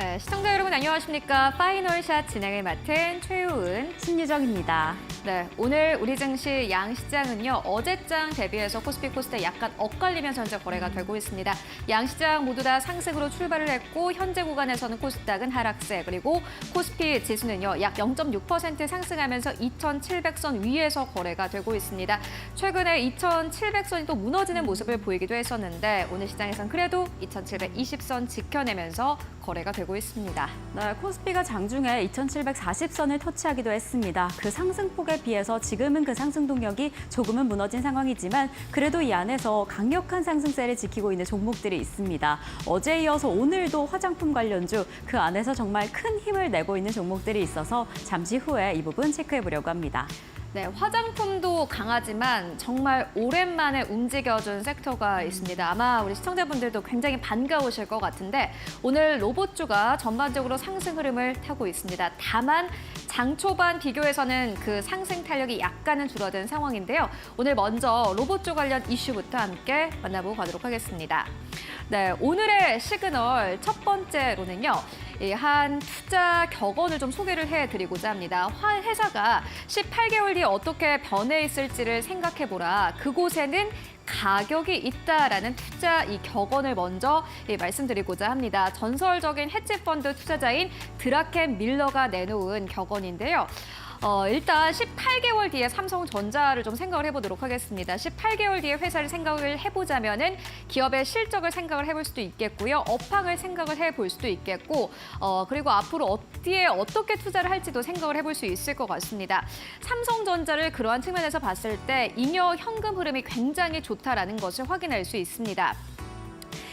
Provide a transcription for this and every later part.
네, 시청자 여러분 안녕하십니까? 파이널샷 진행을 맡은 최우은, 신유정입니다. 네, 오늘 우리 증시 양시장은요, 어제장 대비해서 코스피 코스닥 약간 엇갈리면서 현재 거래가 되고 있습니다. 양시장 모두 다 상승으로 출발을 했고 현재 구간에서는 코스닥은 하락세, 그리고 코스피 지수는요, 약 0.6% 상승하면서 2,700선 위에서 거래가 되고 있습니다. 최근에 2,700선이 또 무너지는 모습을 보이기도 했었는데 오늘 시장에선 그래도 2,720선 지켜내면서 거래가 되고 있습니다. 네, 코스피가 장중에 2,740선을 터치하기도 했습니다. 그 상승폭에 비해서 지금은 그 상승 동력이 조금은 무너진 상황이지만 그래도 이 안에서 강력한 상승세를 지키고 있는 종목들이 있습니다. 어제에 이어서 오늘도 화장품 관련주 그 안에서 정말 큰 힘을 내고 있는 종목들이 있어서 잠시 후에 이 부분 체크해 보려고 합니다. 네, 화장품도 강하지만 정말 오랜만에 움직여준 섹터가 있습니다. 아마 우리 시청자분들도 굉장히 반가우실 것 같은데 오늘 로봇주가 전반적으로 상승 흐름을 타고 있습니다. 다만 장 초반 비교해서는 그 상승 탄력이 약간은 줄어든 상황인데요. 오늘 먼저 로봇주 관련 이슈부터 함께 만나보고 가도록 하겠습니다. 네, 오늘의 시그널 첫 번째로는요. 한 투자 격언을 좀 소개를 해드리고자 합니다. 회사가 18개월 뒤에 어떻게 변해 있을지를 생각해보라. 그곳에는 가격이 있다라는 투자 이 격언을 먼저 말씀드리고자 합니다. 전설적인 헤지펀드 투자자인 드라켄 밀러가 내놓은 격언인데요. 일단 18개월 뒤에 삼성전자를 좀 생각을 해보도록 하겠습니다. 18개월 뒤에 회사를 생각을 해보자면은 기업의 실적을 생각을 해볼 수도 있겠고요. 업황을 생각을 해볼 수도 있겠고, 그리고 앞으로 어디에 어떻게 투자를 할지도 생각을 해볼 수 있을 것 같습니다. 삼성전자를 그러한 측면에서 봤을 때 잉여 현금 흐름이 굉장히 좋다라는 것을 확인할 수 있습니다.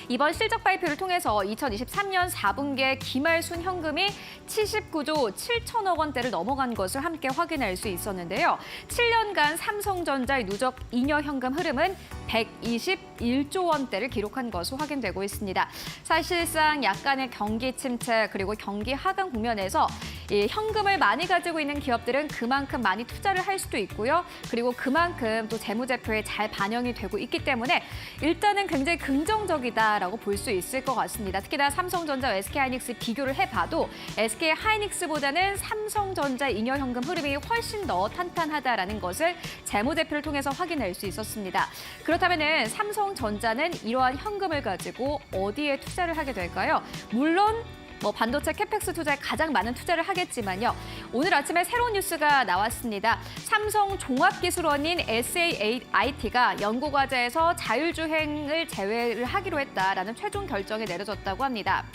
이번 실적 발표를 통해서 2023년 4분기에 기말순 현금이 79조 7천억 원대를 넘어간 것을 함께 확인할 수 있었는데요. 7년간 삼성전자의 누적 잉여 현금 흐름은 121조 원대를 기록한 것으로 확인되고 있습니다. 사실상 약간의 경기 침체 그리고 경기 하강 국면에서 이 현금을 많이 가지고 있는 기업들은 그만큼 많이 투자를 할 수도 있고요. 그리고 그만큼 또 재무제표에 잘 반영이 되고 있기 때문에 일단은 굉장히 긍정적이다라고 볼 수 있을 것 같습니다. 특히나 삼성전자와 SK하이닉스 비교를 해봐도 SK하이닉스보다는 삼성전자 잉여 현금 흐름이 훨씬 더 탄탄하다라는 것을 재무제표를 통해서 확인할 수 있었습니다. 그렇다면 삼성전자는 이러한 현금을 가지고 어디에 투자를 하게 될까요? 물론 반도체 캐펙스 투자에 가장 많은 투자를 하겠지만요. 오늘 아침에 새로운 뉴스가 나왔습니다. 삼성 종합기술원인 SAIT가 연구과제에서 자율주행을 제외를 하기로 했다라는 최종 결정이 내려졌다고 합니다.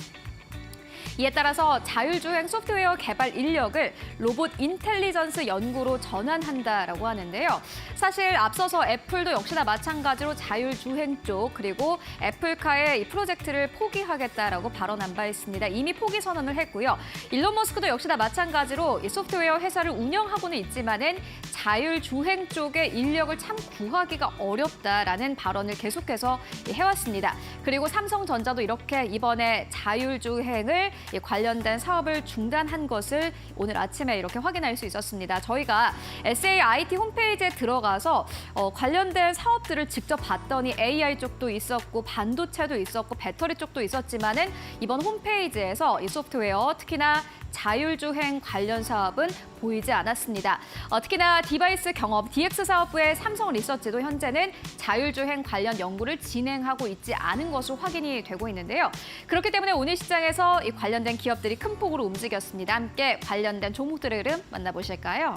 이에 따라서 자율주행 소프트웨어 개발 인력을 로봇 인텔리전스 연구로 전환한다라고 하는데요. 사실 앞서서 애플도 역시나 마찬가지로 자율주행 쪽 그리고 애플카의 이 프로젝트를 포기하겠다라고 발언한 바 있습니다. 이미 포기 선언을 했고요. 일론 머스크도 역시나 마찬가지로 이 소프트웨어 회사를 운영하고는 있지만은 자율주행 쪽의 인력을 참 구하기가 어렵다라는 발언을 계속해서 해왔습니다. 그리고 삼성전자도 이렇게 이번에 자율주행을 관련된 사업을 중단한 것을 오늘 아침에 이렇게 확인할 수 있었습니다. 저희가 SAIT 홈페이지에 들어가서 관련된 사업들을 직접 봤더니 AI 쪽도 있었고 반도체도 있었고 배터리 쪽도 있었지만은 이번 홈페이지에서 이 소프트웨어 특히나 자율주행 관련 사업은 보이지 않았습니다. 특히나 디바이스 경업 DX 사업부의 삼성 리서치도 현재는 자율주행 관련 연구를 진행하고 있지 않은 것으로 확인이 되고 있는데요. 그렇기 때문에 오늘 시장에서 이 관련된 기업들이 큰 폭으로 움직였습니다. 함께 관련된 종목들의 흐름 만나보실까요?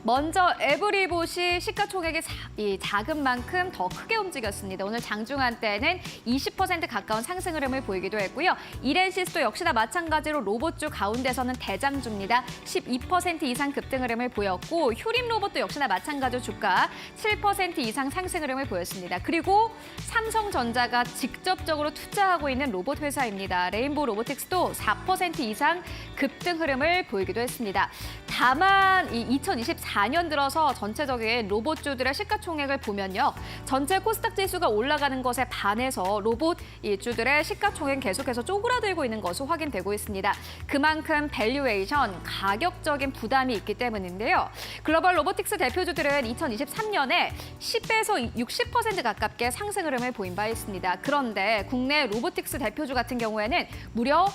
먼저 에브리봇이 시가총액이 작은 만큼 더 크게 움직였습니다. 오늘 장중한 때는 20% 가까운 상승 흐름을 보이기도 했고요. 이렌시스도 역시나 마찬가지로 로봇주 가운데서는 대장주입니다. 12% 이상 급등 흐름을 보였고 휴림 로봇도 역시나 마찬가지로 주가 7% 이상 상승 흐름을 보였습니다. 그리고 삼성전자가 직접적으로 투자하고 있는 로봇 회사입니다. 레인보우 로보틱스도 4% 이상 급등 흐름을 보이기도 했습니다. 다만 이 2024년 들어서 전체적인 로봇주들의 시가총액을 보면요. 전체 코스닥 지수가 올라가는 것에 반해서 로봇 이 주들의 시가총액은 계속해서 쪼그라들고 있는 것으로 확인되고 있습니다. 그만큼 밸류에이션, 가격적인 부담이 있기 때문인데요. 글로벌 로보틱스 대표주들은 2023년에 10에서 60% 가깝게 상승 흐름을 보인 바 있습니다. 그런데 국내 로보틱스 대표주 같은 경우에는 무려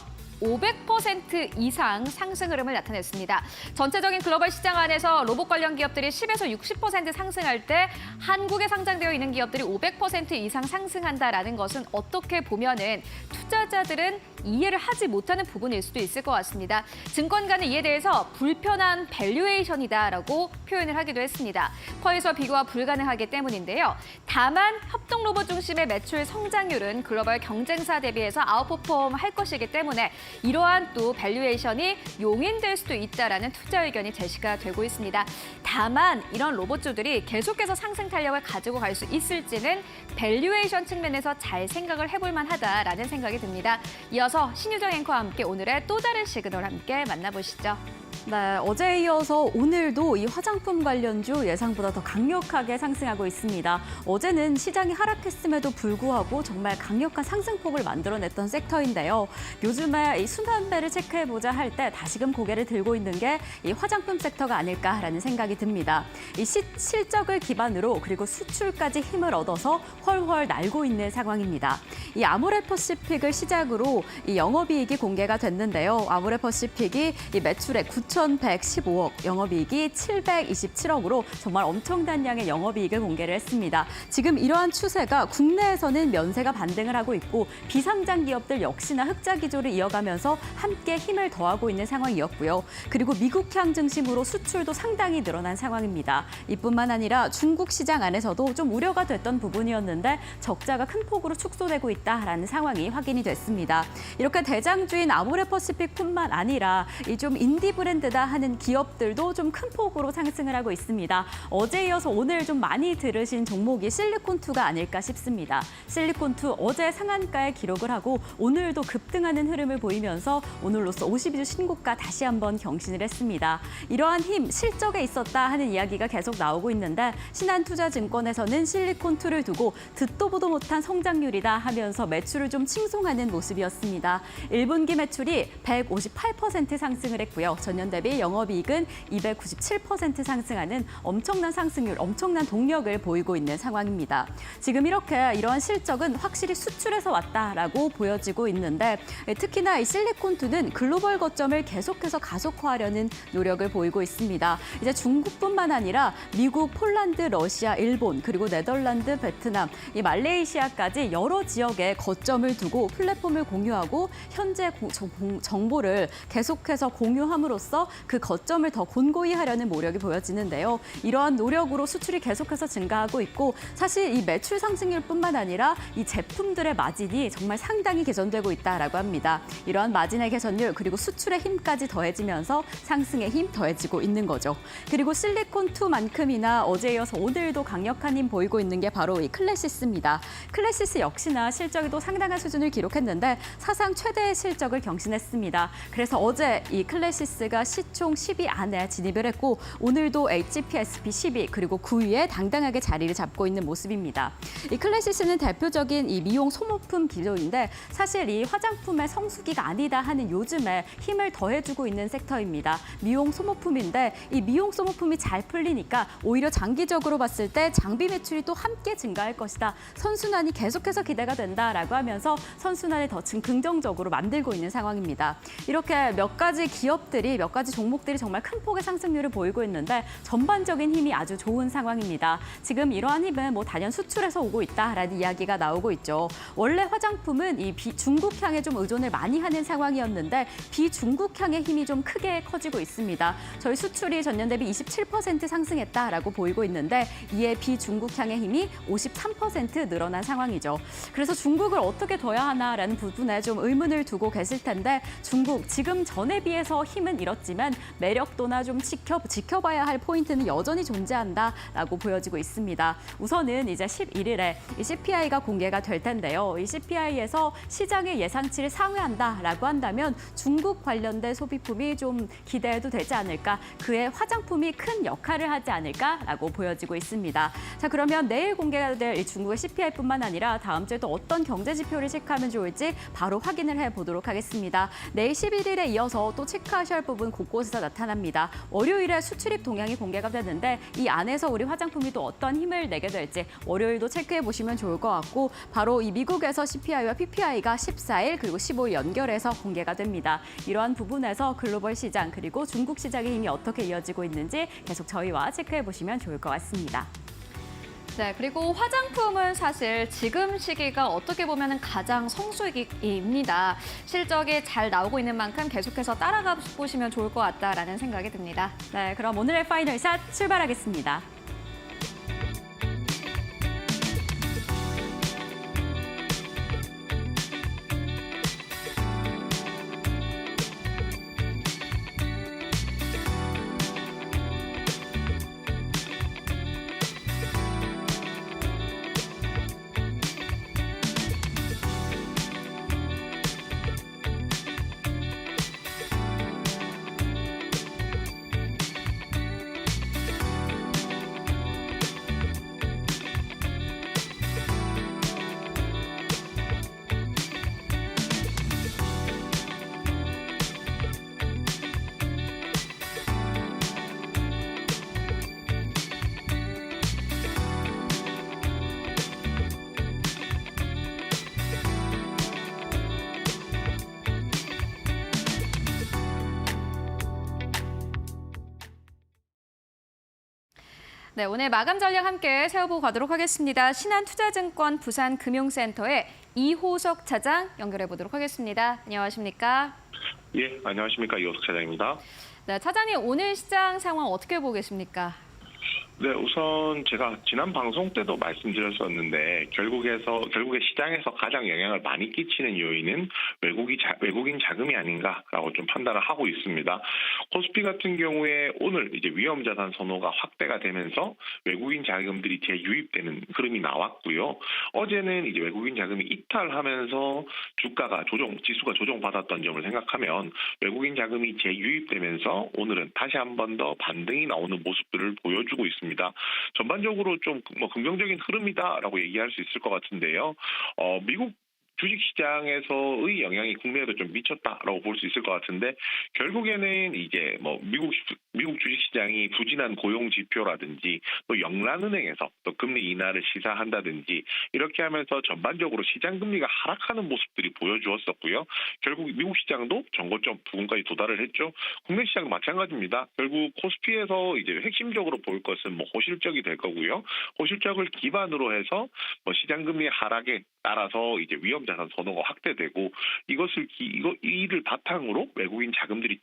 500% 이상 상승 흐름을 나타냈습니다. 전체적인 글로벌 시장 안에서 로봇 관련 기업들이 10에서 60% 상승할 때 한국에 상장되어 있는 기업들이 500% 이상 상승한다라는 것은 어떻게 보면은 투자자들은 이해를 하지 못하는 부분일 수도 있을 것 같습니다. 증권가는 이에 대해서 불편한 밸류에이션이다라고 표현을 하기도 했습니다. 퍼에서 비교가 불가능하기 때문인데요. 다만 협동 로봇 중심의 매출 성장률은 글로벌 경쟁사 대비해서 아웃퍼폼 할 것이기 때문에 이러한 또 밸류에이션이 용인될 수도 있다라는 투자 의견이 제시가 되고 있습니다. 다만 이런 로봇주들이 계속해서 상승 탄력을 가지고 갈 수 있을지는 밸류에이션 측면에서 잘 생각을 해볼 만하다라는 생각이 듭니다. 이어서 신유정 앵커와 함께 오늘의 또 다른 시그널 함께 만나보시죠. 네, 어제에 이어서 오늘도 이 화장품 관련주 예상보다 더 강력하게 상승하고 있습니다. 어제는 시장이 하락했음에도 불구하고 정말 강력한 상승폭을 만들어냈던 섹터인데요. 요즘에 이 순환배를 체크해보자 할 때 다시금 고개를 들고 있는 게 이 화장품 섹터가 아닐까라는 생각이 듭니다. 이 실적을 기반으로 그리고 수출까지 힘을 얻어서 훨훨 날고 있는 상황입니다. 이 아모레퍼시픽을 시작으로 이 영업이익이 공개가 됐는데요. 아모레퍼시픽이 이 매출의 9,115억, 영업이익이 727억으로 정말 엄청난 양의 영업이익을 공개를 했습니다. 지금 이러한 추세가 국내에서는 면세가 반등을 하고 있고 비상장 기업들 역시나 흑자 기조를 이어가면서 함께 힘을 더하고 있는 상황이었고요. 그리고 미국향 중심으로 수출도 상당히 늘어난 상황입니다. 이뿐만 아니라 중국 시장 안에서도 좀 우려가 됐던 부분이었는데 적자가 큰 폭으로 축소되고 있다라는 상황이 확인이 됐습니다. 이렇게 대장주인 아모레퍼시픽뿐만 아니라 이 좀 인디 브랜드다 하는 기업들도 좀 큰 폭으로 상승을 하고 있습니다. 어제 이어서 오늘 좀 많이 들으신 종목이 실리콘2가 아닐까 싶습니다. 실리콘2 어제 상한가에 기록을 하고 오늘도 급등하는 흐름을 보이면서 오늘로써 52주 신고가 다시 한번 경신을 했습니다. 이러한 힘, 실적에 있었다 하는 이야기가 계속 나오고 있는데 신한투자증권에서는 실리콘2를 두고 듣도 보도 못한 성장률이다 하면서 매출을 좀 칭송하는 모습이었습니다. 1분기 매출이 158% 상승을 했고요. 전년 대비 영업이익은 297% 상승하는 엄청난 상승률, 엄청난 동력을 보이고 있는 상황입니다. 지금 이러한 실적은 확실히 수출에서 왔다라고 보여지고 있는데 특히나 이 실리콘2는 글로벌 거점을 계속해서 가속화하려는 노력을 보이고 있습니다. 이제 중국뿐만 아니라 미국, 폴란드, 러시아, 일본, 그리고 네덜란드, 베트남, 이 말레이시아까지 여러 지역에 거점을 두고 플랫폼을 공유하고 현재 정보를 계속해서 공유함으로써 그 거점을 더 곤고히 하려는 노력이 보여지는데요. 이러한 노력으로 수출이 계속해서 증가하고 있고 사실 이 매출 상승률뿐만 아니라 이 제품들의 마진이 정말 상당히 개선되고 있다라고 합니다. 이러한 마진의 개선율 그리고 수출의 힘까지 더해지면서 상승의 힘 더해지고 있는 거죠. 그리고 실리콘2만큼이나 어제 이어서 오늘도 강력한 힘 보이고 있는 게 바로 이 클래시스입니다. 클래시스 역시나 실적이 또 상당한 수준을 기록했는데 사상 최대의 실적을 경신했습니다. 그래서 어제 이 클래시스가 시총 10위 안에 진입을 했고 오늘도 HPSP 10위 그리고 9위에 당당하게 자리를 잡고 있는 모습입니다. 이 클래시스는 대표적인 이 미용 소모품 기종인데 사실 이 화장품의 성수기가 아니다 하는 요즘에 힘을 더해주고 있는 섹터입니다. 미용 소모품인데 이 미용 소모품이 잘 풀리니까 오히려 장기적으로 봤을 때 장비 매출이 또 함께 증가할 것이다. 선순환이 계속해서 기대가 된다라고 하면서 선순환을 더 긍정적으로 만들고 있는 상황입니다. 이렇게 몇 가지 기업들이 몇 가지 종목들이 정말 큰 폭의 상승률을 보이고 있는데 전반적인 힘이 아주 좋은 상황입니다. 지금 이러한 힘은 단연 수출에서 오고 있다라는 이야기가 나오고 있죠. 원래 화장품은 이 중국향에 좀 의존을 많이 하는 상황이었는데 비중국향의 힘이 좀 크게 커지고 있습니다. 저희 수출이 전년 대비 27% 상승했다라고 보이고 있는데 이에 비중국향의 힘이 53% 늘어난 상황이죠. 그래서 중국을 어떻게 둬야 하나라는 부분에 좀 의문을 두고 계실 텐데 중국 지금 전에 비해서 힘은 이렇지 있지만 매력도나 좀 지켜봐야 할 포인트는 여전히 존재한다라고 보여지고 있습니다. 우선은 이제 11일에 이 CPI가 공개가 될 텐데요. 이 CPI에서 시장의 예상치를 상회한다라고 한다면 중국 관련된 소비품이 좀 기대해도 되지 않을까, 그의 화장품이 큰 역할을 하지 않을까라고 보여지고 있습니다. 자, 그러면 내일 공개가 될 이 중국의 CPI뿐만 아니라 다음 주에 또 어떤 경제 지표를 체크하면 좋을지 바로 확인을 해보도록 하겠습니다. 내일 11일에 이어서 또 체크하셔야 할 부분 곳곳에서 나타납니다. 월요일에 수출입 동향이 공개가 되는데 이 안에서 우리 화장품이 또 어떤 힘을 내게 될지 월요일도 체크해 보시면 좋을 것 같고, 바로 이 미국에서 CPI와 PPI가 14일 그리고 15일 연결해서 공개가 됩니다. 이러한 부분에서 글로벌 시장 그리고 중국 시장의 힘이 어떻게 이어지고 있는지 계속 저희와 체크해 보시면 좋을 것 같습니다. 네, 그리고 화장품은 사실 지금 시기가 어떻게 보면 가장 성수기입니다. 실적이 잘 나오고 있는 만큼 계속해서 따라가 보시면 좋을 것 같다라는 생각이 듭니다. 네, 그럼 오늘의 파이널 샷 출발하겠습니다. 네, 오늘 마감 전략 함께 세워보고 가도록 하겠습니다. 신한투자증권 부산금융센터의 이호석 차장 연결해 보도록 하겠습니다. 안녕하십니까? 예, 안녕하십니까. 이호석 차장입니다. 네, 차장님 오늘 시장 상황 어떻게 보고 계십니까? 네, 우선 제가 지난 방송 때도 말씀드렸었는데 결국에 시장에서 가장 영향을 많이 끼치는 요인은 외국인 자금이 아닌가라고 좀 판단을 하고 있습니다. 코스피 같은 경우에 오늘 이제 위험자산 선호가 확대가 되면서 외국인 자금들이 재유입되는 흐름이 나왔고요. 어제는 이제 외국인 자금이 이탈하면서 지수가 조정받았던 점을 생각하면 외국인 자금이 재유입되면서 오늘은 다시 한 번 더 반등이 나오는 모습들을 보여주고 있습니다. 전반적으로 좀 긍정적인 흐름이다라고 얘기할 수 있을 것 같은데요. 미국 주식시장에서의 영향이 국내에도 좀 미쳤다라고 볼 수 있을 것 같은데 결국에는 이제 미국 주식시장이 부진한 고용 지표라든지 또 영란은행에서 또 금리 인하를 시사한다든지 이렇게 하면서 전반적으로 시장 금리가 하락하는 모습들이 보여주었었고요. 결국 미국 시장도 전고점 부근까지 도달을 했죠. 국내 시장은 마찬가지입니다. 결국 코스피에서 이제 핵심적으로 볼 것은 호실적이 될 거고요. 호실적을 기반으로 해서 시장 금리 하락에 따라서 이제 위험자산 선호가 확대되고 이를 바탕으로 외국인 자금들이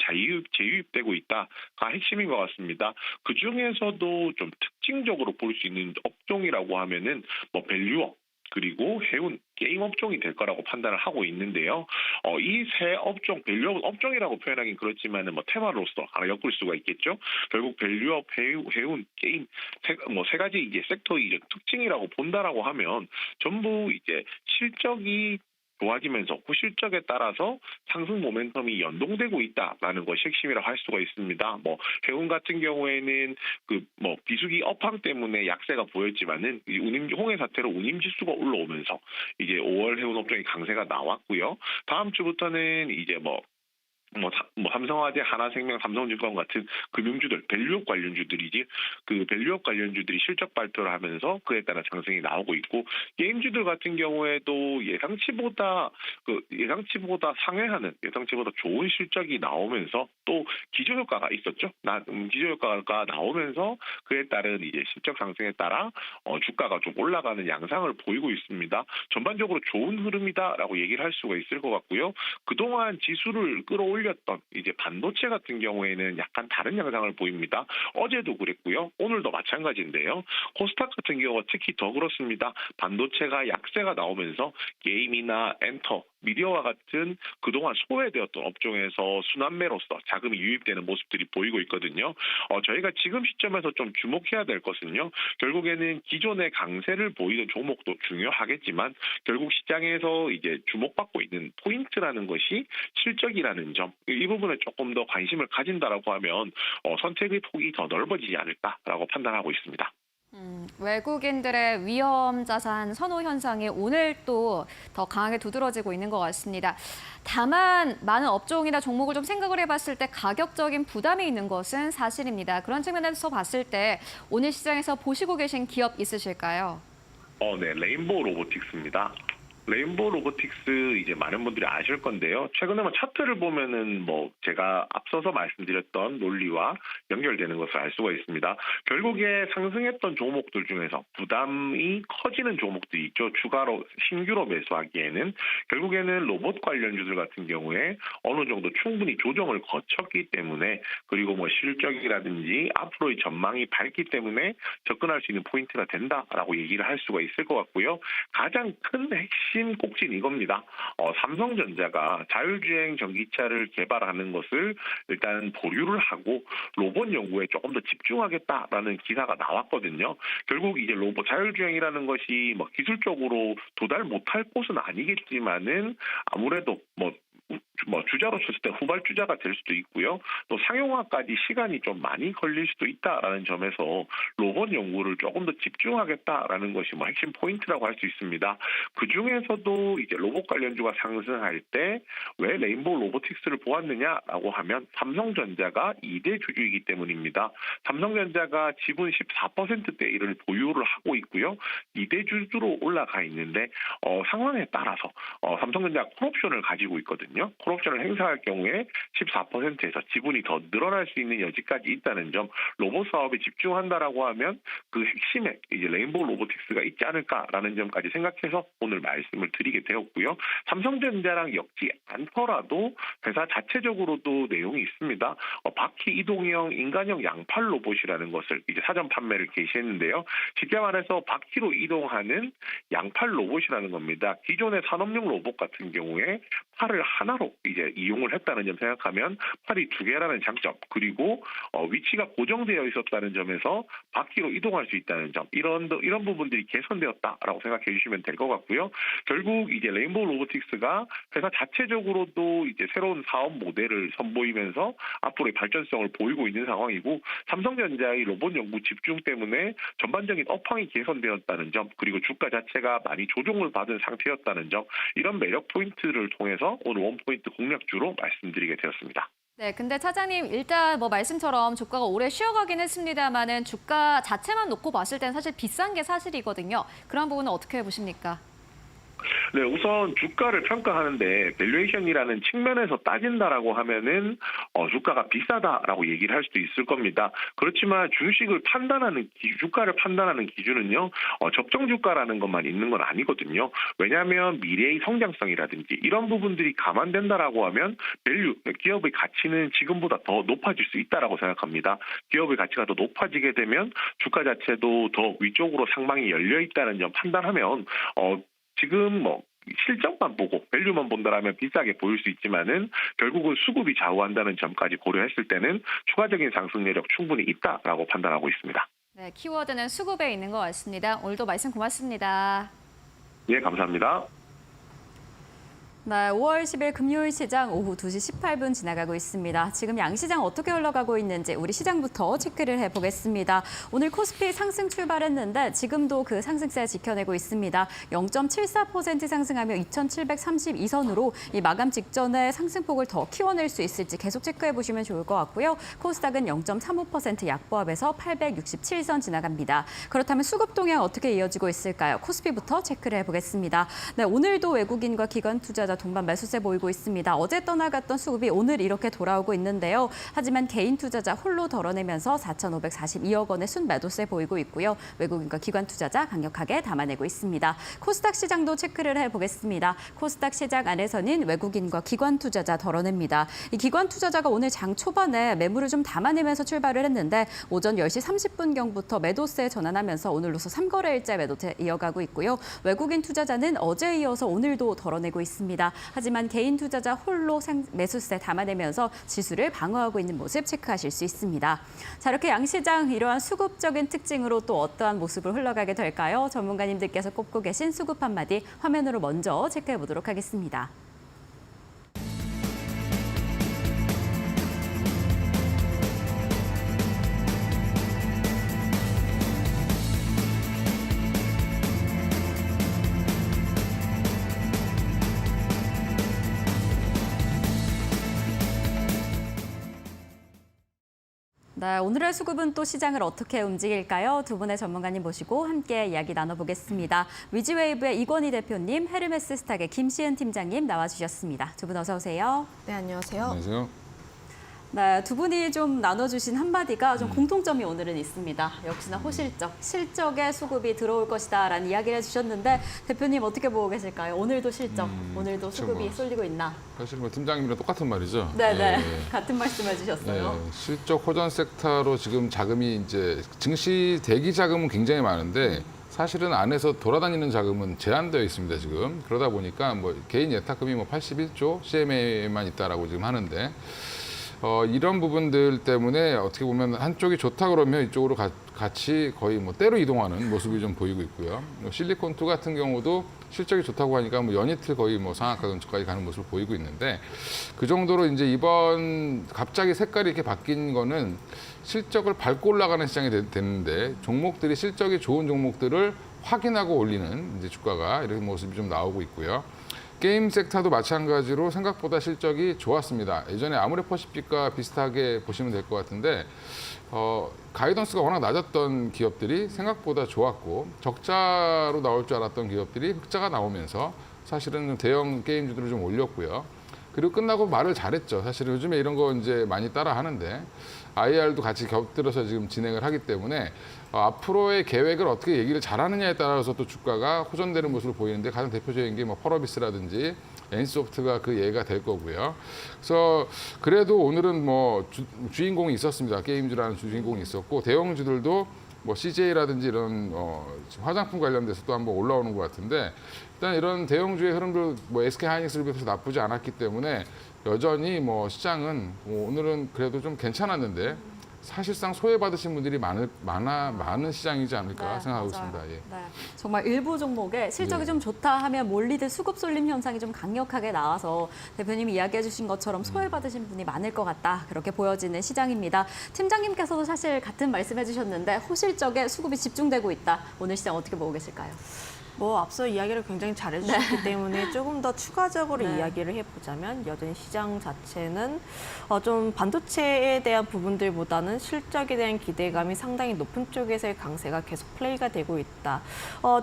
재유입되고 있다가 핵심인 것 같습니다. 그 중에서도 좀 특징적으로 볼 수 있는 업종이라고 하면은 밸류업 그리고 해운, 게임 업종이 될 거라고 판단을 하고 있는데요. 이 세 업종, 밸류업 업종이라고 표현하긴 그렇지만은 테마로서 하나 엮을 수가 있겠죠. 결국 밸류업, 해운, 게임 세 가지 이제 섹터의 이제 특징이라고 본다라고 하면 전부 이제 실적이 좋아지면서 그 실적에 따라서 상승 모멘텀이 연동되고 있다라는 것이 핵심이라고 할 수가 있습니다. 해운 같은 경우에는 비수기 업황 때문에 약세가 보였지만은 홍해 사태로 운임 지수가 올라오면서 이제 5월 해운 업종의 강세가 나왔고요. 다음 주부터는 이제 삼성화재, 하나생명, 삼성증권 같은 금융주들, 밸류업 관련주들이지 그 밸류업 관련주들이 실적 발표를 하면서 그에 따라 상승이 나오고 있고 게임주들 같은 경우에도 예상치보다 상회하는 예상치보다 좋은 실적이 나오면서 또 기저효과가 있었죠. 기저효과가 나오면서 그에 따른 이제 실적 상승에 따라 주가가 좀 올라가는 양상을 보이고 있습니다. 전반적으로 좋은 흐름이다라고 얘기를 할 수가 있을 것 같고요. 그동안 지수를 끌어올렸던 이제 반도체 같은 경우에는 약간 다른 양상을 보입니다. 어제도 그랬고요. 오늘도 마찬가지인데요. 코스닥 같은 경우가 특히 더 그렇습니다. 반도체가 약세가 나오면서 게임이나 엔터 미디어와 같은 그동안 소외되었던 업종에서 순환매로서 자금이 유입되는 모습들이 보이고 있거든요. 저희가 지금 시점에서 좀 주목해야 될 것은요. 결국에는 기존의 강세를 보이는 종목도 중요하겠지만 결국 시장에서 이제 주목받고 있는 포인트라는 것이 실적이라는 점, 이 부분에 조금 더 관심을 가진다라고 하면 선택의 폭이 더 넓어지지 않을까라고 판단하고 있습니다. 외국인들의 위험 자산 선호 현상이 오늘 또 더 강하게 두드러지고 있는 것 같습니다. 다만 많은 업종이나 종목을 좀 생각을 해봤을 때 가격적인 부담이 있는 것은 사실입니다. 그런 측면에서 봤을 때 오늘 시장에서 보시고 계신 기업 있으실까요? 네, 레인보우 로보틱스입니다. 레인보우 로보틱스 이제 많은 분들이 아실 건데요. 최근에 차트를 보면은 제가 앞서서 말씀드렸던 논리와 연결되는 것을 알 수가 있습니다. 결국에 상승했던 종목들 중에서 부담이 커지는 종목들이 있죠. 추가로 신규로 매수하기에는 결국에는 로봇 관련주들 같은 경우에 어느 정도 충분히 조정을 거쳤기 때문에 그리고 실적이라든지 앞으로의 전망이 밝기 때문에 접근할 수 있는 포인트가 된다라고 얘기를 할 수가 있을 것 같고요. 가장 큰 핵심 꼭지는 이겁니다. 삼성전자가 자율주행 전기차를 개발하는 것을 일단 보류를 하고 로봇 연구에 조금 더 집중하겠다라는 기사가 나왔거든요. 결국 이제 로봇 자율주행이라는 것이 기술적으로 도달 못할 곳은 아니겠지만은 아무래도 주자로 쳤을 때 후발주자가 될 수도 있고요. 또 상용화까지 시간이 좀 많이 걸릴 수도 있다라는 점에서 로봇 연구를 조금 더 집중하겠다라는 것이 핵심 포인트라고 할 수 있습니다. 그 중에서도 이제 로봇 관련주가 상승할 때 왜 레인보우 로보틱스를 보았느냐라고 하면 삼성전자가 2대 주주이기 때문입니다. 삼성전자가 지분 14%대를 보유를 하고 있고요. 2대 주주로 올라가 있는데 상황에 따라서 삼성전자 콜옵션을 가지고 있거든요. 콜옵션을 행사할 경우에 14%에서 지분이 더 늘어날 수 있는 여지까지 있다는 점, 로봇 사업에 집중한다라고 하면 그 핵심에 이제 레인보우 로보틱스가 있지 않을까라는 점까지 생각해서 오늘 말씀을 드리게 되었고요. 삼성전자랑 엮지 않더라도 회사 자체적으로도 내용이 있습니다. 바퀴 이동형 인간형 양팔 로봇이라는 것을 이제 사전 판매를 개시했는데요. 쉽게 말해서 바퀴로 이동하는 양팔 로봇이라는 겁니다. 기존의 산업용 로봇 같은 경우에 팔을 하나로 이제 이용을 했다는 점 생각하면 팔이 두 개라는 장점, 그리고 위치가 고정되어 있었다는 점에서 바퀴로 이동할 수 있다는 점, 이런 부분들이 개선되었다라고 생각해 주시면 될 것 같고요. 결국 이제 레인보우 로보틱스가 회사 자체적으로도 이제 새로운 사업 모델을 선보이면서 앞으로의 발전성을 보이고 있는 상황이고, 삼성전자의 로봇 연구 집중 때문에 전반적인 업황이 개선되었다는 점, 그리고 주가 자체가 많이 조정을 받은 상태였다는 점, 이런 매력 포인트를 통해서 오늘 원포인트 공략주로 말씀드리게 되었습니다. 네, 근데 차장님 일단 말씀처럼 주가가 오래 쉬어가긴 했습니다만은 주가 자체만 놓고 봤을 땐 사실 비싼 게 사실이거든요. 그런 부분은 어떻게 보십니까? 네, 우선 주가를 평가하는데 밸류에이션이라는 측면에서 따진다라고 하면은 주가가 비싸다라고 얘기를 할 수도 있을 겁니다. 그렇지만 주식을 판단하는 주가를 판단하는 기준은요, 적정 주가라는 것만 있는 건 아니거든요. 왜냐하면 미래의 성장성이라든지 이런 부분들이 감안된다라고 하면 밸류, 기업의 가치는 지금보다 더 높아질 수 있다라고 생각합니다. 기업의 가치가 더 높아지게 되면 주가 자체도 더 위쪽으로 상방이 열려 있다는 점 판단하면 지금 실적만 보고 밸류만 본다라면 비싸게 보일 수 있지만은 결국은 수급이 좌우한다는 점까지 고려했을 때는 추가적인 상승 여력 충분히 있다라고 판단하고 있습니다. 네, 키워드는 수급에 있는 것 같습니다. 오늘도 말씀 고맙습니다. 네, 감사합니다. 네, 5월 10일 금요일 시장 오후 2시 18분 지나가고 있습니다. 지금 양시장 어떻게 흘러가고 있는지 우리 시장부터 체크를 해보겠습니다. 오늘 코스피 상승 출발했는데 지금도 그 상승세 지켜내고 있습니다. 0.74% 상승하며 2,732선으로 이 마감 직전에 상승폭을 더 키워낼 수 있을지 계속 체크해보시면 좋을 것 같고요. 코스닥은 0.35% 약보합에서 867선 지나갑니다. 그렇다면 수급 동향 어떻게 이어지고 있을까요? 코스피부터 체크를 해보겠습니다. 네, 오늘도 외국인과 기관 투자자 동반 매수세 보이고 있습니다. 어제 떠나갔던 수급이 오늘 이렇게 돌아오고 있는데요. 하지만 개인 투자자 홀로 덜어내면서 4,542억 원의 순매도세 보이고 있고요. 외국인과 기관 투자자 강력하게 담아내고 있습니다. 코스닥 시장도 체크를 해보겠습니다. 코스닥 시장 안에서는 외국인과 기관 투자자 덜어냅니다. 이 기관 투자자가 오늘 장 초반에 매물을 좀 담아내면서 출발을 했는데 오전 10시 30분경부터 매도세 전환하면서 오늘로서 3거래일째 매도세 이어가고 있고요. 외국인 투자자는 어제 이어서 오늘도 덜어내고 있습니다. 있습니다. 하지만 개인 투자자 홀로 매수세 담아내면서 지수를 방어하고 있는 모습 체크하실 수 있습니다. 자, 이렇게 양시장 이러한 수급적인 특징으로 또 어떠한 모습을 흘러가게 될까요? 전문가님들께서 꼽고 계신 수급 한마디 화면으로 먼저 체크해 보도록 하겠습니다. 네, 오늘의 수급은 또 시장을 어떻게 움직일까요? 두 분의 전문가님 모시고 함께 이야기 나눠보겠습니다. 위즈웨이브의 이권희 대표님, 헤르메스 스탁의 김시은 팀장님 나와주셨습니다. 두 분 어서 오세요. 네, 안녕하세요. 안녕하세요. 네, 두 분이 좀 나눠주신 한마디가 좀 공통점이 오늘은 있습니다. 역시나 호실적, 실적에 수급이 들어올 것이다라는 이야기를 해주셨는데 대표님 어떻게 보고 계실까요? 오늘도 실적, 오늘도 수급이 쏠리고 있나? 사실 뭐 팀장님이랑 똑같은 말이죠. 네네, 같은 말씀 해주셨어요. 네, 실적 호전 섹터로 지금 자금이 이제 증시 대기 자금은 굉장히 많은데 사실은 안에서 돌아다니는 자금은 제한되어 있습니다 지금. 그러다 보니까 뭐 개인 예탁금이 뭐 81조 CMA만 있다라고 지금 하는데. 이런 부분들 때문에 어떻게 보면 한쪽이 좋다 그러면 이쪽으로 같이 거의 뭐 때로 이동하는 모습이 좀 보이고 있고요. 실리콘2 같은 경우도 실적이 좋다고 하니까 뭐 연이틀 거의 뭐 상한가 근처까지 가는 모습을 보이고 있는데 그 정도로 이제 이번 갑자기 색깔이 이렇게 바뀐 거는 실적을 밟고 올라가는 시장이 됐는데 종목들이 실적이 좋은 종목들을 확인하고 올리는 이제 주가가 이런 모습이 좀 나오고 있고요. 게임 섹터도 마찬가지로 생각보다 실적이 좋았습니다. 예전에 아모레퍼시픽과 비슷하게 보시면 될 것 같은데 가이던스가 워낙 낮았던 기업들이 생각보다 좋았고 적자로 나올 줄 알았던 기업들이 흑자가 나오면서 사실은 대형 게임주들을 좀 올렸고요. 그리고 끝나고 말을 잘했죠. 사실은 요즘에 이런 거 이제 많이 따라 하는데 IR도 같이 곁들여서 지금 진행을 하기 때문에 앞으로의 계획을 어떻게 얘기를 잘하느냐에 따라서 또 주가가 호전되는 모습을 보이는데 가장 대표적인 게 뭐 펄어비스라든지 NC소프트가 그 예가 될 거고요. 그래서 그래도 오늘은 뭐 주인공이 있었습니다. 게임주라는 주인공이 있었고 대형주들도 뭐 CJ라든지 이런 화장품 관련돼서 또 한번 올라오는 것 같은데 일단 이런 대형주의 흐름도 뭐 SK하이닉스를 비롯해서 나쁘지 않았기 때문에 여전히 뭐 시장은 뭐 오늘은 그래도 좀 괜찮았는데 사실상 소외받으신 분들이 많은 시장이지 않을까 생각하고 맞아요. 있습니다. 예. 네, 정말 일부 종목에 실적이 네. 좀 좋다 하면 몰리듯 수급 쏠림 현상이 좀 강력하게 나와서 대표님이 이야기해 주신 것처럼 소외받으신 분이 많을 것 같다. 그렇게 보여지는 시장입니다. 팀장님께서도 사실 같은 말씀해 주셨는데 호실적에 수급이 집중되고 있다. 오늘 시장 어떻게 보고 계실까요? 뭐 앞서 이야기를 굉장히 잘해주셨기 때문에 조금 더 추가적으로 네. 이야기를 해보자면 여전히 시장 자체는 좀 반도체에 대한 부분들보다는 실적에 대한 기대감이 상당히 높은 쪽에서의 강세가 계속 플레이가 되고 있다.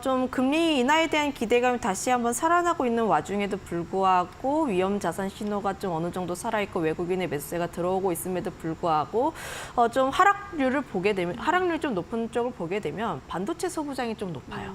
좀 금리 인하에 대한 기대감이 다시 한번 살아나고 있는 와중에도 불구하고 위험 자산 신호가 좀 어느 정도 살아있고 외국인의 매수세가 들어오고 있음에도 불구하고 좀 하락률이 좀 높은 쪽을 보게 되면 반도체 소부장이 좀 높아요.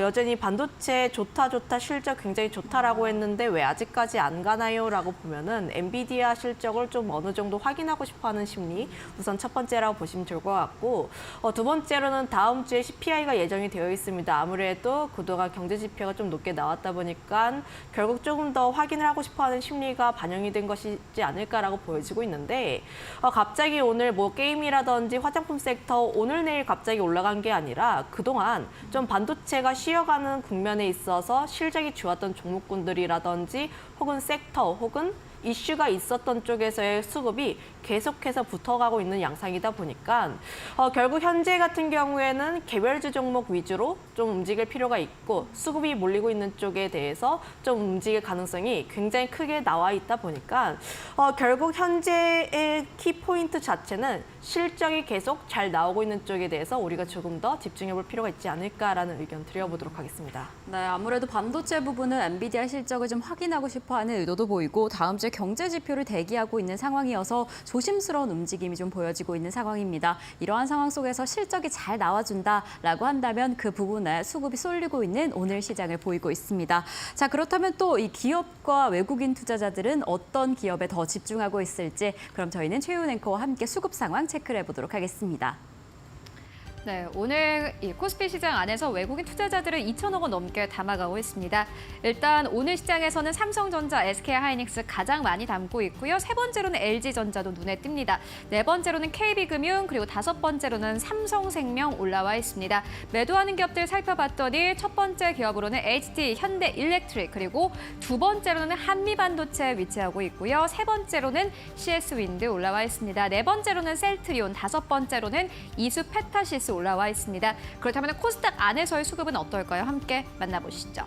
여전히 반도체 좋다 실적 굉장히 좋다라고 했는데 왜 아직까지 안 가나요?라고 보면은 엔비디아 실적을 좀 어느 정도 확인하고 싶어하는 심리 우선 첫 번째라고 보시면 좋을 것 같고 두 번째로는 다음 주에 CPI가 예정이 되어 있습니다. 아무래도 그동안 경제 지표가 좀 높게 나왔다 보니까 결국 조금 더 확인을 하고 싶어하는 심리가 반영이 된 것이지 않을까라고 보여지고 있는데 갑자기 오늘 뭐 게임이라든지 화장품 섹터 오늘 내일 갑자기 올라간 게 아니라 그동안 좀 반도체가 쉬어가는 국면에 있어서 실적이 좋았던 종목군들이라든지 혹은 섹터 혹은 이슈가 있었던 쪽에서의 수급이 계속해서 붙어가고 있는 양상이다 보니까 결국 현재 같은 경우에는 개별주 종목 위주로 좀 움직일 필요가 있고 수급이 몰리고 있는 쪽에 대해서 좀 움직일 가능성이 굉장히 크게 나와 있다 보니까 결국 현재의 키포인트 자체는 실적이 계속 잘 나오고 있는 쪽에 대해서 우리가 조금 더 집중해볼 필요가 있지 않을까라는 의견 드려보도록 하겠습니다. 네, 아무래도 반도체 부분은 엔비디아 실적을 좀 확인하고 싶어하는 의도도 보이고 다음 주에 경제 지표를 대기하고 있는 상황이어서 조심스러운 움직임이 좀 보여지고 있는 상황입니다. 이러한 상황 속에서 실적이 잘 나와준다라고 한다면 그 부분에 수급이 쏠리고 있는 오늘 시장을 보이고 있습니다. 자, 그렇다면 또 이 기업과 외국인 투자자들은 어떤 기업에 더 집중하고 있을지 그럼 저희는 최윤 앵커와 함께 수급 상황 체크를 해보도록 하겠습니다. 네, 오늘 이 코스피 시장 안에서 외국인 투자자들은 2천억 원 넘게 담아가고 있습니다. 일단 오늘 시장에서는 삼성전자, SK하이닉스 가장 많이 담고 있고요. 세 번째로는 LG전자도 눈에 띕니다. 네 번째로는 KB금융, 그리고 다섯 번째로는 삼성생명 올라와 있습니다. 매도하는 기업들 살펴봤더니 첫 번째 기업으로는 HT, 현대일렉트릭, 그리고 두 번째로는 한미반도체 위치하고 있고요. 세 번째로는 CS윈드 올라와 있습니다. 네 번째로는 셀트리온, 다섯 번째로는 이수페타시스 올라와 있습니다. 그렇다면 코스닥 안에서의 수급은 어떨까요? 함께 만나보시죠.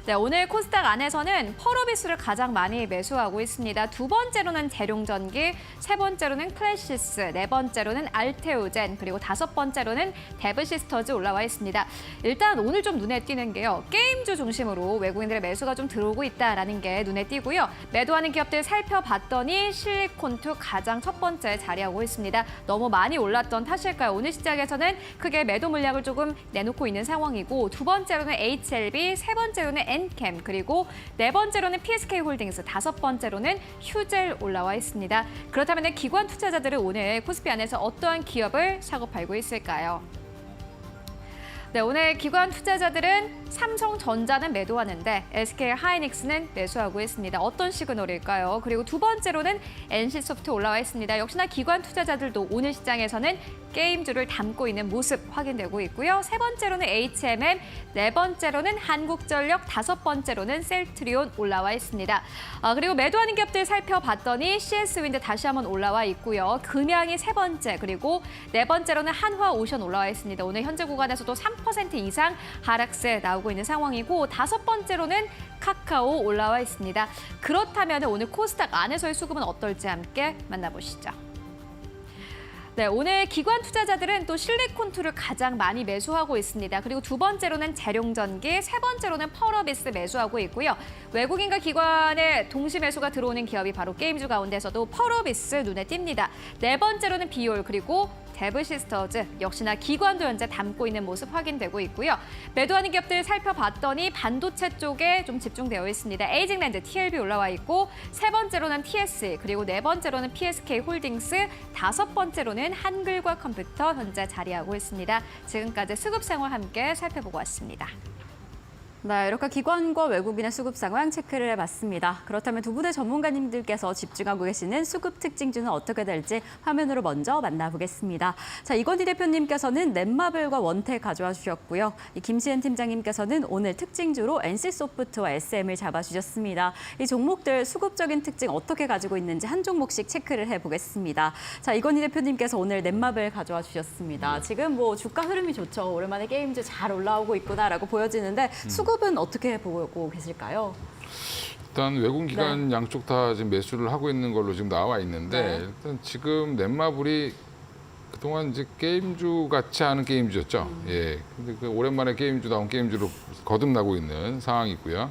네, 오늘 코스닥 안에서는 펄어비스를 가장 많이 매수하고 있습니다. 두 번째로는 대룡전기, 세 번째로는 클래시스, 네 번째로는 알테오젠, 그리고 다섯 번째로는 데브시스터즈 올라와 있습니다. 일단 오늘 좀 눈에 띄는 게요. 게임주 중심으로 외국인들의 매수가 좀 들어오고 있다는 게 눈에 띄고요. 매도하는 기업들 살펴봤더니 실리콘투 가장 첫 번째 자리하고 있습니다. 너무 많이 올랐던 탓일까요? 오늘 시장에서는 크게 매도 물량을 조금 내놓고 있는 상황이고, 두 번째로는 HLB, 세 번째로는 엔캠, 그리고 네 번째로는 PSK홀딩스, 다섯 번째로는 휴젤 올라와 있습니다. 그렇다면 기관 투자자들은 오늘 코스피 안에서 어떠한 기업을 사고 팔고 있을까요? 네, 오늘 기관 투자자들은 삼성전자는 매도하는데 SK하이닉스는 매수하고 있습니다. 어떤 시그널일까요? 그리고 두 번째로는 NC소프트 올라와 있습니다. 역시나 기관 투자자들도 오늘 시장에서는 게임주를 담고 있는 모습 확인되고 있고요. 세 번째로는 HMM, 네 번째로는 한국전력, 다섯 번째로는 셀트리온 올라와 있습니다. 그리고 매도하는 기업들 살펴봤더니 CS윈드 다시 한번 올라와 있고요. 금양이 세 번째, 그리고 네 번째로는 한화오션 올라와 있습니다. 오늘 현재 구간에서도 3% 이상 하락세 나오고 있는 상황이고, 다섯 번째로는 카카오 올라와 있습니다. 그렇다면 오늘 코스닥 안에서의 수급은 어떨지 함께 만나보시죠. 네, 오늘 기관 투자자들은 또 실리콘투를 가장 많이 매수하고 있습니다. 그리고 두 번째로는 재룡전기, 세 번째로는 펄어비스 매수하고 있고요. 외국인과 기관의 동시 매수가 들어오는 기업이 바로 게임주 가운데서도 펄어비스 눈에 띕니다. 네 번째로는 비올, 그리고 데브시스터즈, 역시나 기관도 현재 담고 있는 모습 확인되고 있고요. 매도하는 기업들 살펴봤더니 반도체 쪽에 좀 집중되어 있습니다. 에이징랜드, TLB 올라와 있고, 세 번째로는 TS, 그리고 네 번째로는 PSK홀딩스, 다섯 번째로는 한글과 컴퓨터 현재 자리하고 있습니다. 지금까지 수급 상황 함께 살펴보고 왔습니다. 네, 이렇게 기관과 외국인의 수급 상황 체크를 해봤습니다. 그렇다면 두 분의 전문가님들께서 집중하고 계시는 수급 특징주는 어떻게 될지 화면으로 먼저 만나보겠습니다. 자, 이건희 대표님께서는 넷마블과 원택 가져와 주셨고요. 김시은 팀장님께서는 오늘 특징주로 NC소프트와 SM을 잡아주셨습니다. 이 종목들 수급적인 특징 어떻게 가지고 있는지 한 종목씩 체크를 해보겠습니다. 자, 이건희 대표님께서 오늘 넷마블 가져와 주셨습니다. 지금 뭐 주가 흐름이 좋죠. 오랜만에 게임주 잘 올라오고 있구나라고 보여지는데 수급은 어떻게 보고 계실까요? 일단 외국 기관 양쪽 다 지금 매수를 하고 있는 걸로 지금 나와 있는데, 일단 지금 넷마블이 그동안 이제 게임주 같지 않은 게임주였죠. 예. 근데 그 오랜만에 게임주다운 게임주로 거듭나고 있는 상황이고요.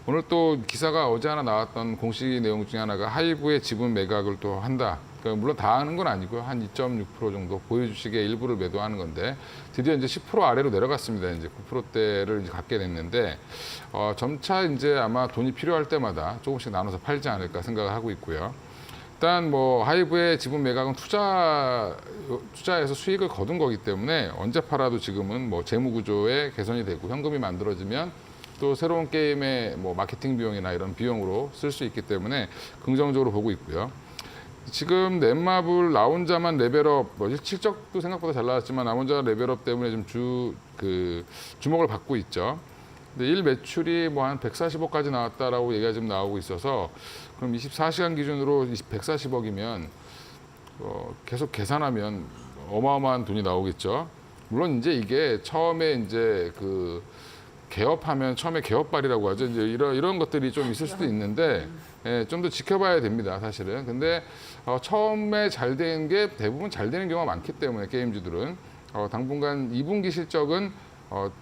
오늘 또 기사가 어제 하나 나왔던 공식 내용 중에 하나가 하이브의 지분 매각을 또 한다. 그러니까 물론 다 하는 건 아니고요. 한 2.6% 정도 보유주식의 일부를 매도하는 건데, 드디어 이제 10% 아래로 내려갔습니다. 이제 9%대를 이제 갖게 됐는데, 점차 이제 아마 돈이 필요할 때마다 조금씩 나눠서 팔지 않을까 생각을 하고 있고요. 일단 뭐 하이브의 지분 매각은 투자해서 수익을 거둔 거기 때문에 언제 팔아도 지금은 뭐 재무 구조의 개선이 되고 현금이 만들어지면 또 새로운 게임의 뭐 마케팅 비용이나 이런 비용으로 쓸 수 있기 때문에 긍정적으로 보고 있고요. 지금 넷마블 나 혼자만 레벨업, 실적도 생각보다 잘 나왔지만 나 혼자 레벨업 때문에 좀 주목을 받고 있죠. 근데 일 매출이 뭐 한 140억까지 나왔다라고 얘기가 지금 나오고 있어서, 그럼 24시간 기준으로 140억이면 계속 계산하면 어마어마한 돈이 나오겠죠. 물론 이제 이게 처음에 이제 개업하면 처음에 개업발이라고 하죠. 이제 이런 것들이 좀 있을 수도 있는데, 예, 좀 더 지켜봐야 됩니다, 사실은. 근데 처음에 잘 된 게 대부분 잘 되는 경우가 많기 때문에 게임주들은 당분간 2분기 실적은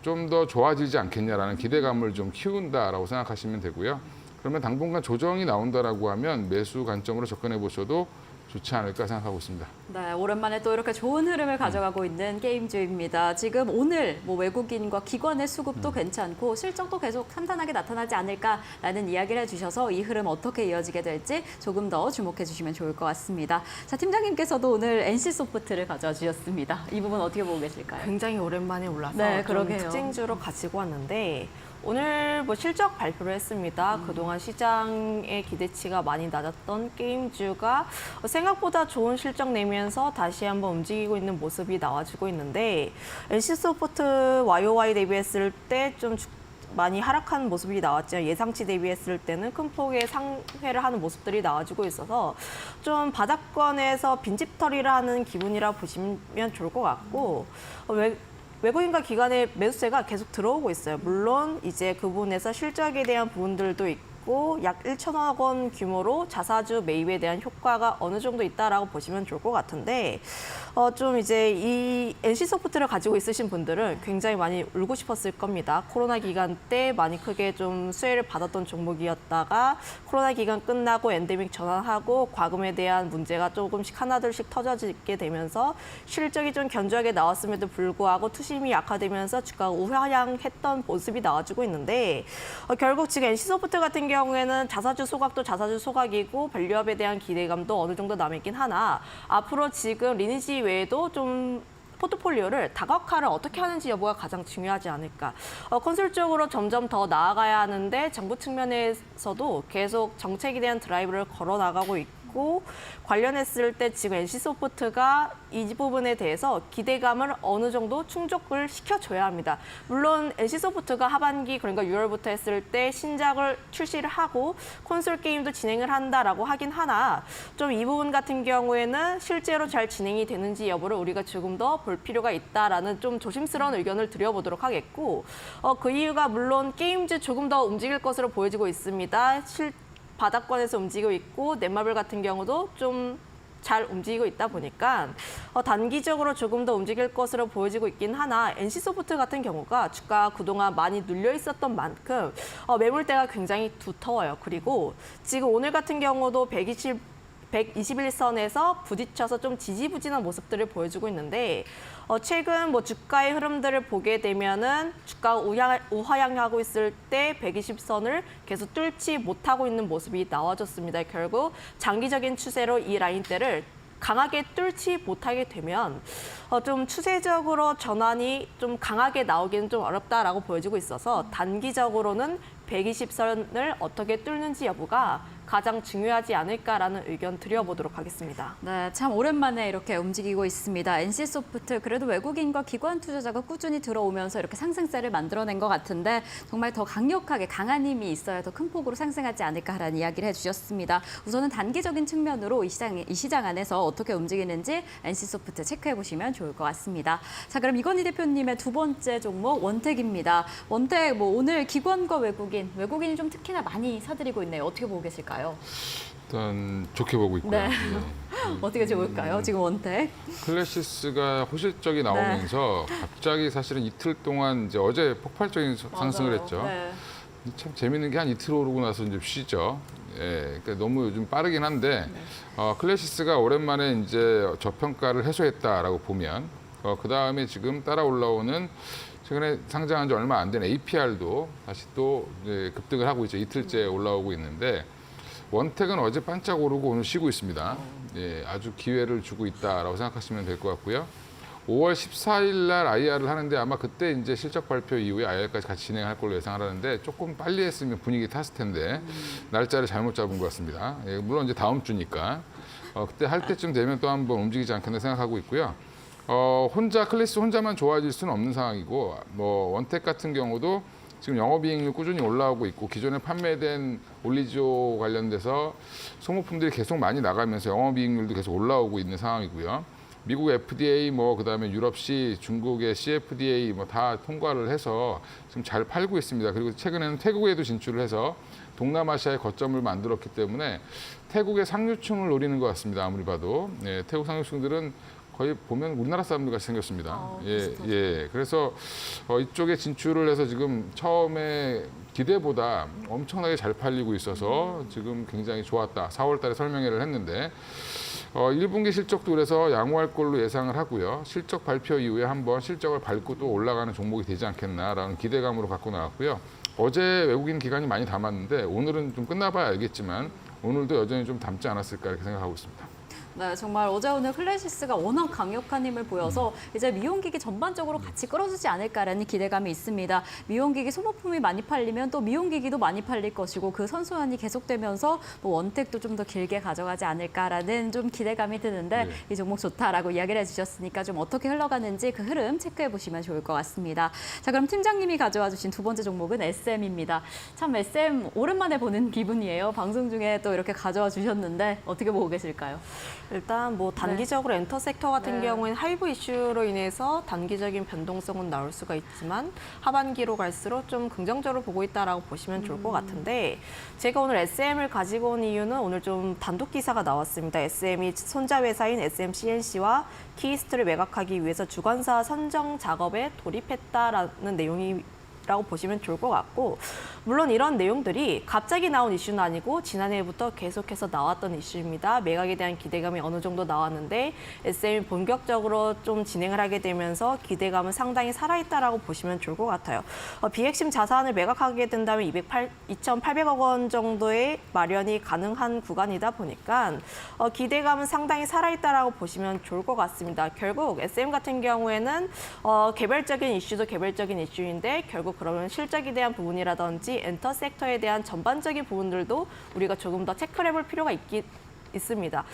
좀 더 좋아지지 않겠냐라는 기대감을 좀 키운다라고 생각하시면 되고요. 그러면 당분간 조정이 나온다라고 하면 매수 관점으로 접근해 보셔도 좋지 않을까 생각하고 있습니다. 네, 오랜만에 또 이렇게 좋은 흐름을 가져가고 있는 게임주입니다. 지금 오늘 뭐 외국인과 기관의 수급도 괜찮고 실적도 계속 탄탄하게 나타나지 않을까라는 이야기를 해주셔서 이 흐름 어떻게 이어지게 될지 조금 더 주목해 주시면 좋을 것 같습니다. 자, 팀장님께서도 오늘 NC소프트를 가져와 주셨습니다. 이 부분 어떻게 보고 계실까요? 굉장히 오랜만에 올라서 네, 좀 그러게요. 특징주로 가지고 왔는데 오늘 뭐 실적 발표를 했습니다. 그동안 시장의 기대치가 많이 낮았던 게임주가 생각보다 좋은 실적 내면서 다시 한번 움직이고 있는 모습이 나와주고 있는데 NC소프트 YOY 대비했을 때 좀 많이 하락한 모습이 나왔죠. 예상치 대비했을 때는 큰 폭의 상회를 하는 모습들이 나와주고 있어서 좀 바닥권에서 빈집털이를 하는 기분이라 보시면 좋을 것 같고 외국인과 기관의 매수세가 계속 들어오고 있어요. 물론 이제 그 부분에서 실적에 대한 부분들도 있고 약 1천억 원 규모로 자사주 매입에 대한 효과가 어느 정도 있다라고 보시면 좋을 것 같은데 좀 이제 이 NC소프트를 가지고 있으신 분들은 굉장히 많이 울고 싶었을 겁니다. 코로나 기간 때 많이 크게 좀 수혜를 받았던 종목이었다가 코로나 기간 끝나고 엔데믹 전환하고 과금에 대한 문제가 조금씩 하나둘씩 터져지게 되면서 실적이 좀 견조하게 나왔음에도 불구하고 투심이 약화되면서 주가가 우하향했던 모습이 나와주고 있는데 결국 지금 NC소프트 같은 경우에는 자사주 소각도 자사주 소각이고 밸류업에 대한 기대감도 어느 정도 남아있긴 하나 앞으로 지금 리니지 외에도 좀 포트폴리오를 다각화를 어떻게 하는지 여부가 가장 중요하지 않을까. 컨설적으로 점점 더 나아가야 하는데 정부 측면에서도 계속 정책에 대한 드라이브를 걸어 나가고 있고 관련했을 때 지금 NC소프트가 이 부분에 대해서 기대감을 어느 정도 충족을 시켜줘야 합니다. 물론 NC소프트가 하반기 그러니까 6월부터 했을 때 신작을 출시를 하고 콘솔 게임도 진행을 한다라고 하긴 하나 좀 이 부분 같은 경우에는 실제로 잘 진행이 되는지 여부를 우리가 조금 더 볼 필요가 있다라는 좀 조심스러운 의견을 드려보도록 하겠고 그 이유가 물론 게임즈 조금 더 움직일 것으로 보여지고 있습니다. 바닥권에서 움직이고 있고 넷마블 같은 경우도 좀 잘 움직이고 있다 보니까 단기적으로 조금 더 움직일 것으로 보여지고 있긴 하나 NC소프트 같은 경우가 주가가 그동안 많이 눌려 있었던 만큼 매물대가 굉장히 두터워요. 그리고 지금 오늘 같은 경우도 121선에서 부딪혀서 좀 지지부진한 모습들을 보여주고 있는데 최근 뭐 주가의 흐름들을 보게 되면은 주가가 우하향하고 있을 때 120선을 계속 뚫지 못하고 있는 모습이 나와줬습니다. 결국 장기적인 추세로 이 라인대를 강하게 뚫지 못하게 되면 좀 추세적으로 전환이 좀 강하게 나오기는 좀 어렵다라고 보여지고 있어서 단기적으로는 120선을 어떻게 뚫는지 여부가 가장 중요하지 않을까라는 의견 드려보도록 하겠습니다. 네, 참 오랜만에 이렇게 움직이고 있습니다. NC소프트 그래도 외국인과 기관 투자자가 꾸준히 들어오면서 이렇게 상승세를 만들어낸 것 같은데 정말 더 강력하게 강한 힘이 있어야 더 큰 폭으로 상승하지 않을까라는 이야기를 해주셨습니다. 우선은 단기적인 측면으로 이 시장 안에서 어떻게 움직이는지 NC소프트 체크해 보시면 좋을 것 같습니다. 자, 그럼 이건희 대표님의 두 번째 종목 원택입니다. 원택 뭐 오늘 기관과 외국인이 좀 특히나 많이 사들이고 있네요. 어떻게 보고 계실까요? 일단 좋게 보고 있고요. 네. 예. 어떻게 좋을까요? 지금 원택. 클래시스가 호실적이 나오면서 갑자기 사실은 이틀 동안 이제 어제 폭발적인 상승을 맞아요. 했죠. 네. 참 재밌는 게 한 이틀 오르고 나서 이제 쉬죠. 예, 그러니까 너무 요즘 빠르긴 한데 클래시스가 오랜만에 이제 저평가를 해소했다라고 보면 그 다음에 지금 따라 올라오는 최근에 상장한 지 얼마 안 된 APR도 다시 또 이제 급등을 하고 있죠. 이틀째 올라오고 있는데 원택은 어제 반짝 오르고 오늘 쉬고 있습니다. 예, 아주 기회를 주고 있다라고 생각하시면 될 것 같고요. 5월 14일 날 IR을 하는데 아마 그때 이제 실적 발표 이후에 IR까지 같이 진행할 걸로 예상을 하는데 조금 빨리 했으면 분위기 탔을 텐데 날짜를 잘못 잡은 것 같습니다. 예, 물론 이제 다음 주니까 그때 할 때쯤 되면 또 한번 움직이지 않겠나 생각하고 있고요. 클래시스 혼자만 좋아질 수는 없는 상황이고 뭐 원택 같은 경우도 지금 영업이익률 꾸준히 올라오고 있고 기존에 판매된 올리지오 관련돼서 소모품들이 계속 많이 나가면서 영업이익률도 계속 올라오고 있는 상황이고요. 미국 FDA 그다음에 유럽시, 중국의 CFDA 다 통과를 해서 지금 잘 팔고 있습니다. 그리고 최근에는 태국에도 진출을 해서 동남아시아의 거점을 만들었기 때문에 태국의 상류층을 노리는 것 같습니다. 아무리 봐도 예, 태국 상류층들은 거의 보면 우리나라 사람들 같이 생겼습니다. 예. 그래서 이쪽에 진출을 해서 지금 처음에 기대보다 엄청나게 잘 팔리고 있어서 지금 굉장히 좋았다. 4월 달에 설명회를 했는데 1분기 실적도 그래서 양호할 걸로 예상을 하고요. 실적 발표 이후에 한번 실적을 밟고 또 올라가는 종목이 되지 않겠나라는 기대감으로 갖고 나왔고요. 어제 외국인 기관이 많이 담았는데 오늘은 좀 끝나봐야 알겠지만 오늘도 여전히 좀 담지 않았을까 이렇게 생각하고 있습니다. 네, 정말 어제 오늘 클래시스가 워낙 강력한 힘을 보여서 이제 미용기기 전반적으로 같이 끌어주지 않을까라는 기대감이 있습니다. 미용기기 소모품이 많이 팔리면 또 미용기기도 많이 팔릴 것이고 그 선순환이 계속되면서 뭐 원택도 좀 더 길게 가져가지 않을까라는 좀 기대감이 드는데 이 종목 좋다라고 이야기를 해주셨으니까 좀 어떻게 흘러가는지 그 흐름 체크해 보시면 좋을 것 같습니다. 자, 그럼 팀장님이 가져와 주신 두 번째 종목은 SM입니다. 참 SM 오랜만에 보는 기분이에요. 방송 중에 또 이렇게 가져와 주셨는데 어떻게 보고 계실까요? 일단 뭐 단기적으로 엔터 섹터 같은 네. 경우에는 하이브 이슈로 인해서 단기적인 변동성은 나올 수가 있지만 하반기로 갈수록 좀 긍정적으로 보고 있다라고 보시면 좋을 것 같은데 제가 오늘 SM을 가지고 온 이유는 오늘 좀 단독 기사가 나왔습니다. SM이 손자 회사인 SMCNC와 키이스트를 매각하기 위해서 주관사 선정 작업에 돌입했다라는 내용이라고 보시면 좋을 것 같고 물론 이런 내용들이 갑자기 나온 이슈는 아니고 지난해부터 계속해서 나왔던 이슈입니다. 매각에 대한 기대감이 어느 정도 나왔는데 SM이 본격적으로 좀 진행을 하게 되면서 기대감은 상당히 살아있다라고 보시면 좋을 것 같아요. 비핵심 자산을 매각하게 된다면 2,800억 원 정도의 마련이 가능한 구간이다 보니까 기대감은 상당히 살아있다라고 보시면 좋을 것 같습니다. 결국 SM 같은 경우에는 개별적인 이슈도 개별적인 이슈인데 결국 그러면 실적에 대한 부분이라든지 엔터 섹터에 대한 전반적인 부분들도 우리가 조금 더 체크를 해볼 필요가 있습니다.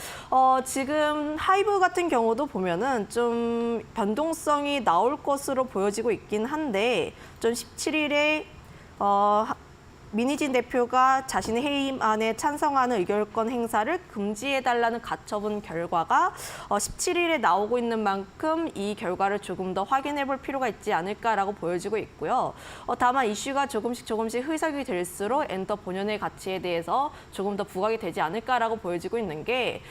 지금 하이브 같은 경우도 보면은 좀 변동성이 나올 것으로 보여지고 있긴 한데 좀 17일에 민희진 대표가 자신의 해임안에 찬성하는 의결권 행사를 금지해달라는 가처분 결과가 17일에 나오고 있는 만큼 이 결과를 조금 더 확인해 볼 필요가 있지 않을까라고 보여지고 있고요. 다만 이슈가 조금씩 희석이 될수록 엔터 본연의 가치에 대해서 조금 더 부각이 되지 않을까라고 보여지고 있는 게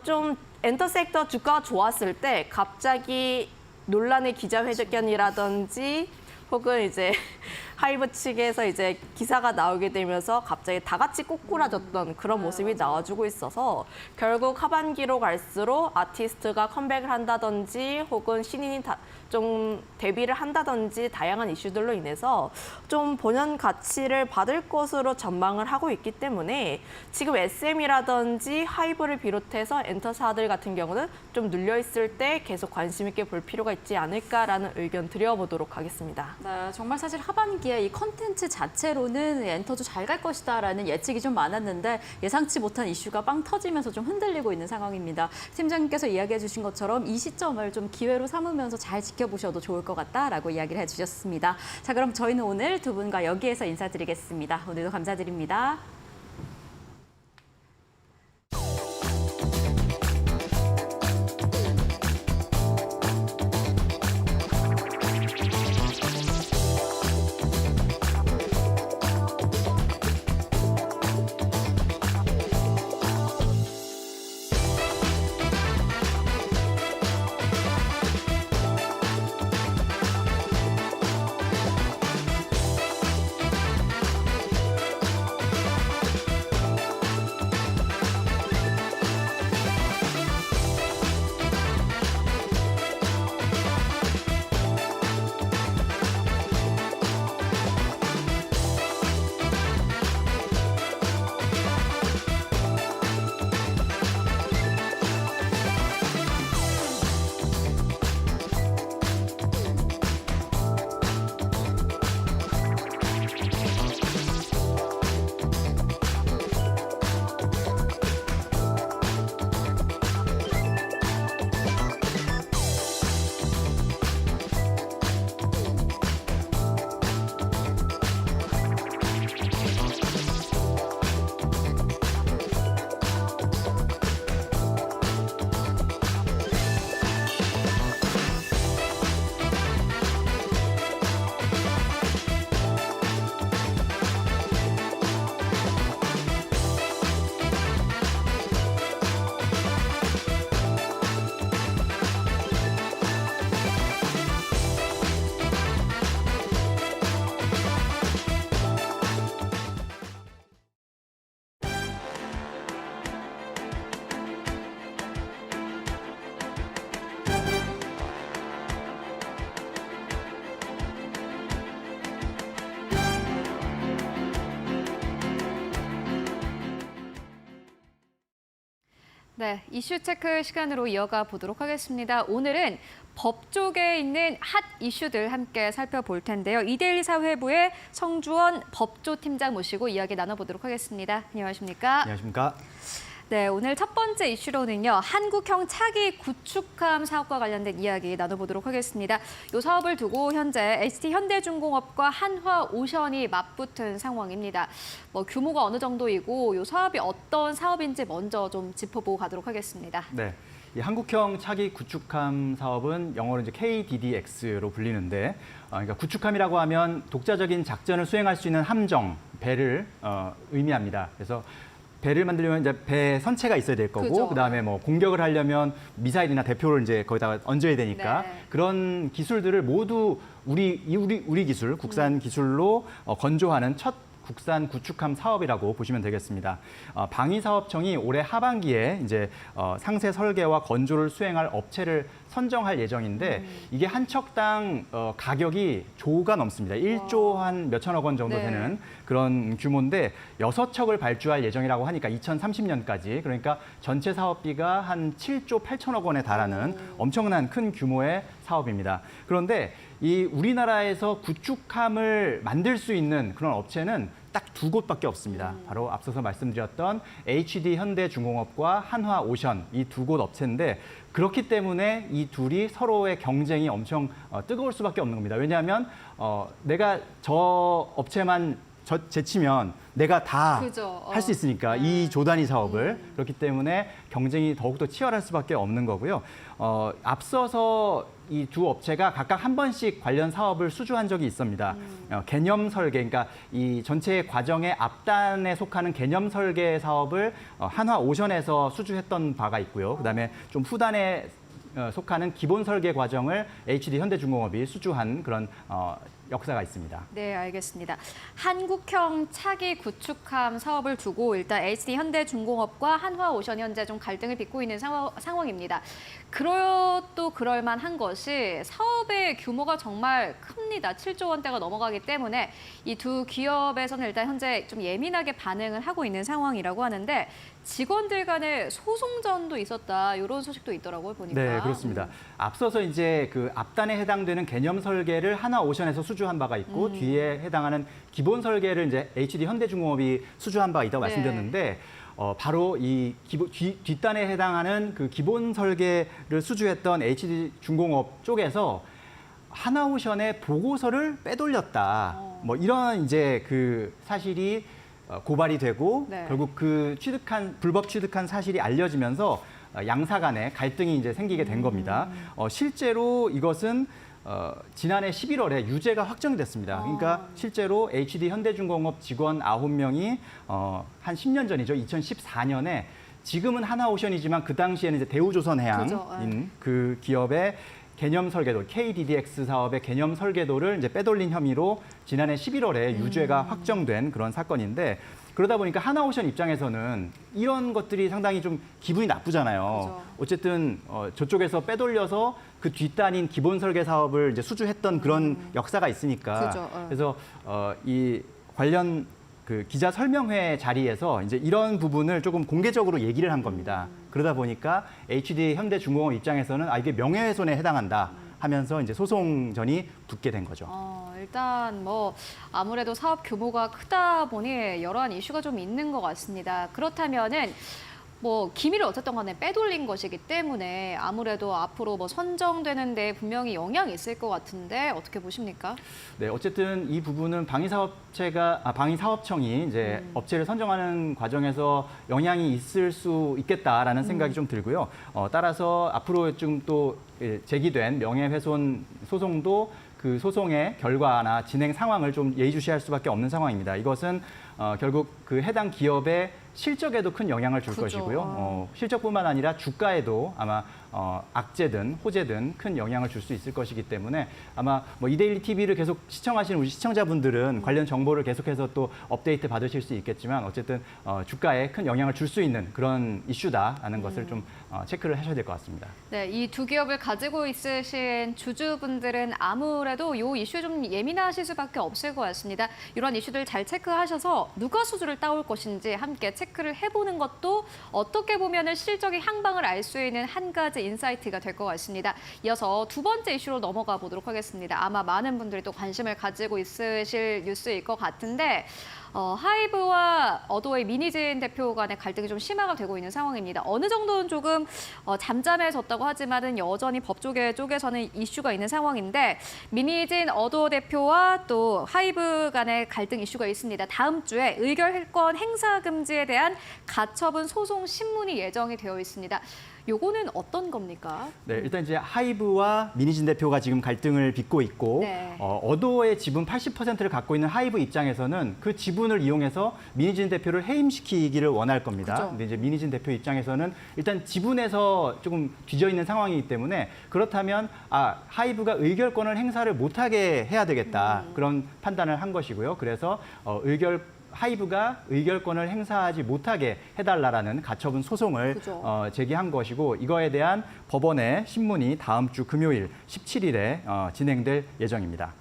좀 엔터 섹터 주가가 좋았을 때 갑자기 논란의 기자회견이라든지 혹은 이제 하이브 측에서 이제 기사가 나오게 되면서 갑자기 다 같이 꼬꾸라졌던 그런 모습이 나와주고 있어서 결국 하반기로 갈수록 아티스트가 컴백을 한다든지 혹은 신인이 좀 데뷔를 한다든지 다양한 이슈들로 인해서 좀 본연 가치를 받을 것으로 전망을 하고 있기 때문에 지금 SM이라든지 하이브를 비롯해서 엔터사들 같은 경우는 좀 눌려있을 때 계속 관심 있게 볼 필요가 있지 않을까라는 의견 드려보도록 하겠습니다. 네, 정말 사실 하반기에 이 컨텐츠 자체로는 엔터도 잘 갈 것이다라는 예측이 좀 많았는데 예상치 못한 이슈가 빵 터지면서 좀 흔들리고 있는 상황입니다. 팀장님께서 이야기해 주신 것처럼 이 시점을 좀 기회로 삼으면서 잘 지켜보셔도 좋을 것 같다라고 이야기를 해주셨습니다. 자, 그럼 저희는 오늘 두 분과 여기에서 인사드리겠습니다. 오늘도 감사드립니다. 네, 이슈 체크 시간으로 이어가 보도록 하겠습니다. 오늘은 법 쪽에 있는 핫 이슈들 함께 살펴볼 텐데요. 이데일리 사회부의 성주원 법조 팀장 모시고 이야기 나눠보도록 하겠습니다. 안녕하십니까? 안녕하십니까? 네, 오늘 첫 번째 이슈로는요. 한국형 차기 구축함 사업과 관련된 이야기 나눠보도록 하겠습니다. 이 사업을 두고 현재 HT현대중공업과 한화오션이 맞붙은 상황입니다. 규모가 어느 정도이고 이 사업이 어떤 사업인지 먼저 좀 짚어보고 가도록 하겠습니다. 네. 이 한국형 차기 구축함 사업은 영어로 이제 KDDX로 불리는데, 그러니까 구축함이라고 하면 독자적인 작전을 수행할 수 있는 함정, 배를 의미합니다. 그래서 배를 만들려면 이제 배 선체가 있어야 될 거고, 그죠. 그다음에 뭐 공격을 하려면 미사일이나 대표를 이제 거기다가 얹어야 되니까 네. 그런 기술들을 모두 우리 기술, 국산 기술로 건조하는 첫 국산 구축함 사업이라고 보시면 되겠습니다. 방위사업청이 올해 하반기에 이제 상세 설계와 건조를 수행할 업체를 선정할 예정인데 이게 한 척당 가격이 조가 넘습니다. 1조 한 몇천억 원 정도 네. 되는 그런 규모인데 6척을 발주할 예정이라고 하니까 2030년까지 그러니까 전체 사업비가 한 7조 8천억 원에 달하는 엄청난 큰 규모의 사업입니다. 그런데 이 우리나라에서 구축함을 만들 수 있는 그런 업체는 딱 두 곳밖에 없습니다. 바로 앞서서 말씀드렸던 HD현대중공업과 한화오션 이 두 곳 업체인데 그렇기 때문에 이 둘이 서로의 경쟁이 엄청 뜨거울 수밖에 없는 겁니다. 왜냐하면 내가 저 업체만 제치면 내가 다 그죠. 할 수 있으니까 이 조단위 사업을 그렇기 때문에 경쟁이 더욱더 치열할 수밖에 없는 거고요. 앞서서 이 두 업체가 각각 한 번씩 관련 사업을 수주한 적이 있습니다. 개념 설계, 그러니까 이 전체 과정의 앞단에 속하는 개념 설계 사업을 한화오션에서 수주했던 바가 있고요. 그다음에 좀 후단에 속하는 기본 설계 과정을 HD현대중공업이 수주한 그런 역사가 있습니다. 네, 알겠습니다. 한국형 차기 구축함 사업을 두고 일단 HD현대중공업과 한화오션이 현재 좀 갈등을 빚고 있는 상황입니다. 그래도 그럴 만한 것이 사업의 규모가 정말 큽니다. 7조 원대가 넘어가기 때문에 이 두 기업에서는 일단 현재 좀 예민하게 반응을 하고 있는 상황이라고 하는데 직원들 간의 소송전도 있었다. 이런 소식도 있더라고요, 보니까. 네, 그렇습니다. 앞서서 이제 그 앞단에 해당되는 개념 설계를 한화오션에서 수주한 바가 있고 뒤에 해당하는 기본 설계를 이제 HD현대중공업이 수주한 바가 있다고 네. 말씀드렸는데 바로 이 뒷단에 해당하는 그 기본 설계를 수주했던 HD중공업 쪽에서 한화오션의 보고서를 빼돌렸다. 뭐 이런 이제 그 사실이 고발이 되고 네. 결국 그 불법 취득한 사실이 알려지면서 양사 간에 갈등이 이제 생기게 된 겁니다. 실제로 이것은 지난해 11월에 유죄가 확정됐습니다. 그러니까 실제로 HD현대중공업 직원 9명이 한 10년 전이죠. 2014년에 지금은 한화오션이지만 그 당시에는 이제 대우조선해양인 그 기업의 개념 설계도, KDDX 사업의 개념 설계도를 이제 빼돌린 혐의로 지난해 11월에 유죄가 확정된 그런 사건인데 그러다 보니까 한화오션 입장에서는 이런 것들이 상당히 좀 기분이 나쁘잖아요. 그렇죠. 어쨌든 저쪽에서 빼돌려서 그 뒷단인 기본 설계 사업을 이제 수주했던 그런 역사가 있으니까 그렇죠. 그래서 이 관련 그 기자 설명회 자리에서 이제 이런 부분을 조금 공개적으로 얘기를 한 겁니다. 그러다 보니까 HD현대중공업 입장에서는 이게 명예훼손에 해당한다 하면서 이제 소송전이 붙게 된 거죠. 일단 아무래도 사업 규모가 크다 보니 여러한 이슈가 좀 있는 것 같습니다. 그렇다면은 기밀을 어쨌든 간에 빼돌린 것이기 때문에 아무래도 앞으로 선정되는 데 분명히 영향이 있을 것 같은데 어떻게 보십니까? 네, 어쨌든 이 부분은 방위사업청이 이제 업체를 선정하는 과정에서 영향이 있을 수 있겠다라는 생각이 좀 들고요. 따라서 앞으로 좀 또 제기된 명예훼손 소송도 그 소송의 결과나 진행 상황을 좀 예의주시할 수밖에 없는 상황입니다. 이것은 결국 그 해당 기업의 실적에도 큰 영향을 줄 그죠. 것이고요. 실적뿐만 아니라 주가에도 아마 악재든 호재든 큰 영향을 줄 수 있을 것이기 때문에 아마 이데일리 TV를 계속 시청하시는 우리 시청자분들은 관련 정보를 계속해서 또 업데이트 받으실 수 있겠지만 어쨌든 주가에 큰 영향을 줄 수 있는 그런 이슈다라는 것을 좀 체크를 하셔야 될 것 같습니다. 네, 이 두 기업을 가지고 있으신 주주분들은 아무래도 이 이슈에 좀 예민하실 수밖에 없을 것 같습니다. 이런 이슈들 잘 체크하셔서 누가 수주를 따올 것인지 함께 체크 체크를 해보는 것도 어떻게 보면은 실적의 향방을 알 수 있는 한 가지 인사이트가 될 것 같습니다. 이어서 두 번째 이슈로 넘어가 보도록 하겠습니다. 아마 많은 분들이 또 관심을 가지고 있으실 뉴스일 것 같은데 하이브와 어도의 민희진 대표 간의 갈등이 좀 심화가 되고 있는 상황입니다. 어느 정도는 조금 잠잠해졌다고 하지만은 여전히 법조계 쪽에서는 이슈가 있는 상황인데 민희진 어도 대표와 또 하이브 간의 갈등 이슈가 있습니다. 다음 주에 의결권 행사 금지에 대한 가처분 소송 신문이 예정이 되어 있습니다. 요거는 어떤 겁니까? 네, 일단 이제 하이브와 민희진 대표가 지금 갈등을 빚고 있고 네. 어도의 지분 80%를 갖고 있는 하이브 입장에서는 그 지분을 이용해서 민희진 대표를 해임시키기를 원할 겁니다. 그죠. 근데 이제 민희진 대표 입장에서는 일단 지분에서 조금 뒤져 있는 상황이기 때문에 그렇다면 하이브가 의결권을 행사를 못하게 해야 되겠다 그런 판단을 한 것이고요. 그래서 하이브가 의결권을 행사하지 못하게 해달라라는 가처분 소송을 그죠. 제기한 것이고 이거에 대한 법원의 신문이 다음 주 금요일 17일에 진행될 예정입니다.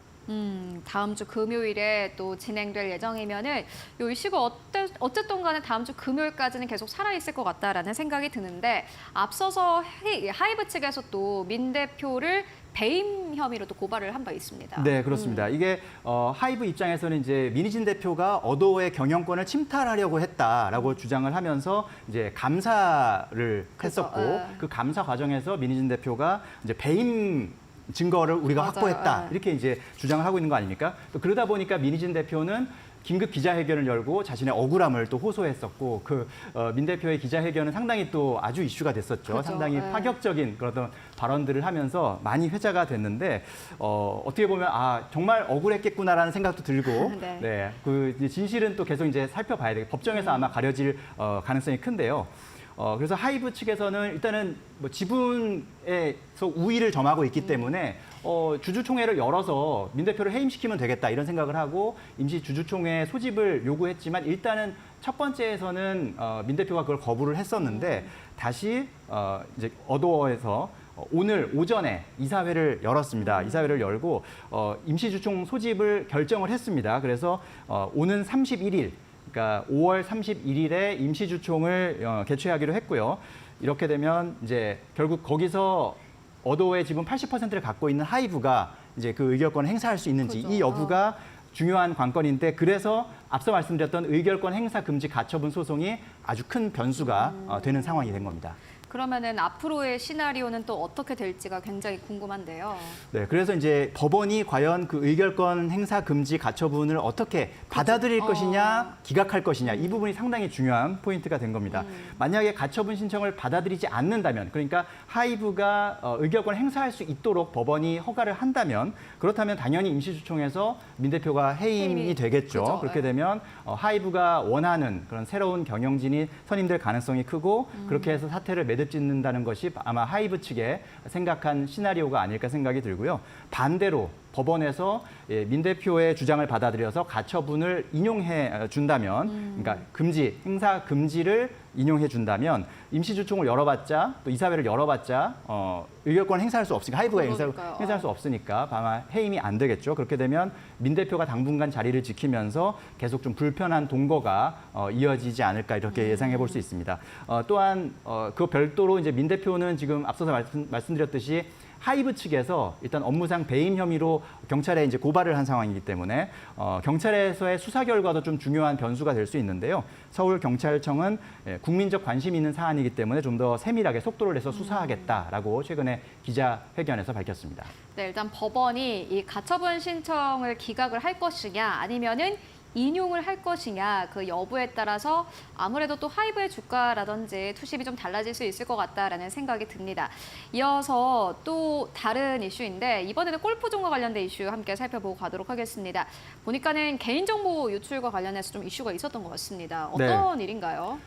다음 주 금요일에 또 진행될 예정이면은 이 이슈가 어쨌든 간에 다음 주 금요일까지는 계속 살아있을 것 같다라는 생각이 드는데 앞서서 하이브 측에서 또 민 대표를 배임 혐의로 또 고발을 한 바 있습니다. 네, 그렇습니다. 이게 하이브 입장에서는 이제 민희진 대표가 어도의 경영권을 침탈하려고 했다라고 주장을 하면서 이제 감사를 했었고 그 감사 과정에서 민희진 대표가 이제 배임 증거를 우리가 맞아요. 확보했다 이렇게 이제 주장을 하고 있는 거 아닙니까? 또 그러다 보니까 민희진 대표는 긴급 기자회견을 열고 자신의 억울함을 또 호소했었고 민 대표의 기자회견은 상당히 또 아주 이슈가 됐었죠. 그렇죠. 상당히 네. 파격적인 그런 발언들을 하면서 많이 회자가 됐는데 어떻게 보면 정말 억울했겠구나라는 생각도 들고 네. 네, 그 이제 진실은 또 계속 이제 살펴봐야 되고 법정에서 아마 가려질 가능성이 큰데요. 그래서 하이브 측에서는 일단은 뭐 지분에서 우위를 점하고 있기 때문에 주주총회를 열어서 민 대표를 해임시키면 되겠다 이런 생각을 하고 임시 주주총회 소집을 요구했지만 일단은 첫 번째에서는 민 대표가 그걸 거부를 했었는데 다시 이제 어도어에서 오늘 오전에 이사회를 열었습니다. 이사회를 열고 임시주총 소집을 결정을 했습니다. 그래서 오는 31일 그러니까 5월 31일에 임시주총을 개최하기로 했고요. 이렇게 되면 이제 결국 거기서 어도의 지분 80%를 갖고 있는 하이브가 이제 그 의결권을 행사할 수 있는지 그죠. 이 여부가 중요한 관건인데 그래서 앞서 말씀드렸던 의결권 행사 금지 가처분 소송이 아주 큰 변수가 되는 상황이 된 겁니다. 그러면은 앞으로의 시나리오는 또 어떻게 될지가 굉장히 궁금한데요. 네, 그래서 이제 법원이 과연 그 의결권 행사 금지 가처분을 어떻게 받아들일 것이냐, 기각할 것이냐 이 부분이 상당히 중요한 포인트가 된 겁니다. 만약에 가처분 신청을 받아들이지 않는다면, 그러니까 하이브가 의결권 행사할 수 있도록 법원이 허가를 한다면, 그렇다면 당연히 임시주총에서 민 대표가 해임이 되겠죠. 그죠, 그렇게 네. 되면 하이브가 원하는 그런 새로운 경영진이 선임될 가능성이 크고 그렇게 해서 사태를 매듭짓는다는 것이 아마 하이브 측의 생각한 시나리오가 아닐까 생각이 들고요. 반대로 법원에서 민 대표의 주장을 받아들여서 가처분을 인용해 준다면, 그러니까 행사 금지를 인용해 준다면 임시주총을 열어봤자 또 이사회를 열어봤자 의결권 행사할 수 없으니까 하이브가 행사할 수 없으니까 아마 해임이 안 되겠죠. 그렇게 되면 민 대표가 당분간 자리를 지키면서 계속 좀 불편한 동거가 이어지지 않을까 이렇게 예상해 볼 수 있습니다. 또한 그 별도로 이제 민 대표는 지금 앞서서 말씀드렸듯이 하이브 측에서 일단 업무상 배임 혐의로 경찰에 이제 고발을 한 상황이기 때문에 경찰에서의 수사 결과도 좀 중요한 변수가 될 수 있는데요. 서울경찰청은 국민적 관심이 있는 사안이기 때문에 좀 더 세밀하게 속도를 내서 수사하겠다라고 최근에 기자회견에서 밝혔습니다. 네, 일단 법원이 이 가처분 신청을 기각을 할 것이냐 아니면은 인용을 할 것이냐 그 여부에 따라서 아무래도 또 하이브의 주가라든지 투심이 좀 달라질 수 있을 것 같다라는 생각이 듭니다. 이어서 또 다른 이슈인데 이번에는 골프존과 관련된 이슈 함께 살펴보고 가도록 하겠습니다. 보니까는 개인정보 유출과 관련해서 좀 이슈가 있었던 것 같습니다. 어떤 일인가요?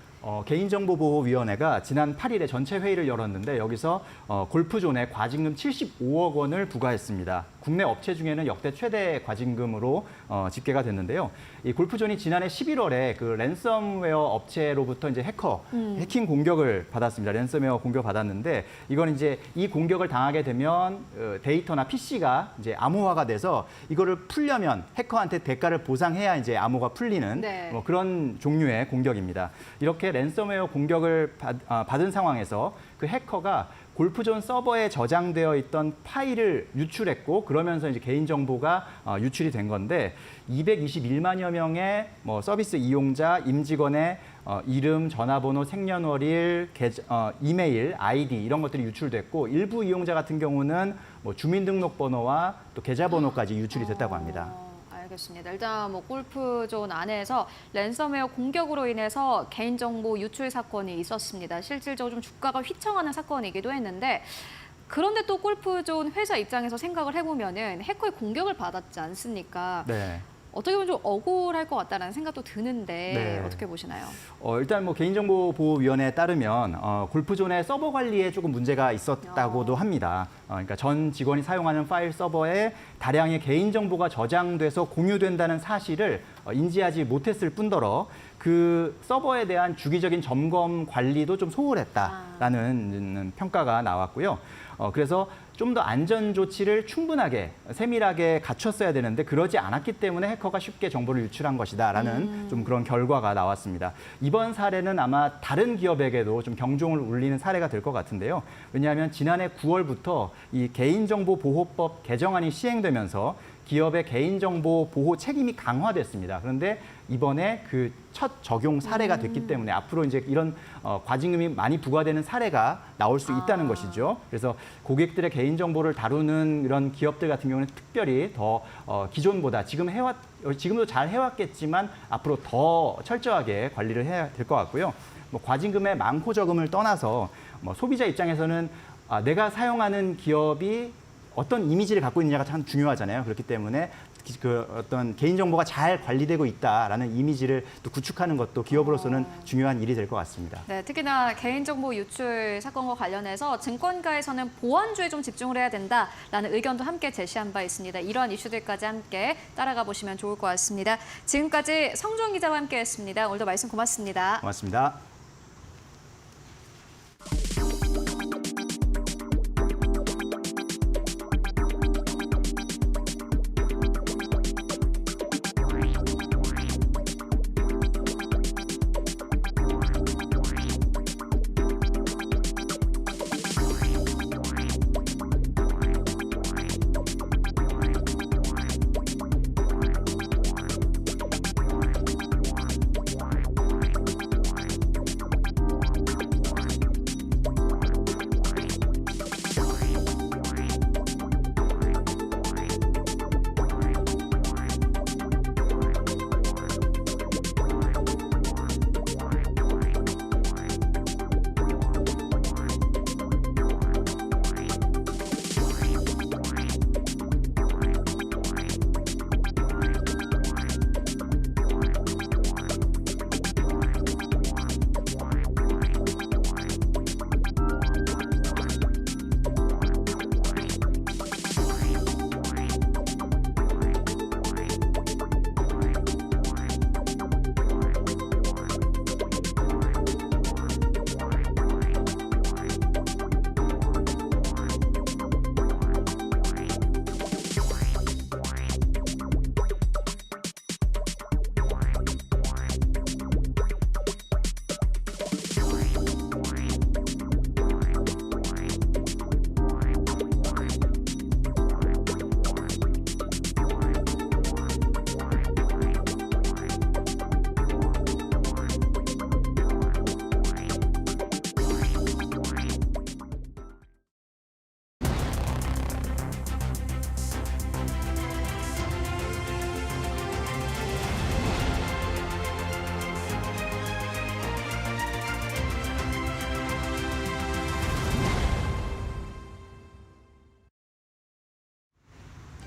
개인정보보호위원회가 지난 8일에 전체 회의를 열었는데 여기서 골프존에 과징금 75억 원을 부과했습니다. 국내 업체 중에는 역대 최대 과징금으로 집계가 됐는데요. 이 골프존이 지난해 11월에 그 랜섬웨어 업체로부터 이제 해킹 공격을 받았습니다. 랜섬웨어 공격 받았는데 이건 이제 이 공격을 당하게 되면 데이터나 PC가 이제 암호화가 돼서 이거를 풀려면 해커한테 대가를 보상해야 이제 암호가 풀리는 네. 뭐 그런 종류의 공격입니다. 이렇게 랜섬웨어 공격을 받은 상황에서 그 해커가 골프존 서버에 저장되어 있던 파일을 유출했고 그러면서 이제 개인정보가 유출이 된 건데 221만여 명의 뭐 서비스 이용자, 임직원의 이름, 전화번호, 생년월일, 이메일, 아이디 이런 것들이 유출됐고 일부 이용자 같은 경우는 뭐 주민등록번호와 또 계좌번호까지 유출이 됐다고 합니다. 알겠습니다. 일단 뭐 골프존 안에서 랜섬웨어 공격으로 인해서 개인정보 유출 사건이 있었습니다. 실질적으로 좀 주가가 휘청하는 사건이기도 했는데 그런데 또 골프존 회사 입장에서 생각을 해보면은 해커의 공격을 받았지 않습니까? 네. 어떻게 보면 좀 억울할 것 같다는 생각도 드는데 네. 어떻게 보시나요? 일단 뭐 개인정보보호위원회에 따르면 골프존의 서버 관리에 조금 문제가 있었다고도 합니다. 그러니까 전 직원이 사용하는 파일 서버에 다량의 개인정보가 저장돼서 공유된다는 사실을 인지하지 못했을 뿐더러 그 서버에 대한 주기적인 점검 관리도 좀 소홀했다라는 평가가 나왔고요. 그래서 좀 더 안전 조치를 충분하게 세밀하게 갖췄어야 되는데 그러지 않았기 때문에 해커가 쉽게 정보를 유출한 것이다라는 좀 그런 결과가 나왔습니다. 이번 사례는 아마 다른 기업에게도 좀 경종을 울리는 사례가 될 것 같은데요. 왜냐하면 지난해 9월부터 이 개인정보보호법 개정안이 시행되면서 기업의 개인정보 보호 책임이 강화됐습니다. 그런데 이번에 그 첫 적용 사례가 됐기 때문에 앞으로 이제 이런 과징금이 많이 부과되는 사례가 나올 수 있다는 것이죠. 그래서 고객들의 개인정보를 다루는 이런 기업들 같은 경우는 특별히 더 기존보다 지금도 잘 해왔겠지만 앞으로 더 철저하게 관리를 해야 될 것 같고요. 뭐 과징금의 많고 적음을 떠나서 뭐 소비자 입장에서는 내가 사용하는 기업이 어떤 이미지를 갖고 있느냐가 참 중요하잖아요. 그렇기 때문에 그 어떤 개인정보가 잘 관리되고 있다라는 이미지를 또 구축하는 것도 기업으로서는 중요한 일이 될 것 같습니다. 네, 특히나 개인정보 유출 사건과 관련해서 증권가에서는 보안주에 좀 집중을 해야 된다라는 의견도 함께 제시한 바 있습니다. 이러한 이슈들까지 함께 따라가 보시면 좋을 것 같습니다. 지금까지 성주원 기자와 함께했습니다. 오늘도 말씀 고맙습니다. 고맙습니다.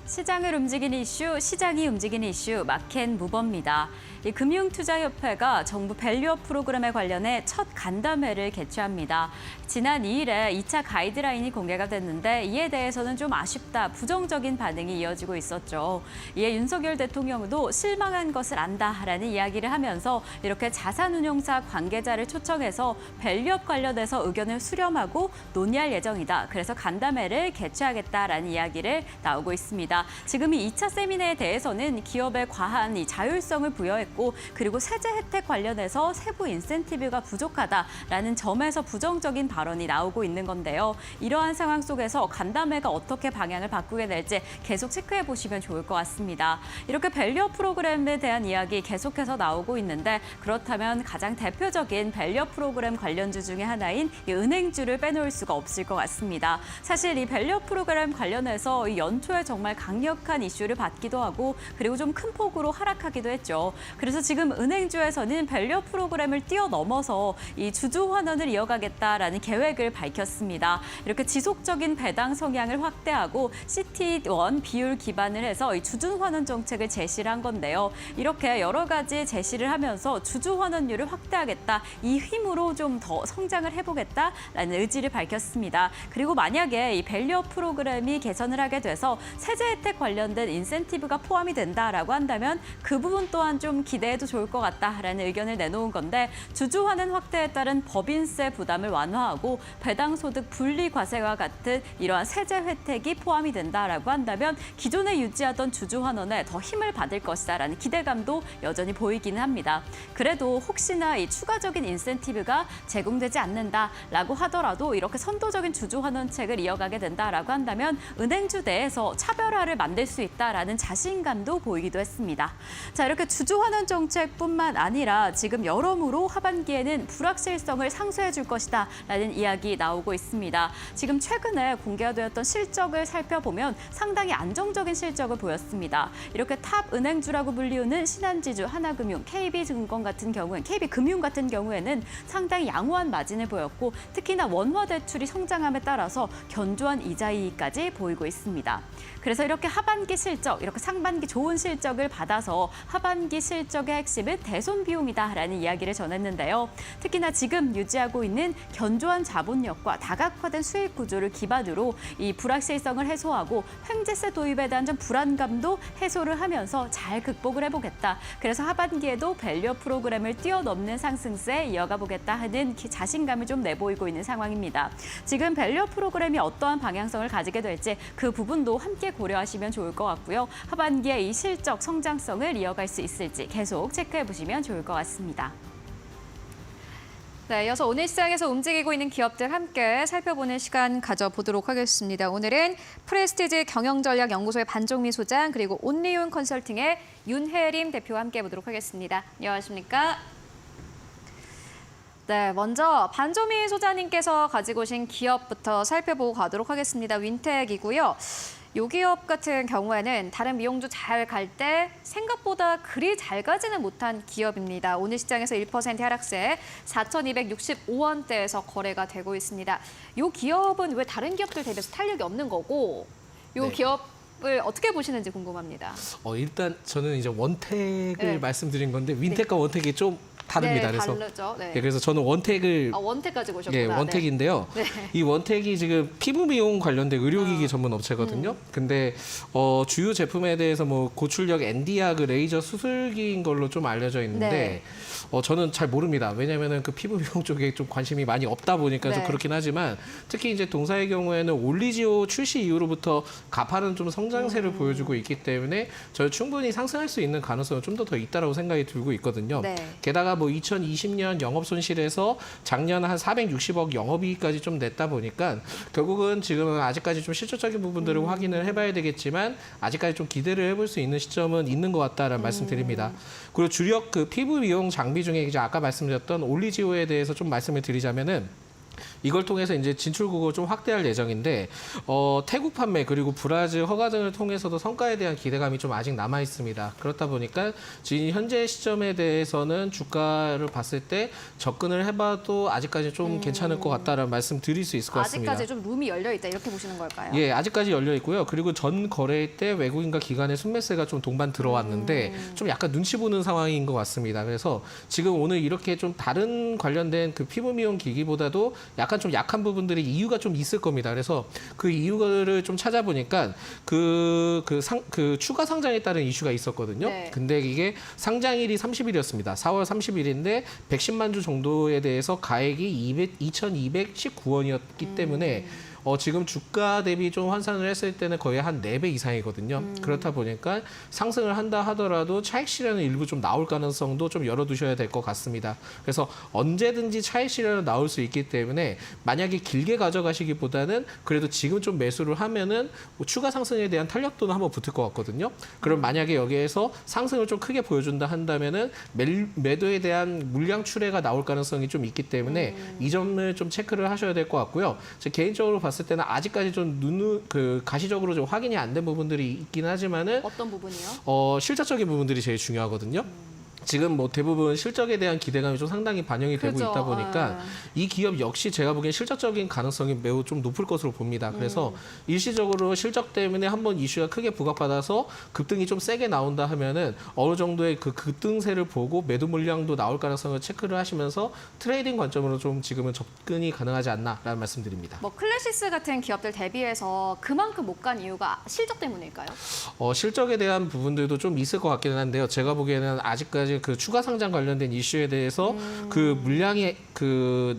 시장을 움직이는 이슈, 시장이 움직이는 이슈, 마켓 무버입니다. 이 금융투자협회가 정부 밸류업 프로그램에 관련해 첫 간담회를 개최합니다. 지난 2일에 2차 가이드라인이 공개가 됐는데 이에 대해서는 좀 아쉽다, 부정적인 반응이 이어지고 있었죠. 이에 윤석열 대통령도 실망한 것을 안다라는 이야기를 하면서 이렇게 자산운용사 관계자를 초청해서 밸류업 관련해서 의견을 수렴하고 논의할 예정이다. 그래서 간담회를 개최하겠다라는 이야기를 나오고 있습니다. 지금 이 2차 세미나에 대해서는 기업에 과한 이 자율성을 부여했고 그리고 세제 혜택 관련해서 세부 인센티브가 부족하다라는 점에서 부정적인 발언이 나오고 있는 건데요. 이러한 상황 속에서 간담회가 어떻게 방향을 바꾸게 될지 계속 체크해 보시면 좋을 것 같습니다. 이렇게 밸류업 프로그램에 대한 이야기 계속해서 나오고 있는데 그렇다면 가장 대표적인 밸류업 프로그램 관련주 중에 하나인 이 은행주를 빼놓을 수가 없을 것 같습니다. 사실 이 밸류업 프로그램 관련해서 이 연초에 정말 강력한 이슈를 받기도 하고 그리고 좀 큰 폭으로 하락하기도 했죠. 그래서 지금 은행주에서는 밸류업 프로그램을 뛰어넘어서 이 주주 환원을 이어가겠다라는 계획을 밝혔습니다. 이렇게 지속적인 배당 성향을 확대하고 CT1 비율 기반을 해서 이 주주 환원 정책을 제시를 한 건데요. 이렇게 여러 가지 제시를 하면서 주주 환원율을 확대하겠다. 이 힘으로 좀 더 성장을 해보겠다라는 의지를 밝혔습니다. 그리고 만약에 이 밸류업 프로그램이 개선을 하게 돼서 세제 혜택 관련된 인센티브가 포함이 된다라고 한다면 그 부분 또한 좀 기대해도 좋을 것 같다라는 의견을 내놓은 건데 주주 환원 확대에 따른 법인세 부담을 완화하고 배당소득 분리 과세와 같은 이러한 세제 혜택이 포함이 된다라고 한다면 기존에 유지하던 주주 환원에 더 힘을 받을 것이다라는 기대감도 여전히 보이기는 합니다. 그래도 혹시나 이 추가적인 인센티브가 제공되지 않는다라고 하더라도 이렇게 선도적인 주주 환원책을 이어가게 된다라고 한다면 은행주 내에서 차별화를 만들 수 있다라는 자신감도 보이기도 했습니다. 자, 이렇게 주주 환원 정책뿐만 아니라 지금 여러모로 하반기에는 불확실성을 상쇄해 줄 것이다라는 이야기 나오고 있습니다. 지금 최근에 공개되었던 실적을 살펴보면 상당히 안정적인 실적을 보였습니다. 이렇게 탑 은행주라고 불리우는 신한지주, 하나금융, KB증권 같은 경우엔 KB금융 같은 경우에는 상당히 양호한 마진을 보였고 특히나 원화 대출이 성장함에 따라서 견조한 이자 이익까지 보이고 있습니다. 그래서 이렇게 하반기 실적, 이렇게 상반기 좋은 실적을 받아서 하반기 실적의 핵심은 대손 비용이다라는 이야기를 전했는데요. 특히나 지금 유지하고 있는 견조한 자본력과 다각화된 수익 구조를 기반으로 이 불확실성을 해소하고 횡재세 도입에 대한 좀 불안감도 해소를 하면서 잘 극복을 해보겠다. 그래서 하반기에도 밸류업 프로그램을 뛰어넘는 상승세에 이어가 보겠다 하는 자신감을 좀 내보이고 있는 상황입니다. 지금 밸류업 프로그램이 어떠한 방향성을 가지게 될지 그 부분도 함께 고려하시면 좋을 것 같고요. 하반기에 이 실적 성장성을 이어갈 수 있을지 계속 체크해 보시면 좋을 것 같습니다. 네, 이어서 오늘 시장에서 움직이고 있는 기업들 함께 살펴보는 시간 가져보도록 하겠습니다. 오늘은 프레스티지 경영전략연구소의 반종미 소장 그리고 온리온 컨설팅의 윤혜림 대표와 함께 보도록 하겠습니다. 안녕하십니까? 네, 먼저 반종미 소장님께서 가지고 오신 기업부터 살펴보고 가도록 하겠습니다. 윈텍이고요. 이 기업 같은 경우에는 다른 미용주 잘 갈 때 생각보다 그리 잘 가지는 못한 기업입니다. 오늘 시장에서 1% 하락세 4,265원대에서 거래가 되고 있습니다. 이 기업은 왜 다른 기업들 대비해서 탄력이 없는 거고 이 네. 기업을 어떻게 보시는지 궁금합니다. 일단 저는 이제 원택을 네. 말씀드린 건데 윈택과 원택이 좀 다릅니다. 네, 그래서 다르죠. 네. 그래서 저는 원택을 원택 가지고 오셨구나. 원택인데요. 네. 이 원택이 지금 피부 미용 관련된 의료기기 전문 업체거든요. 근데 주요 제품에 대해서 뭐 고출력 엔디아그 레이저 수술기인 걸로 좀 알려져 있는데 네. 저는 잘 모릅니다. 왜냐하면 그 피부 미용 쪽에 좀 관심이 많이 없다 보니까 좀 네. 그렇긴 하지만 특히 이제 동사의 경우에는 올리지오 출시 이후로부터 가파른 좀 성장세를 보여주고 있기 때문에 저 충분히 상승할 수 있는 가능성은 좀 더 있다라고 생각이 들고 있거든요. 네. 게다가 뭐 2020년 영업 손실에서 작년 한 460억 영업이익까지 좀 냈다 보니까 결국은 지금은 아직까지 좀 실질적인 부분들을 확인을 해봐야 되겠지만 아직까지 좀 기대를 해볼 수 있는 시점은 있는 것 같다라는 말씀드립니다. 그리고 주력 그 피부 미용 장비 중에 이제 아까 말씀드렸던 올리지오에 대해서 좀 말씀을 드리자면은 이걸 통해서 이제 진출국을 좀 확대할 예정인데 태국 판매 그리고 브라질 허가 등을 통해서도 성과에 대한 기대감이 좀 아직 남아 있습니다. 그렇다 보니까 지금 현재 시점에 대해서는 주가를 봤을 때 접근을 해봐도 아직까지 좀 괜찮을 것 같다라는 말씀 드릴 수 있을 것 같습니다. 아직까지 좀 룸이 열려 있다 이렇게 보시는 걸까요? 예, 아직까지 열려 있고요. 그리고 전 거래 때 외국인과 기관의 순매수가 좀 동반 들어왔는데 좀 약간 눈치 보는 상황인 것 같습니다. 그래서 지금 오늘 이렇게 좀 다른 관련된 그 피부 미용 기기보다도 약간 좀 약한 부분들이 이유가 좀 있을 겁니다. 그래서 그 이유를 좀 찾아보니까 그 추가 상장에 따른 이슈가 있었거든요. 네. 근데 이게 상장일이 30일이었습니다. 4월 30일인데 110만 주 정도에 대해서 가액이 2,219원이었기 때문에 지금 주가 대비 좀 환산을 했을 때는 거의 한 4배 이상이거든요. 그렇다 보니까 상승을 한다 하더라도 차익 실현은 일부 좀 나올 가능성도 좀 열어두셔야 될 것 같습니다. 그래서 언제든지 차익 실현은 나올 수 있기 때문에 만약에 길게 가져가시기보다는 그래도 지금 좀 매수를 하면은 뭐 추가 상승에 대한 탄력도는 한번 붙을 것 같거든요. 그럼 만약에 여기에서 상승을 좀 크게 보여준다 한다면은 매도에 대한 물량 출회가 나올 가능성이 좀 있기 때문에 이 점을 좀 체크를 하셔야 될 것 같고요. 제 개인적으로 봤을 때는 아직까지 좀 가시적으로 좀 확인이 안 된 부분들이 있긴 하지만은 어떤 부분이요? 실질적인 부분들이 제일 중요하거든요. 지금 뭐 대부분 실적에 대한 기대감이 좀 상당히 반영이 되고 그죠. 있다 보니까 이 기업 역시 제가 보기엔 실적적인 가능성이 매우 좀 높을 것으로 봅니다. 그래서 일시적으로 실적 때문에 한번 이슈가 크게 부각받아서 급등이 좀 세게 나온다 하면은 어느 정도의 그 급등세를 보고 매도 물량도 나올 가능성을 체크를 하시면서 트레이딩 관점으로 좀 지금은 접근이 가능하지 않나라는 말씀드립니다. 뭐 클래시스 같은 기업들 대비해서 그만큼 못 간 이유가 실적 때문일까요? 실적에 대한 부분들도 좀 있을 것 같기는 한데요. 제가 보기에는 아직까지 그 추가 상장 관련된 이슈에 대해서 그 물량이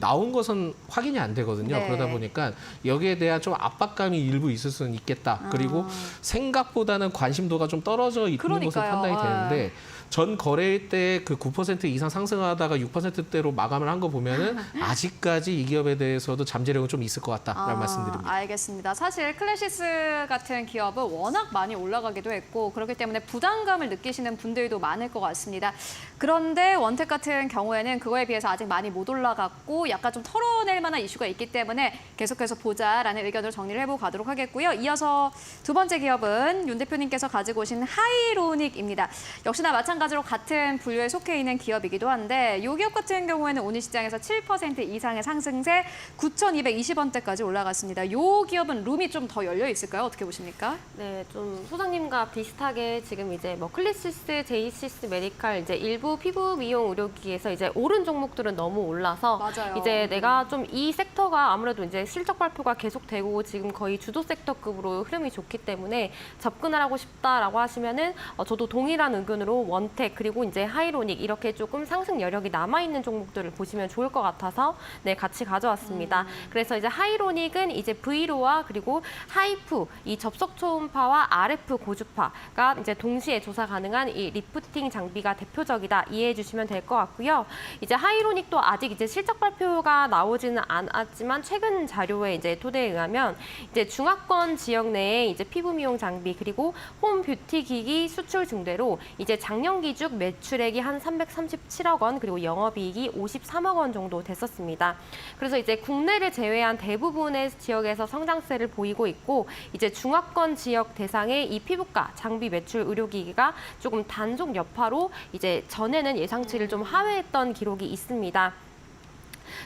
나온 것은 확인이 안 되거든요. 네. 그러다 보니까 여기에 대한 좀 압박감이 일부 있을 수는 있겠다. 그리고 생각보다는 관심도가 좀 떨어져 있는 것으로 그러니까요. 판단이 되는데 전 거래일 때 그 9% 이상 상승하다가 6%대로 마감을 한 거 보면은 아직까지 이 기업에 대해서도 잠재력은 좀 있을 것 같다라는 말씀드립니다. 알겠습니다. 사실 클래시스 같은 기업은 워낙 많이 올라가기도 했고 그렇기 때문에 부담감을 느끼시는 분들도 많을 것 같습니다. 그런데 원택 같은 경우에는 그거에 비해서 아직 많이 못 올라갔고 약간 좀 털어낼 만한 이슈가 있기 때문에 계속해서 보자라는 의견으로 정리를 해보고 가도록 하겠고요. 이어서 두 번째 기업은 윤 대표님께서 가지고 오신 하이로닉입니다. 역시나 마찬가지로 같은 분류에 속해 있는 기업이기도 한데 이 기업 같은 경우에는 오늘 시장에서 7% 이상의 상승세 9,220원대까지 올라갔습니다. 이 기업은 룸이 좀 더 열려 있을까요? 어떻게 보십니까? 네, 좀 소장님과 비슷하게 지금 이제 뭐 클래시스, 제이시스 메디칼 이제 일부 피부 미용 의료기에서 이제 오른 종목들은 너무 올라서 맞아요. 이제 내가 좀 이 섹터가 아무래도 이제 실적 발표가 계속되고 지금 거의 주도 섹터급으로 흐름이 좋기 때문에 접근을 하고 싶다라고 하시면은 저도 동일한 의견으로 원택 그리고 이제 하이로닉 이렇게 조금 상승 여력이 남아 있는 종목들을 보시면 좋을 것 같아서 네, 같이 가져왔습니다. 그래서 이제 하이로닉은 이제 브이로와 그리고 하이프 이 접속 초음파와 RF 고주파가 이제 동시에 조사 가능한 이 리프팅 장비가 대표적이다 이해해 주시면 될 것 같고요. 이제 하이로닉도 아직 이제 실적 발표가 나오지는 않았지만 최근 자료의 이제 토대에 의하면 이제 중화권 지역 내에 이제 피부 미용 장비 그리고 홈 뷰티 기기 수출 증대로 이제 작년 기준 매출액이 한 337억 원 그리고 영업이익이 53억 원 정도 됐었습니다. 그래서 이제 국내를 제외한 대부분의 지역에서 성장세를 보이고 있고 이제 중화권 지역 대상의 이 피부과 장비 매출 의료기기가 조금 단속 여파로 이제 전에는 예상치를 좀 하회했던 기록이 있습니다.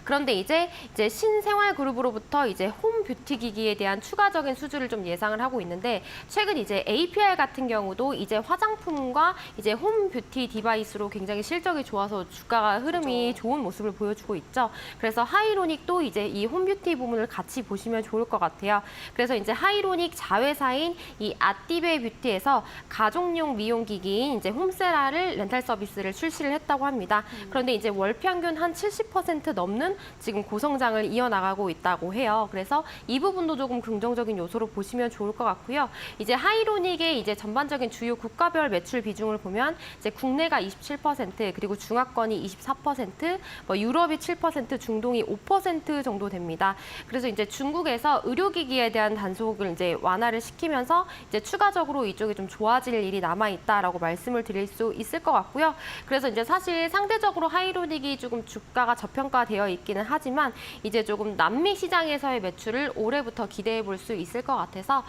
그런데 이제 신생활그룹으로부터 이제 홈 뷰티 기기에 대한 추가적인 수주를 좀 예상을 하고 있는데 최근 이제 APR 같은 경우도 이제 화장품과 이제 홈 뷰티 디바이스로 굉장히 실적이 좋아서 주가가 흐름이 좋은 모습을 보여주고 있죠. 그래서 하이로닉도 이제 이 홈 뷰티 부분을 같이 보시면 좋을 것 같아요. 그래서 이제 하이로닉 자회사인 이 아띠베 뷰티에서 가족용 미용 기기인 이제 홈세라를 렌탈 서비스를 출시를 했다고 합니다. 그런데 이제 월 평균 한 70% 넘는 지금 고성장을 이어나가고 있다고 해요. 그래서 이 부분도 조금 긍정적인 요소로 보시면 좋을 것 같고요. 이제 하이로닉의 이제 전반적인 주요 국가별 매출 비중을 보면 이제 국내가 27% 그리고 중화권이 24%, 뭐 유럽이 7%, 중동이 5% 정도 됩니다. 그래서 이제 중국에서 의료기기에 대한 단속을 이제 완화를 시키면서 이제 추가적으로 이쪽이 좀 좋아질 일이 남아 있다라고 말씀을 드릴 수 있을 것 같고요. 그래서 이제 사실 상대적으로 하이로닉이 조금 주가가 저평가되어 있기는 하지만 이제 조금 남미 시장에서의 매출을 올해부터 기대해 볼 수 있을 것 같아서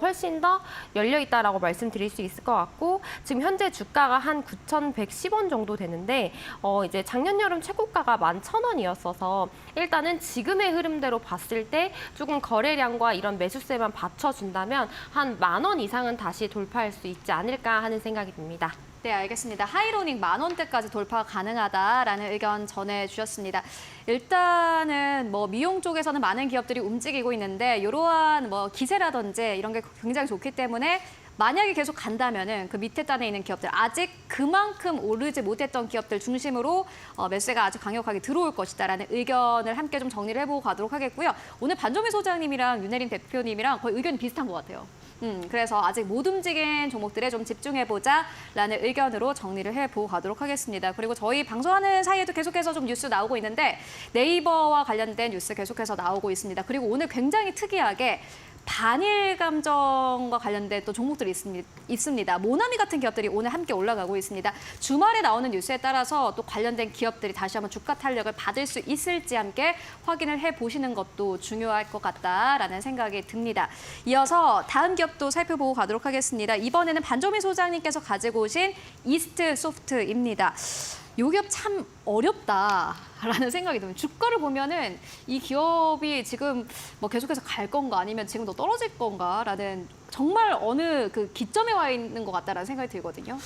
훨씬 더 열려 있다라고 말씀드릴 수 있을 것 같고 지금 현재 주가가 한 9,110원 정도 되는데 이제 작년 여름 최고가가 11,000원이었어서 일단은 지금의 흐름대로 봤을 때 조금 거래량과 이런 매수세만 받쳐준다면 한 10,000원 이상은 다시 돌파할 수 있지 않을까 하는 생각이 듭니다. 네, 알겠습니다. 하이로닉 10,000원대까지 돌파가 가능하다라는 의견 전해주셨습니다. 일단은 뭐 미용 쪽에서는 많은 기업들이 움직이고 있는데 이러한 뭐 기세라든지 이런 게 굉장히 좋기 때문에 만약에 계속 간다면은 그 밑에 단에 있는 기업들 아직 그만큼 오르지 못했던 기업들 중심으로 매수세가 아주 강력하게 들어올 것이다라는 의견을 함께 좀 정리를 해보고 가도록 하겠고요. 오늘 반조미 소장님이랑 윤혜림 대표님이랑 거의 의견이 비슷한 것 같아요. 그래서 아직 못 움직인 종목들에 좀 집중해보자라는 의견으로 정리를 해보고 가도록 하겠습니다. 그리고 저희 방송하는 사이에도 계속해서 좀 뉴스 나오고 있는데 네이버와 관련된 뉴스 계속해서 나오고 있습니다. 그리고 오늘 굉장히 특이하게 반일 감정과 관련된 또 종목들이 있습니다. 모나미 같은 기업들이 오늘 함께 올라가고 있습니다. 주말에 나오는 뉴스에 따라서 또 관련된 기업들이 다시 한번 주가 탄력을 받을 수 있을지 함께 확인을 해보시는 것도 중요할 것 같다라는 생각이 듭니다. 이어서 다음 기업도 살펴보고 가도록 하겠습니다. 이번에는 반조미 소장님께서 가지고 오신 이스트 소프트입니다. 이 기업 참 어렵다라는 생각이 듭니다. 주가를 보면은 이 기업이 지금 뭐 계속해서 갈 건가 아니면 지금 더 떨어질 건가라는 정말 어느 그 기점에 와 있는 것 같다라는 생각이 들거든요.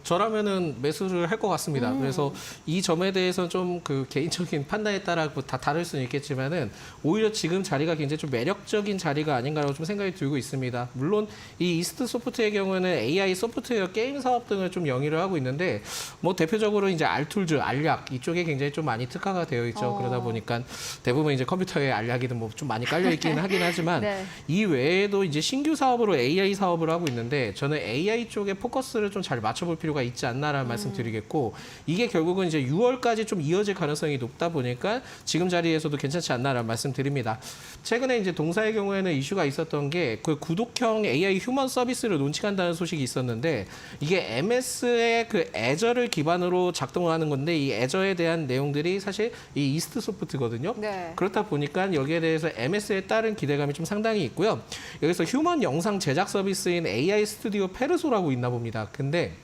저라면은 매수를 할 것 같습니다. 그래서 이 점에 대해서는 좀 그 개인적인 판단에 따라 다 다를 수는 있겠지만은 오히려 지금 자리가 굉장히 좀 매력적인 자리가 아닌가라고 좀 생각이 들고 있습니다. 물론 이 이스트 소프트의 경우에는 AI 소프트웨어 게임 사업 등을 좀 영위를 하고 있는데 뭐 대표적으로 이제 알툴즈, 알약 이쪽에 굉장히 좀 많이 특화가 되어 있죠. 그러다 보니까 대부분 이제 컴퓨터에 알약이든 뭐 좀 많이 깔려 있기는 하긴 하지만 네. 이 외에도 이제 신규 사업으로 AI 사업을 하고 있는데 저는 AI 쪽에 포커스를 좀 잘 맞춰볼 필요가 있지 않나라는 말씀드리겠고 이게 결국은 이제 6월까지 좀 이어질 가능성이 높다 보니까 지금 자리에서도 괜찮지 않나라는 말씀드립니다. 최근에 이제 동사의 경우에는 이슈가 있었던 게 그 구독형 AI 휴먼 서비스를 론칭한다는 소식이 있었는데 이게 MS의 그 애저를 기반으로 작동하는 건데 이 애저에 대한 내용들이 사실 이 이스트 소프트거든요. 네. 그렇다 보니까 여기에 대해서 MS에 따른 기대감이 좀 상당히 있고요. 여기서 휴먼 영상 제작 서비스인 AI 스튜디오 페르소라고 있나 봅니다. 근데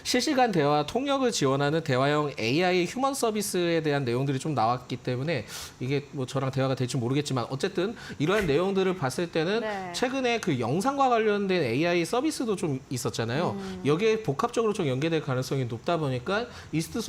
실시간 대화 통역을 지원하는 대화형 AI 휴먼 서비스에 대한 내용들이 좀 나왔기 때문에 이게 뭐 저랑 대화가 될지 모르겠지만 어쨌든 이러한 내용들을 봤을 때는 네. 최근에 그 영상과 관련된 AI 서비스도 좀 있었잖아요. 여기에 복합적으로 좀 연계될 가능성이 높다 보니까 이스트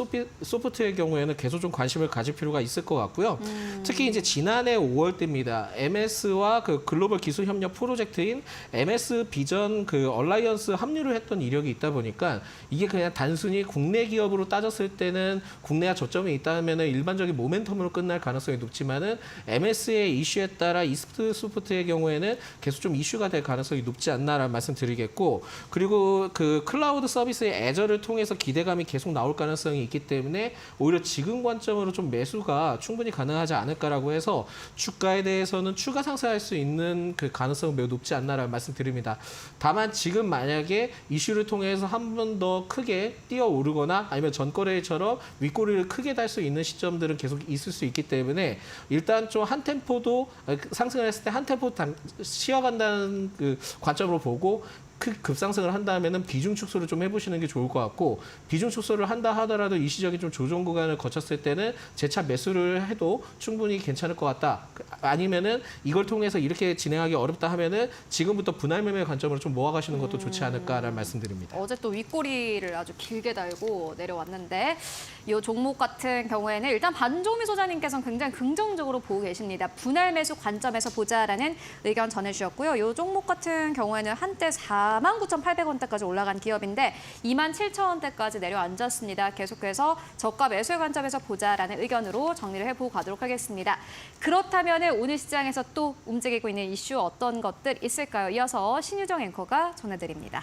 소프트의 경우에는 계속 좀 관심을 가질 필요가 있을 것 같고요. 특히 이제 지난해 5월 때입니다. MS와 그 글로벌 기술 협력 프로젝트인 MS 비전 그 얼라이언스 합류를 했던 이력이 있다 보니까 이게 그냥 단순히 국내 기업으로 따졌을 때는 국내와 저점이 있다면 일반적인 모멘텀으로 끝날 가능성이 높지만은 MS의 이슈에 따라 이스트 소프트의 경우에는 계속 좀 이슈가 될 가능성이 높지 않나라는 말씀드리겠고 그리고 그 클라우드 서비스의 애저를 통해서 기대감이 계속 나올 가능성이 있기 때문에 오히려 지금 관점으로 좀 매수가 충분히 가능하지 않을까라고 해서 주가에 대해서는 추가 상승할 수 있는 그 가능성은 매우 높지 않나라는 말씀드립니다. 다만 지금 만약에 이슈를 통해서 한 번 더 크게 뛰어오르거나 아니면 전거래처럼 윗꼬리를 크게 달 수 있는 시점들은 계속 있을 수 있기 때문에 일단 좀 한 템포도 상승을 했을 때 한 템포 쉬어간다는 그 관점으로 보고 급상승을 한다면은 비중 축소를 좀 해보시는 게 좋을 것 같고 비중 축소를 한다 하더라도 일시적인 좀 조정 구간을 거쳤을 때는 재차 매수를 해도 충분히 괜찮을 것 같다. 아니면은 이걸 통해서 이렇게 진행하기 어렵다 하면은 지금부터 분할 매매 관점으로 좀 모아가시는 것도 좋지 않을까라는 말씀드립니다. 어제 또 윗꼬리를 아주 길게 달고 내려왔는데 이 종목 같은 경우에는 일단 반조미 소장님께서는 굉장히 긍정적으로 보고 계십니다. 분할 매수 관점에서 보자라는 의견 전해주셨고요. 이 종목 같은 경우에는 한때 49,800원대까지 올라간 기업인데 27,000원대까지 내려앉았습니다. 계속해서 저가 매수의 관점에서 보자라는 의견으로 정리를 해보고 가도록 하겠습니다. 그렇다면 오늘 시장에서 또 움직이고 있는 이슈 어떤 것들 있을까요? 이어서 신유정 앵커가 전해드립니다.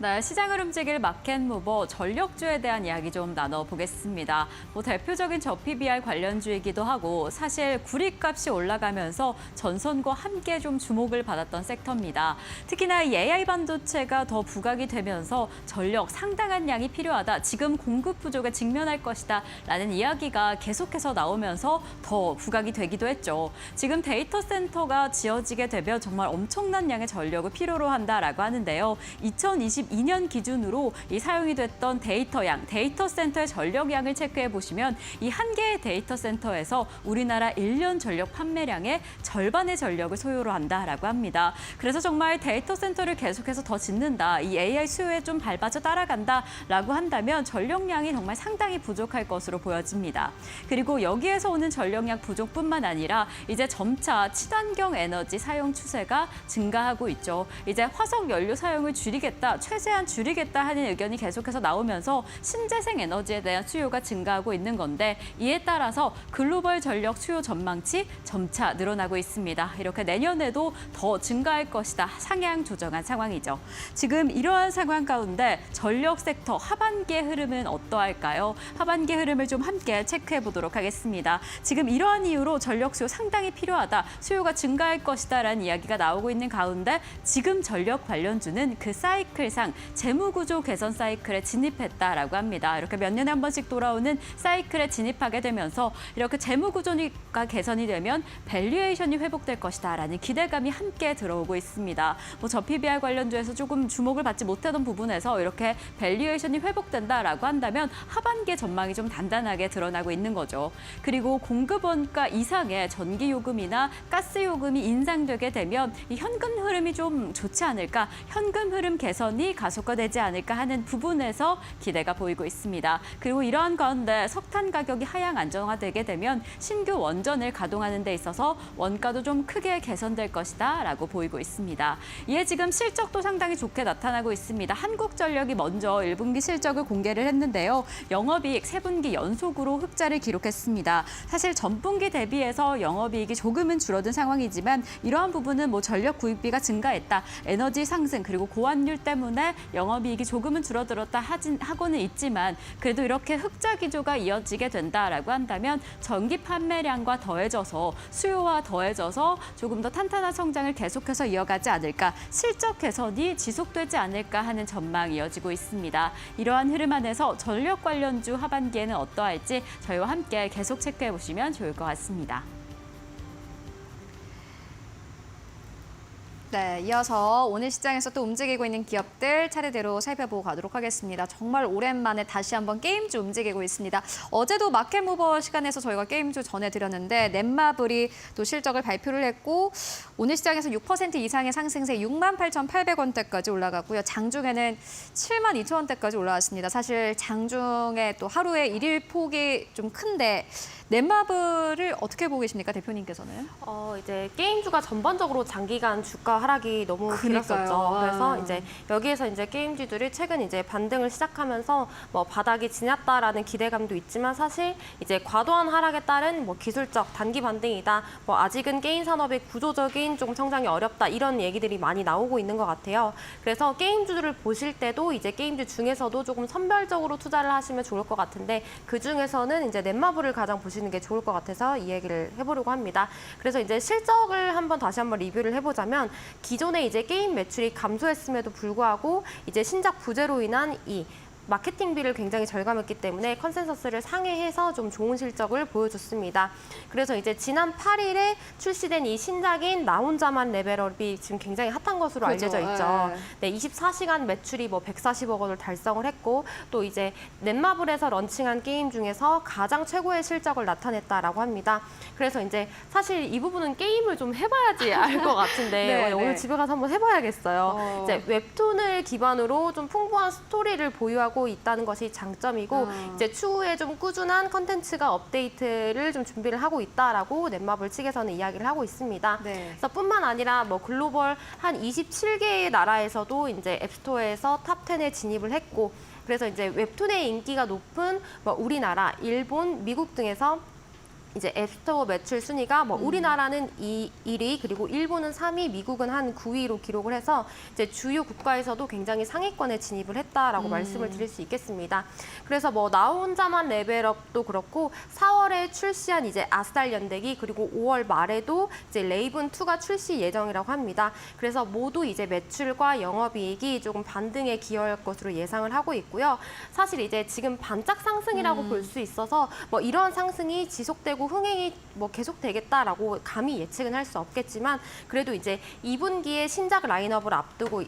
네, 시장을 움직일 마켓무버 전력주에 대한 이야기 좀 나눠보겠습니다. 대표적인 저 PBR 관련주이기도 하고 사실 구리값이 올라가면서 전선과 함께 좀 주목을 받았던 섹터입니다. 특히나 이 AI 반도체가 더 부각이 되면서 전력 상당한 양이 필요하다. 지금 공급 부족에 직면할 것이다. 라는 이야기가 계속해서 나오면서 더 부각이 되기도 했죠. 지금 데이터 센터가 지어지게 되면 정말 엄청난 양의 전력을 필요로 한다라고 하는데요. 2022년 기준으로 이 사용이 됐던 데이터 센터의 전력량을 체크해 보시면 이 한 개의 데이터 센터에서 우리나라 1년 전력 판매량의 절반의 전력을 소요로 한다라고 합니다. 그래서 정말 데이터 센터를 계속해서 더 짓는다, 이 AI 수요에 좀 밟아져 따라간다라고 한다면 전력량이 정말 상당히 부족할 것으로 보여집니다. 그리고 여기에서 오는 전력량 부족뿐만 아니라 이제 점차 친환경 에너지 사용 추세가 증가하고 있죠. 이제 화석 연료 사용을 줄이겠다, 최대한 줄이겠다 하는 의견이 계속해서 나오면서 신재생 에너지에 대한 수요가 증가하고 있는 건데 이에 따라서 글로벌 전력 수요 전망치 점차 늘어나고 있습니다. 이렇게 내년에도 더 증가할 것이다, 상향 조정한 상황이죠. 지금 이러한 상황 가운데 전력 섹터 하반기의 흐름은 어떠할까요? 하반기 흐름을 좀 함께 체크해 보도록 하겠습니다. 지금 이러한 이유로 전력 수요 상당히 필요하다, 수요가 증가할 것이다라는 이야기가 나오고 있는 가운데 지금 전력 관련주는 그 사이클상 재무구조 개선 사이클에 진입했다라고 합니다. 이렇게 몇 년에 한 번씩 돌아오는 사이클에 진입하게 되면서 이렇게 재무구조가 개선이 되면 밸류에이션이 회복될 것이다라는 기대감이 함께 들어오고 있습니다. 저 PBR 관련주에서 조금 주목을 받지 못하던 부분에서 이렇게 밸류에이션이 회복된다라고 한다면 하반기의 전망이 좀 단단하게 드러나고 있는 거죠. 그리고 공급 원가 이상의 전기 요금이나 가스 요금이 인상되게 되면 이 현금 흐름이 좀 좋지 않을까, 현금 흐름 개선이 가속화되지 않을까 하는 부분에서 기대가 보이고 있습니다. 그리고 이러한 가운데 석탄 가격이 하향 안정화되게 되면 신규 원전을 가동하는 데 있어서 원가도 좀 크게 개선될 것이다라고 보이고 있습니다. 이에 지금 실적도 상당히 좋게 나타나고 있습니다. 한국전력이 먼저 1분기 실적을 공개를 했는데요. 영업이익 3분기 연속으로 흑자를 기록했습니다. 사실 전분기 대비해서 영업이익이 조금은 줄어든 상황이지만 이러한 부분은 전력 구입비가 증가했다, 에너지 상승 그리고 고환율 때문에 영업이익이 조금은 줄어들었다 하고는 있지만 그래도 이렇게 흑자 기조가 이어지게 된다라고 한다면 전기 판매량과 더해져서 수요와 더해져서 조금 더 탄탄한 성장을 계속해서 이어가지 않을까, 실적 개선이 지속되지 않을까 하는 전망이 이어지고 있습니다. 이러한 흐름 안에서 전력 관련주 하반기에는 어떠할지 저희와 함께 계속 체크해 보시면 좋을 것 같습니다. 네, 이어서 오늘 시장에서 또 움직이고 있는 기업들 차례대로 살펴보고 가도록 하겠습니다. 정말 오랜만에 다시 한번 게임주 움직이고 있습니다. 어제도 마켓무버 시간에서 저희가 게임주 전해드렸는데 넷마블이 또 실적을 발표를 했고 오늘 시장에서 6% 이상의 상승세 68,800원대까지 올라가고요. 장중에는 72,000원대까지 올라왔습니다. 사실 장중에 또 하루에 일일 폭이 좀 큰데 넷마블을 어떻게 보고 계십니까, 대표님께서는? 이제 게임주가 전반적으로 장기간 주가 하락이 너무 그러니까요. 길었었죠. 그래서 이제 여기에서 이제 게임주들이 최근 이제 반등을 시작하면서 바닥이 지났다라는 기대감도 있지만 사실 이제 과도한 하락에 따른 기술적 단기 반등이다, 아직은 게임 산업의 구조적인 조금 성장이 어렵다, 이런 얘기들이 많이 나오고 있는 것 같아요. 그래서 게임주들을 보실 때도 이제 게임주 중에서도 조금 선별적으로 투자를 하시면 좋을 것 같은데 그 중에서는 이제 넷마블을 가장 보시는 게 좋을 것 같아서 이 얘기를 해보려고 합니다. 그래서 이제 실적을 다시 한번 리뷰를 해보자면 기존에 이제 게임 매출이 감소했음에도 불구하고 이제 신작 부재로 인한 이 마케팅비를 굉장히 절감했기 때문에 컨센서스를 상회해서 좀 좋은 실적을 보여줬습니다. 그래서 이제 지난 8일에 출시된 이 신작인 나 혼자만 레벨업이 지금 굉장히 핫한 것으로 그렇죠. 알려져 있죠. 네, 24시간 매출이 140억 원을 달성을 했고 또 이제 넷마블에서 런칭한 게임 중에서 가장 최고의 실적을 나타냈다라고 합니다. 그래서 이제 사실 이 부분은 게임을 좀 해봐야지 알 것 같은데 네, 오늘 네. 집에 가서 한번 해봐야겠어요. 이제 웹툰을 기반으로 좀 풍부한 스토리를 보유하고 있다는 것이 장점이고 이제 추후에 좀 꾸준한 컨텐츠가 업데이트를 좀 준비를 하고 있다라고 넷마블 측에서는 이야기를 하고 있습니다. 네. 그래서 뿐만 아니라 글로벌 한 27개의 나라에서도 이제 앱스토어에서 탑 10에 진입을 했고 그래서 이제 웹툰의 인기가 높은 우리나라, 일본, 미국 등에서 이제 앱스토어 매출 순위가 뭐 우리나라는 1위, 그리고 일본은 3위, 미국은 한 9위로 기록을 해서 이제 주요 국가에서도 굉장히 상위권에 진입을 했다라고 말씀을 드릴 수 있겠습니다. 그래서 뭐 나 혼자만 레벨업도 그렇고 4월에 출시한 이제 아스달 연대기, 그리고 5월 말에도 이제 레이븐 2가 출시 예정이라고 합니다. 그래서 모두 이제 매출과 영업이익이 조금 반등에 기여할 것으로 예상을 하고 있고요. 사실 이제 지금 반짝 상승이라고 볼 수 있어서 뭐 이러한 상승이 지속되고 흥행이 뭐 계속되겠다라고 감히 예측은 할 수 없겠지만, 그래도 이제 2분기에 신작 라인업을 앞두고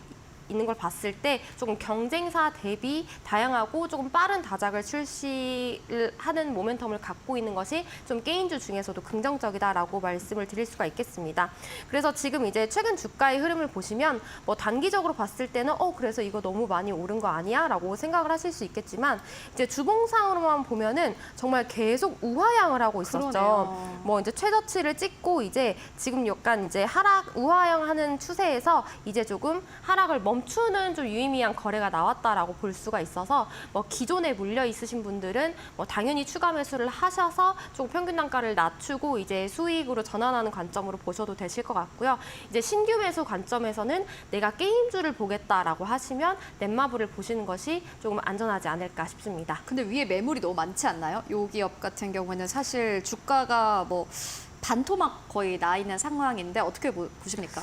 있는 걸 봤을 때 조금 경쟁사 대비 다양하고 조금 빠른 다작을 출시를 하는 모멘텀을 갖고 있는 것이 좀 게임주 중에서도 긍정적이다라고 말씀을 드릴 수가 있겠습니다. 그래서 지금 이제 최근 주가의 흐름을 보시면 뭐 단기적으로 봤을 때는 그래서 이거 너무 많이 오른 거 아니야? 라고 생각을 하실 수 있겠지만, 이제 주봉상으로만 보면은 정말 계속 우하향을 하고 있었죠. 그러네요. 뭐 이제 최저치를 찍고 이제 지금 약간 이제 우하향하는 추세에서 이제 조금 하락을 멈추는 좀 유의미한 거래가 나왔다라고 볼 수가 있어서, 뭐 기존에 물려 있으신 분들은 뭐 당연히 추가 매수를 하셔서 좀 평균 단가를 낮추고 이제 수익으로 전환하는 관점으로 보셔도 되실 것 같고요. 이제 신규 매수 관점에서는 내가 게임주를 보겠다라고 하시면 넷마블을 보시는 것이 조금 안전하지 않을까 싶습니다. 근데 위에 매물이 너무 많지 않나요? 요 기업 같은 경우에는 사실 주가가 뭐 반토막 거의 나 있는 상황인데 어떻게 보십니까?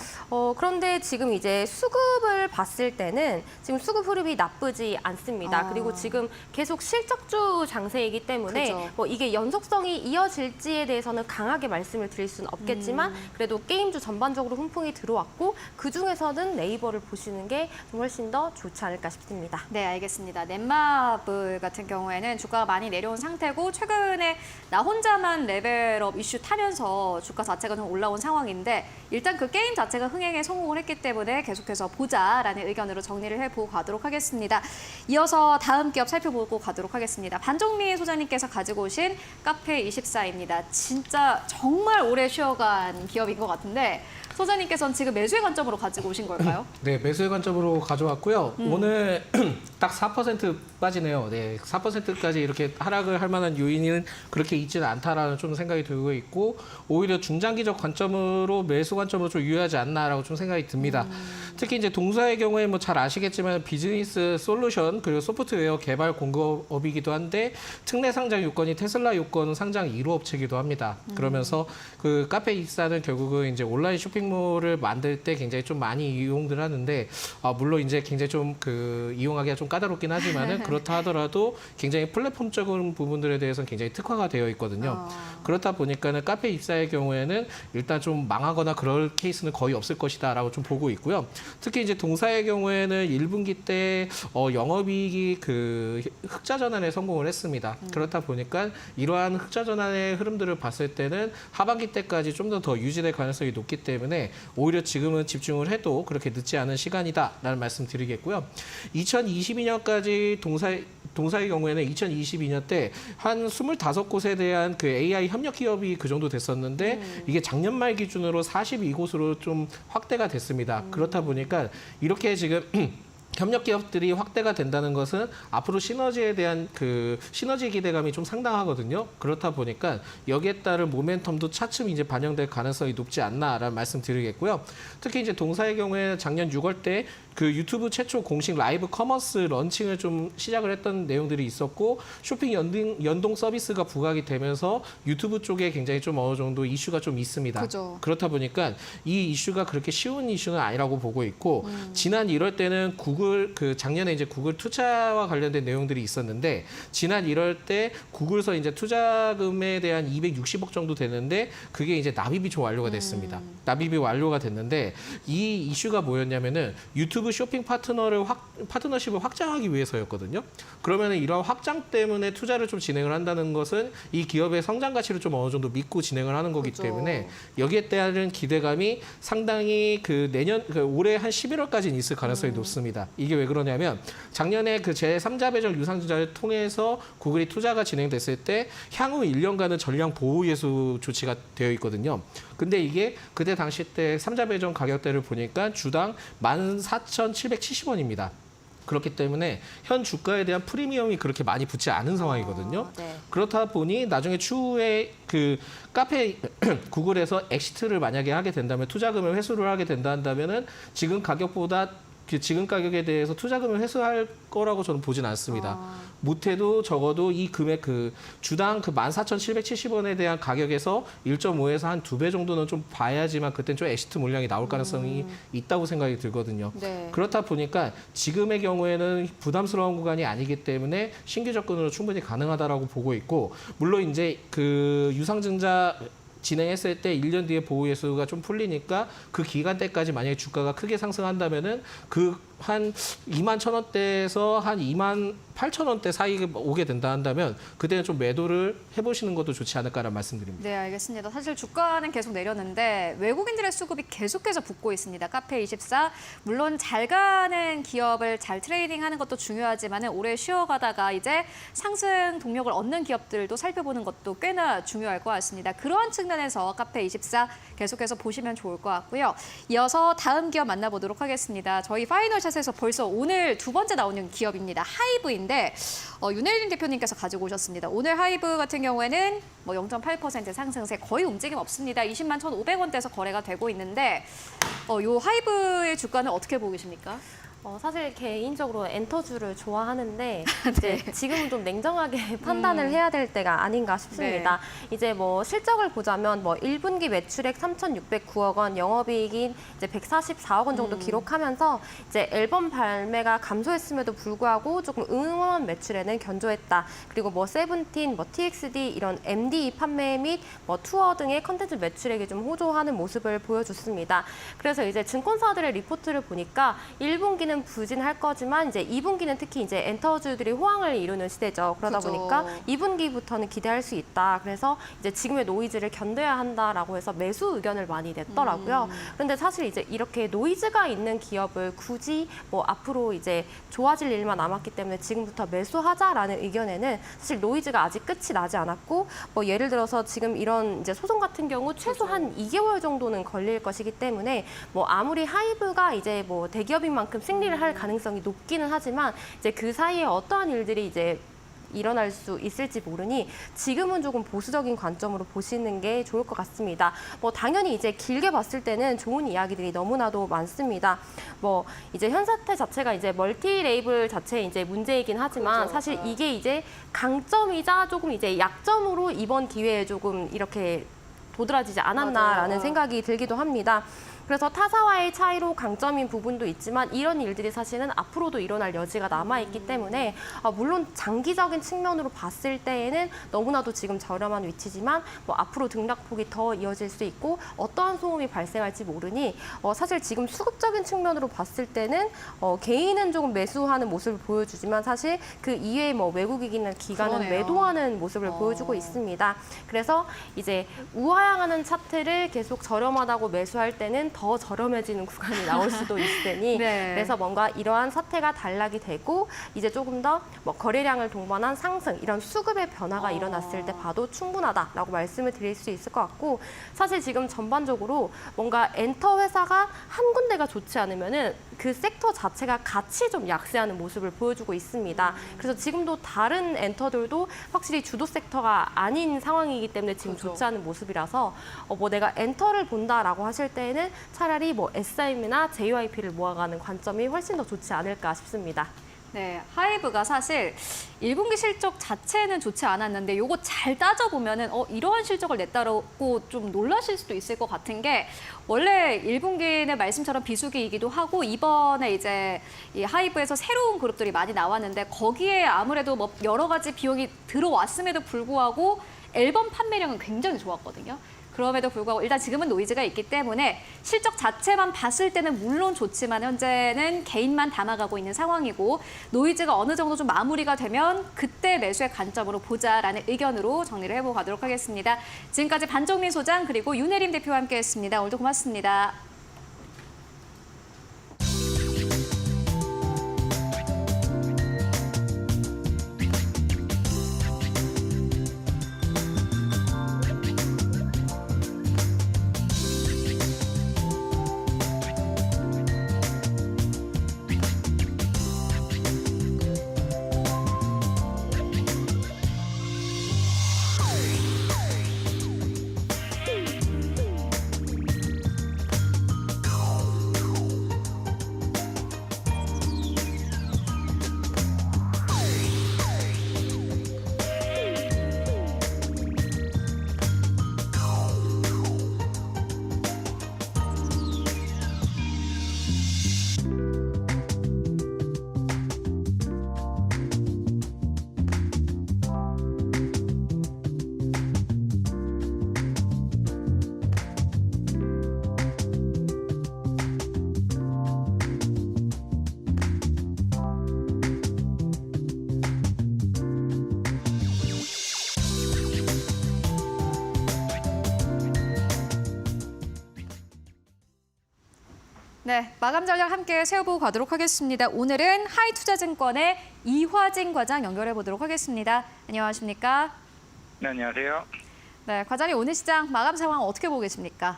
그런데 지금 이제 수급을 봤을 때는 지금 수급 흐름이 나쁘지 않습니다. 그리고 지금 계속 실적주 장세이기 때문에 그죠. 뭐 이게 연속성이 이어질지에 대해서는 강하게 말씀을 드릴 수는 없겠지만 그래도 게임주 전반적으로 훈풍이 들어왔고 그중에서는 네이버를 보시는 게 좀 훨씬 더 좋지 않을까 싶습니다. 네, 알겠습니다. 넷마블 같은 경우에는 주가가 많이 내려온 상태고 최근에 나 혼자만 레벨업 이슈 타면서 주가 자체가 좀 올라온 상황인데 일단 그 게임 자체가 흥행에 성공을 했기 때문에 계속해서 보자라는 의견으로 정리를 해보고 가도록 하겠습니다. 이어서 다음 기업 살펴보고 가도록 하겠습니다. 반정미 소장님께서 가지고 오신 카페24입니다. 진짜 정말 오래 쉬어간 기업인 것 같은데 소장님께서는 지금 매수의 관점으로 가지고 오신 걸까요? 네, 매수의 관점으로 가져왔고요. 오늘 딱 4% 빠지네요. 네, 4%까지 이렇게 하락을 할 만한 요인은 그렇게 있지는 않다라는 좀 생각이 들고 있고, 오히려 중장기적 관점으로 매수 관점으로 좀 유효하지 않나라고 좀 생각이 듭니다. 특히 이제 동사의 경우에 뭐 잘 아시겠지만 비즈니스 솔루션 그리고 소프트웨어 개발 공급업이기도 한데 특례 상장 요건이 테슬라 요건 상장 1호 업체이기도 합니다. 그러면서 그 카페24는 결국은 이제 온라인 쇼핑몰을 만들 때 굉장히 좀 많이 이용들 하는데 물론 이제 굉장히 좀 그 이용하기가 좀 까다롭긴 하지만은 그렇다 하더라도 굉장히 플랫폼적인 부분들에 대해서는 굉장히 특화가 되어 있거든요. 그렇다 보니까는 카페24의 경우에는 일단 좀 망하거나 그럴 케이스는 거의 없을 것이다라고 좀 보고 있고요. 특히 이제 동사의 경우에는 1분기 때 영업이익이 그 흑자 전환에 성공을 했습니다. 그렇다 보니까 이러한 흑자 전환의 흐름들을 봤을 때는 하반기 때까지 좀 더 유지될 가능성이 높기 때문에 오히려 지금은 집중을 해도 그렇게 늦지 않은 시간이다라는 말씀 드리겠고요. 2022년까지 동사의 경우에는 2022년 때 한 25곳에 대한 그 AI 협력 기업이 그 정도 됐었는데 이게 작년 말 기준으로 42곳으로 좀 확대가 됐습니다. 그렇다 보니까 이렇게 지금 협력 기업들이 확대가 된다는 것은 앞으로 시너지에 대한 그 시너지 기대감이 좀 상당하거든요. 그렇다 보니까 여기에 따른 모멘텀도 차츰 이제 반영될 가능성이 높지 않나라는 말씀 드리겠고요. 특히 이제 동사의 경우에 작년 6월 때 그 유튜브 최초 공식 라이브 커머스 런칭을 좀 시작을 했던 내용들이 있었고 쇼핑 연동 서비스가 부각이 되면서 유튜브 쪽에 굉장히 좀 어느 정도 이슈가 좀 있습니다. 그죠. 그렇다 보니까 이 이슈가 그렇게 쉬운 이슈는 아니라고 보고 있고 지난 1월 때는 구글 그 작년에 이제 구글 투자와 관련된 내용들이 있었는데 지난 1월 때 구글서 이제 투자금에 대한 260억 정도 되는데 그게 이제 납입이 좀 완료가 됐습니다. 납입이 완료가 됐는데 이 이슈가 뭐였냐면은 유튜브 쇼핑 파트너십을 확장하기 위해서였거든요. 그러면 이러한 확장 때문에 투자를 좀 진행을 한다는 것은 이 기업의 성장 가치를 좀 어느 정도 믿고 진행을 하는 거기 그렇죠. 때문에 여기에 따른 기대감이 상당히 올해 한 11월까지는 있을 가능성이 높습니다. 이게 왜 그러냐면 작년에 그 제3자 배정 유상증자를 통해서 구글이 투자가 진행됐을 때 향후 1년간은 전량 보호 예수 조치가 되어 있거든요. 근데 이게 그때 당시 때 3자 배정 가격대를 보니까 주당 14,770원입니다. 그렇기 때문에 현 주가에 대한 프리미엄이 그렇게 많이 붙지 않은 상황이거든요. 네. 그렇다 보니 나중에 추후에 그 카페 구글에서 엑시트를 만약에 하게 된다면 투자금을 회수를 하게 된다면은 지금 가격보다 그 지금 가격에 대해서 투자금을 회수할 거라고 저는 보진 않습니다. 못해도 적어도 이 금액 그 주당 그 14,770원에 대한 가격에서 1.5에서 한 2배 정도는 좀 봐야지만 그땐 좀 엑시트 물량이 나올 가능성이 있다고 생각이 들거든요. 네. 그렇다 보니까 지금의 경우에는 부담스러운 구간이 아니기 때문에 신규 접근으로 충분히 가능하다라고 보고 있고, 물론 이제 그 유상증자 진행했을 때 1년 뒤에 보호 예수가 좀 풀리니까 그 기간 때까지 만약에 주가가 크게 상승한다면은 그 한 21,000원대에서 한 28,000원대 사이에 오게 된다 한다면 그때는 좀 매도를 해보시는 것도 좋지 않을까라는 말씀드립니다. 네, 알겠습니다. 사실 주가는 계속 내렸는데 외국인들의 수급이 계속해서 붙고 있습니다. 카페24 물론 잘 가는 기업을 잘 트레이딩하는 것도 중요하지만 오래 쉬어가다가 이제 상승 동력을 얻는 기업들도 살펴보는 것도 꽤나 중요할 것 같습니다. 그런 측면에서 카페24 계속해서 보시면 좋을 것 같고요. 이어서 다음 기업 만나보도록 하겠습니다. 저희 파이널 샷에서 벌써 오늘 두 번째 나오는 기업입니다. 하이브인데 윤혜린 대표님께서 가지고 오셨습니다. 오늘 하이브 같은 경우에는 뭐 0.8% 상승세 거의 움직임 없습니다. 20만 1,500원대에서 거래가 되고 있는데 요 하이브의 주가는 어떻게 보고 계십니까? 사실 개인적으로 엔터주를 좋아하는데 이제 지금은 좀 냉정하게 판단을 해야 될 때가 아닌가 싶습니다. 이제 뭐 실적을 보자면 뭐 1분기 매출액 3,609억 원, 영업이익인 이제 144억 원 정도 기록하면서 이제 앨범 발매가 감소했음에도 불구하고 조금 응원 매출에는 견조했다. 그리고 뭐 세븐틴, 뭐 TXD 이런 MD 판매 및 뭐 투어 등의 컨텐츠 매출액이 좀 호조하는 모습을 보여줬습니다. 그래서 이제 증권사들의 리포트를 보니까 1분기는 부진할 거지만 이제 2분기는 특히 이제 엔터주들이 호황을 이루는 시대죠. 그러다 그죠. 보니까 2분기부터는 기대할 수 있다. 그래서 이제 지금의 노이즈를 견뎌야 한다라고 해서 매수 의견을 많이 냈더라고요. 그런데 사실 이제 이렇게 노이즈가 있는 기업을 굳이 뭐 앞으로 이제 좋아질 일만 남았기 때문에 지금부터 매수하자라는 의견에는 사실 노이즈가 아직 끝이 나지 않았고 뭐 예를 들어서 지금 이런 이제 소송 같은 경우 최소 한 2개월 정도는 걸릴 것이기 때문에 뭐 아무리 하이브가 이제 뭐 대기업인 만큼 승리를 할 가능성이 높기는 하지만 이제 그 사이에 어떠한 일들이 이제 일어날 수 있을지 모르니 지금은 조금 보수적인 관점으로 보시는 게 좋을 것 같습니다. 뭐 당연히 이제 길게 봤을 때는 좋은 이야기들이 너무나도 많습니다. 뭐 이제 현 사태 자체가 이제 멀티 레이블 자체의 이제 문제이긴 하지만 사실 이게 이제 강점이자 조금 이제 약점으로 이번 기회에 조금 이렇게 도드라지지 않았나라는 생각이 들기도 합니다. 그래서 타사와의 차이로 강점인 부분도 있지만 이런 일들이 사실은 앞으로도 일어날 여지가 남아있기 때문에 물론 장기적인 측면으로 봤을 때에는 너무나도 지금 저렴한 위치지만 뭐 앞으로 등락폭이 더 이어질 수 있고 어떠한 소음이 발생할지 모르니 사실 지금 수급적인 측면으로 봤을 때는 개인은 조금 매수하는 모습을 보여주지만 사실 그 이외에 뭐 외국인이나 기관은 그러네요. 매도하는 모습을 보여주고 있습니다. 그래서 이제 우하향하는 차트를 계속 저렴하다고 매수할 때는 더 저렴해지는 구간이 나올 수도 있으니 네. 그래서 뭔가 이러한 사태가 단락이 되고 이제 조금 더 뭐 거래량을 동반한 상승 이런 수급의 변화가 일어났을 때 봐도 충분하다라고 말씀을 드릴 수 있을 것 같고 사실 지금 전반적으로 뭔가 엔터 회사가 한 군데가 좋지 않으면은 그 섹터 자체가 같이 좀 약세하는 모습을 보여주고 있습니다. 그래서 지금도 다른 엔터들도 확실히 주도 섹터가 아닌 상황이기 때문에 지금 좋지 않은 모습이라서 뭐 내가 엔터를 본다라고 하실 때에는 차라리 뭐 SIM이나 JYP를 모아가는 관점이 훨씬 더 좋지 않을까 싶습니다. 네, 하이브가 사실 1분기 실적 자체는 좋지 않았는데 요거 잘 따져보면은 이러한 실적을 냈다고 좀 놀라실 수도 있을 것 같은 게 원래 1분기는 말씀처럼 비수기이기도 하고 이번에 이제 이 하이브에서 새로운 그룹들이 많이 나왔는데 거기에 아무래도 뭐 여러 가지 비용이 들어왔음에도 불구하고 앨범 판매량은 굉장히 좋았거든요. 그럼에도 불구하고 일단 지금은 노이즈가 있기 때문에 실적 자체만 봤을 때는 물론 좋지만 현재는 개인만 담아가고 있는 상황이고 노이즈가 어느 정도 좀 마무리가 되면 그때 매수의 관점으로 보자라는 의견으로 정리를 해보고 가도록 하겠습니다. 지금까지 반정민 소장 그리고 윤혜림 대표와 함께했습니다. 오늘도 고맙습니다. 네, 마감 전략 함께 세워보고 가도록 하겠습니다. 오늘은 하이투자증권의 이화진 과장 연결해 보도록 하겠습니다. 안녕하십니까? 네, 안녕하세요. 네, 과장님 오늘 시장 마감 상황 어떻게 보고 계십니까?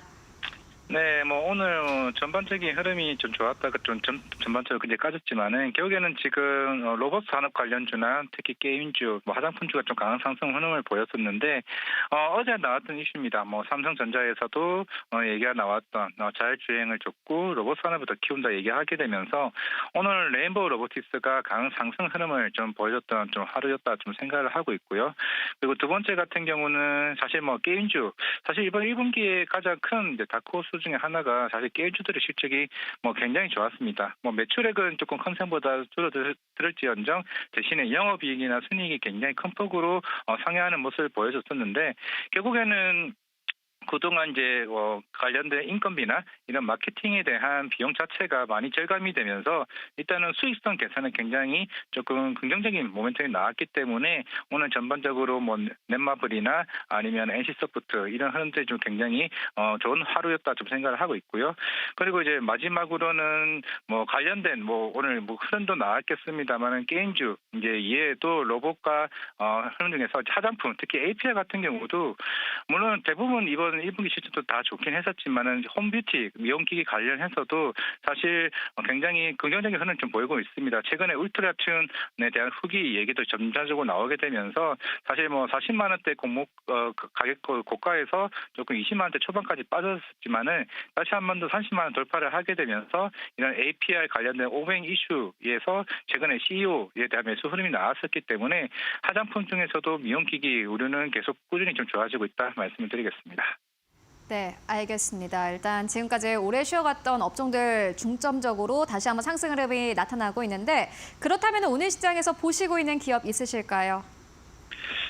네, 뭐 오늘 전반적인 흐름이 좀 좋았다, 좀 전반적으로 굉장히 까졌지만은 결국에는 지금 로봇 산업 관련주나 특히 게임주, 뭐 화장품주가 좀 강한 상승 흐름을 보였었는데 어제 나왔던 이슈입니다. 뭐 삼성전자에서도 얘기가 나왔던 자율주행을 줬고 로봇 산업을 더 키운다 얘기하게 되면서 오늘 레인보우 로보틱스가 강한 상승 흐름을 좀 보여줬던 좀 하루였다 좀 생각을 하고 있고요. 그리고 두 번째 같은 경우는 사실 뭐 게임주, 사실 이번 1분기에 가장 큰 이제 다크호스 중에 하나가 사실 게임주들의 실적이 뭐 굉장히 좋았습니다. 뭐 매출액은 조금 컨센보다 줄어들을지언정 대신에 영업이익이나 순이익이 굉장히 큰 폭으로 상회하는 모습을 보여줬었는데 결국에는 그동안 이제 관련된 인건비나 이런 마케팅에 대한 비용 자체가 많이 절감이 되면서 일단은 수익성 개선은 굉장히 조금 긍정적인 모멘텀이 나왔기 때문에 오늘 전반적으로 뭐 넷마블이나 아니면 NC소프트 이런 흐름들이 좀 굉장히 좋은 하루였다 좀 생각을 하고 있고요. 그리고 이제 마지막으로는 뭐 관련된 뭐 오늘 뭐 흐름도 나왔겠습니다만은 게임주 이제 이외에도 로봇과 흐름 중에서 화장품 특히 API 같은 경우도 물론 대부분 이번 1분기 실적도 다 좋긴 했었지만은 홈뷰티, 미용기기 관련해서도 사실 굉장히 긍정적인 흐름을 좀 보이고 있습니다. 최근에 울트라튠에 대한 후기 얘기도 점차적으로 나오게 되면서 사실 뭐 40만 원대 공목 가격 고가에서 조금 20만 원대 초반까지 빠졌었지만은 다시 한 번 더 30만 원 돌파를 하게 되면서 이런 API 관련된 오뱅 이슈에서 최근에 CEO에 대한 매수 흐름이 나왔었기 때문에 화장품 중에서도 미용기기 우려는 계속 꾸준히 좀 좋아지고 있다 말씀을 드리겠습니다. 네, 알겠습니다. 일단 지금까지 오래 쉬어갔던 업종들 중점적으로 다시 한번 상승 흐름이 나타나고 있는데 그렇다면 오늘 시장에서 보시고 있는 기업 있으실까요?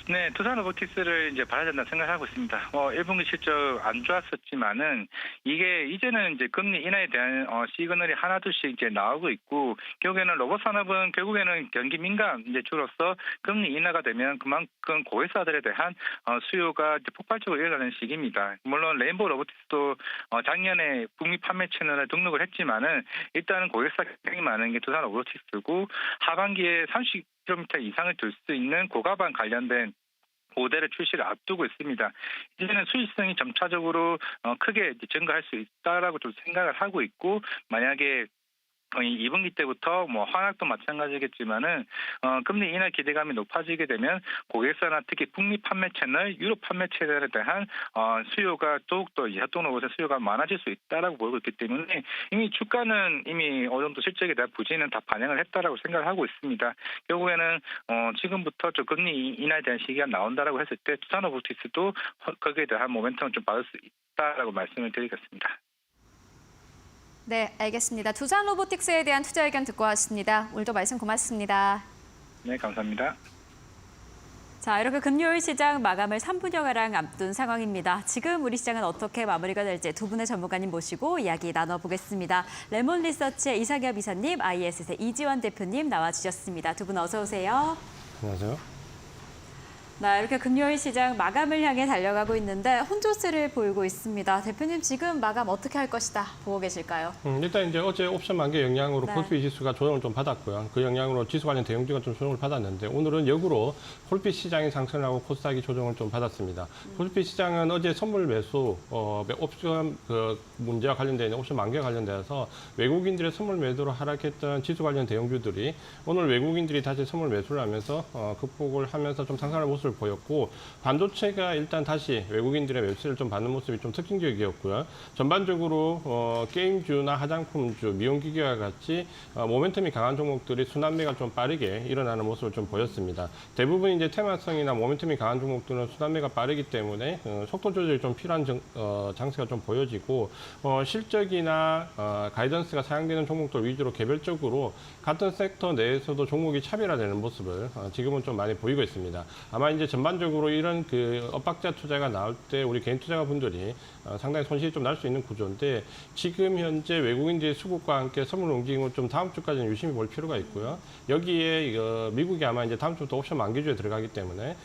네, 두산 로보틱스를 이제 봐야 된다 생각하고 있습니다. 1분기 실적 안 좋았었지만은 이게 이제는 이제 금리 인하에 대한 시그널이 하나둘씩 이제 나오고 있고 결국에는 로봇 산업은 결국에는 경기 민감주로서 금리 인하가 되면 그만큼 고회사들에 대한 수요가 이제 폭발적으로 일어나는 시기입니다. 물론 레인보우 로보틱스도 작년에 북미 판매 채널에 등록을 했지만은 일단은 고회사 굉장히 많은 게 두산 로보틱스고 하반기에 30km 이상을 둘 수 있는 고가방 관련된 모델의 출시를 앞두고 있습니다. 이제는 수익성이 점차적으로 크게 증가할 수 있다라고 좀 생각을 하고 있고 만약에 2분기 때부터 뭐 화학도 마찬가지겠지만은 금리 인하 기대감이 높아지게 되면 고객사나 특히 북미 판매 채널, 유럽 판매 채널에 대한 수요가 더욱더 협동 로봇의 수요가 많아질 수 있다라고 보고 있기 때문에 이미 주가는 이미 어느 정도 실적에 대한 부진은 다 반영을 했다라고 생각을 하고 있습니다. 결국에는 지금부터 저 금리 인하에 대한 시기가 나온다라고 했을 때 두산 로보틱스도 거기에 대한 모멘텀을 좀 받을 수 있다라고 말씀을 드리겠습니다. 네, 알겠습니다. 두산 로보틱스에 대한 투자 의견 듣고 왔습니다. 오늘도 말씀 고맙습니다. 네, 감사합니다. 자, 이렇게 금요일 시장 마감을 3분여가량 앞둔 상황입니다. 지금 우리 시장은 어떻게 마무리가 될지 두 분의 전문가님 모시고 이야기 나눠보겠습니다. 레몬 리서치의 이상엽 이사님, IS의 이지원 대표님 나와주셨습니다. 두 분 어서 오세요. 안녕하세요. 네, 이렇게 금요일 시장 마감을 향해 달려가고 있는데 혼조세를 보이고 있습니다. 대표님 지금 마감 어떻게 할 것이다 보고 계실까요? 일단 이제 어제 옵션 만기 영향으로 네. 콜핏 지수가 조정을 좀 받았고요. 그 영향으로 지수 관련 대형주가 좀 조정을 받았는데 오늘은 역으로 콜핏 시장이 상승을 하고 코스닥이 조정을 좀 받았습니다. 콜핏 시장은 어제 선물 매수, 옵션 문제와 관련된 옵션 만기와 관련돼서 외국인들의 선물 매도로 하락했던 지수 관련 대형주들이 오늘 외국인들이 다시 선물 매수를 하면서 극복을 하면서 좀 상승하는 모습을 보였고 반도체가 일단 다시 외국인들의 매수를 좀 받는 모습이 좀 특징적이었고요. 전반적으로 게임주나 화장품주, 미용기기와 같이 모멘텀이 강한 종목들이 순환매가 좀 빠르게 일어나는 모습을 좀 보였습니다. 대부분 이제 테마성이나 모멘텀이 강한 종목들은 순환매가 빠르기 때문에 속도 조절이 좀 필요한 장세가 좀 보여지고 실적이나 가이던스가 사용되는 종목들 위주로 개별적으로 같은 섹터 내에서도 종목이 차별화되는 모습을 지금은 좀 많이 보이고 있습니다. 아마 다만 이제 전반적으로 이런 그 엇박자 투자가 나올 때 우리 개인 투자자분들이 상당히 손실이 좀 날 수 있는 구조인데 지금 현재 외국인들의 수급과 함께 선물 움직임을 좀 다음 주까지는 유심히 볼 필요가 있고요. 여기에 미국이 아마 이제 다음 주부터 옵션 만기주에 들어가기 때문에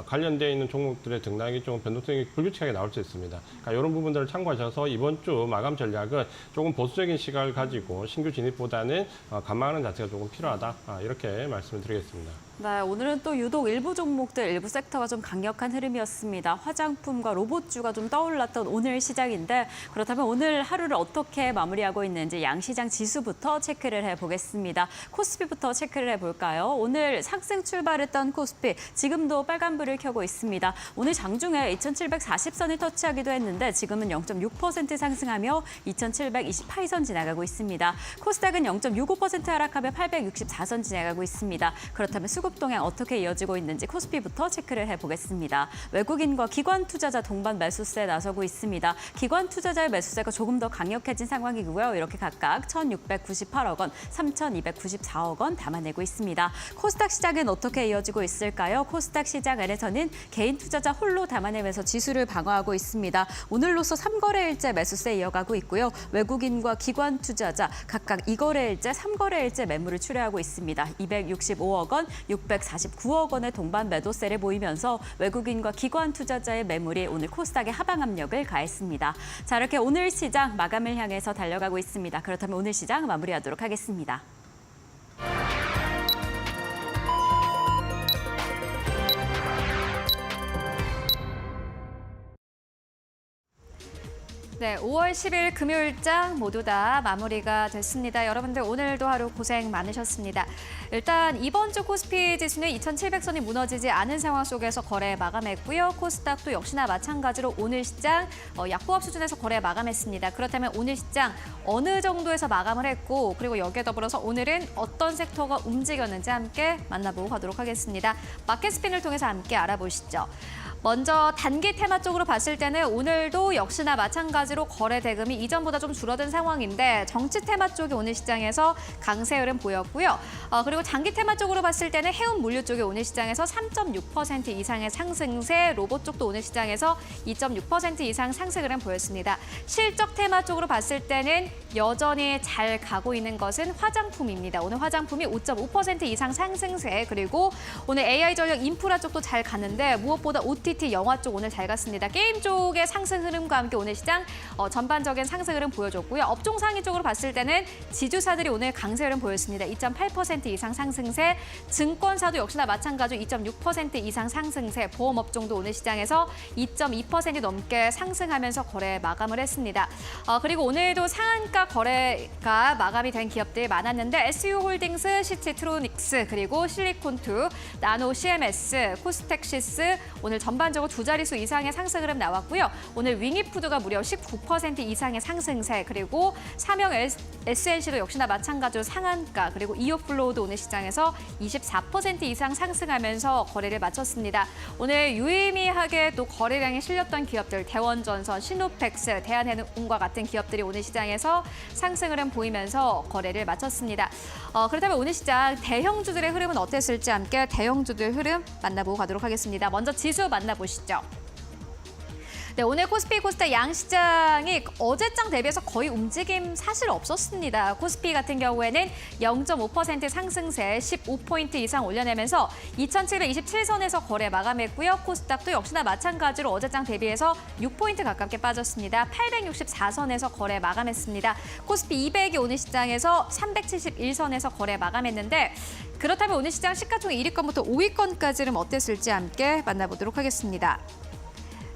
관련되어 있는 종목들의 등락이 좀 변동성이 불규칙하게 나올 수 있습니다. 그러니까 이런 부분들을 참고하셔서 이번 주 마감 전략은 조금 보수적인 시각을 가지고 신규 진입보다는 관망하는 자체가 조금 필요하다. 이렇게 말씀을 드리겠습니다. 네, 오늘은 또 유독 일부 종목들, 일부 섹터가 좀 강력한 흐름이었습니다. 화장품과 로봇주가 좀 떠올랐던 오늘 시장인데 그렇다면 오늘 하루를 어떻게 마무리하고 있는지 양시장 지수부터 체크를 해보겠습니다. 코스피부터 체크를 해볼까요? 오늘 상승 출발했던 코스피, 지금도 빨간불을 켜고 있습니다. 오늘 장중에 2740선을 터치하기도 했는데 지금은 0.6% 상승하며 2728선 지나가고 있습니다. 코스닥은 0.65% 하락하며 864선 지나가고 있습니다. 그렇다면 수급 동향 어떻게 이어지고 있는지 코스피부터 체크를 해보겠습니다. 외국인과 기관 투자자 동반 매수세에 나서고 있습니다. 기관 투자자의 매수세가 조금 더 강력해진 상황이고요. 이렇게 각각 1,698억 원, 3,294억 원 담아내고 있습니다. 코스닥 시장은 어떻게 이어지고 있을까요? 코스닥 시장 안에서는 개인 투자자 홀로 담아내면서 지수를 방어하고 있습니다. 오늘로서 3거래일째 매수세 이어가고 있고요. 외국인과 기관 투자자 각각 2거래일째, 3거래일째 매물을 출회하고 있습니다. 265억 원, 649억 원의 동반 매도세를 보이면서 외국인과 기관 투자자의 매물이 오늘 코스닥에 하방 압력을 가했습니다. 자, 이렇게 오늘 시장 마감을 향해서 달려가고 있습니다. 그렇다면 오늘 시장 마무리하도록 하겠습니다. 네, 5월 10일 금요일장 모두 다 마무리가 됐습니다. 여러분들 오늘도 하루 고생 많으셨습니다. 일단 이번 주 코스피 지수는 2,700선이 무너지지 않은 상황 속에서 거래 마감했고요. 코스닥도 역시나 마찬가지로 오늘 시장 약보합 수준에서 거래 마감했습니다. 그렇다면 오늘 시장 어느 정도에서 마감을 했고 그리고 여기에 더불어서 오늘은 어떤 섹터가 움직였는지 함께 만나보고 가도록 하겠습니다. 마켓 스핀을 통해서 함께 알아보시죠. 먼저 단기 테마 쪽으로 봤을 때는 오늘도 역시나 마찬가지로 거래 대금이 이전보다 좀 줄어든 상황인데 정치 테마 쪽이 오늘 시장에서 강세 흐름 보였고요. 그리고 장기 테마 쪽으로 봤을 때는 해운 물류 쪽이 오늘 시장에서 3.6% 이상의 상승세, 로봇 쪽도 오늘 시장에서 2.6% 이상 상승 흐름 보였습니다. 실적 테마 쪽으로 봤을 때는 여전히 잘 가고 있는 것은 화장품입니다. 오늘 화장품이 5.5% 이상 상승세, 그리고 오늘 AI 전력 인프라 쪽도 잘 갔는데 무엇보다 OTT 영화 쪽 오늘 잘 갔습니다. 게임 쪽의 상승 흐름과 함께 오늘 시장 전반적인 상승 흐름 보여줬고요. 업종 상위 쪽으로 봤을 때는 지주사들이 오늘 강세 흐름 보였습니다. 2.8% 이상 상승세, 증권사도 역시나 마찬가지로 2.6% 이상 상승세, 보험업종도 오늘 시장에서 2.2% 넘게 상승하면서 거래 마감을 했습니다. 그리고 오늘도 상한가 거래가 마감이 된 기업들이 많았는데 SU홀딩스, 시티트로닉스, 그리고 실리콘2, 나노 CMS, 코스텍시스 오늘 전반적으로 두 자릿수 이상의 상승 흐름 나왔고요. 오늘 윙이푸드가 무려 19% 이상의 상승세, 그리고 삼형 SNC도 역시나 마찬가지로 상한가, 그리고 이오플로우도 오늘 시장에서 24% 이상 상승하면서 거래를 마쳤습니다. 오늘 유의미하게 또 거래량이 실렸던 기업들, 대원전선, 시노펙스, 대한해운과 같은 기업들이 오늘 시장에서 상승 흐름 보이면서 거래를 마쳤습니다. 그렇다면 오늘 시장 대형주들의 흐름은 어땠을지 함께 대형주들 흐름 만나보고 가도록 하겠습니다. 먼저 지수 만나보시죠. 네, 오늘 코스피, 코스닥 양시장이 어제장 대비해서 거의 움직임 사실 없었습니다. 코스피 같은 경우에는 0.5% 상승세 15포인트 이상 올려내면서 2,727선에서 거래 마감했고요. 코스닥도 역시나 마찬가지로 어제장 대비해서 6포인트 가깝게 빠졌습니다. 864선에서 거래 마감했습니다. 코스피 200이 오늘 시장에서 371선에서 거래 마감했는데 그렇다면 오늘 시장 시가총액 1위권부터 5위권까지는 어땠을지 함께 만나보도록 하겠습니다.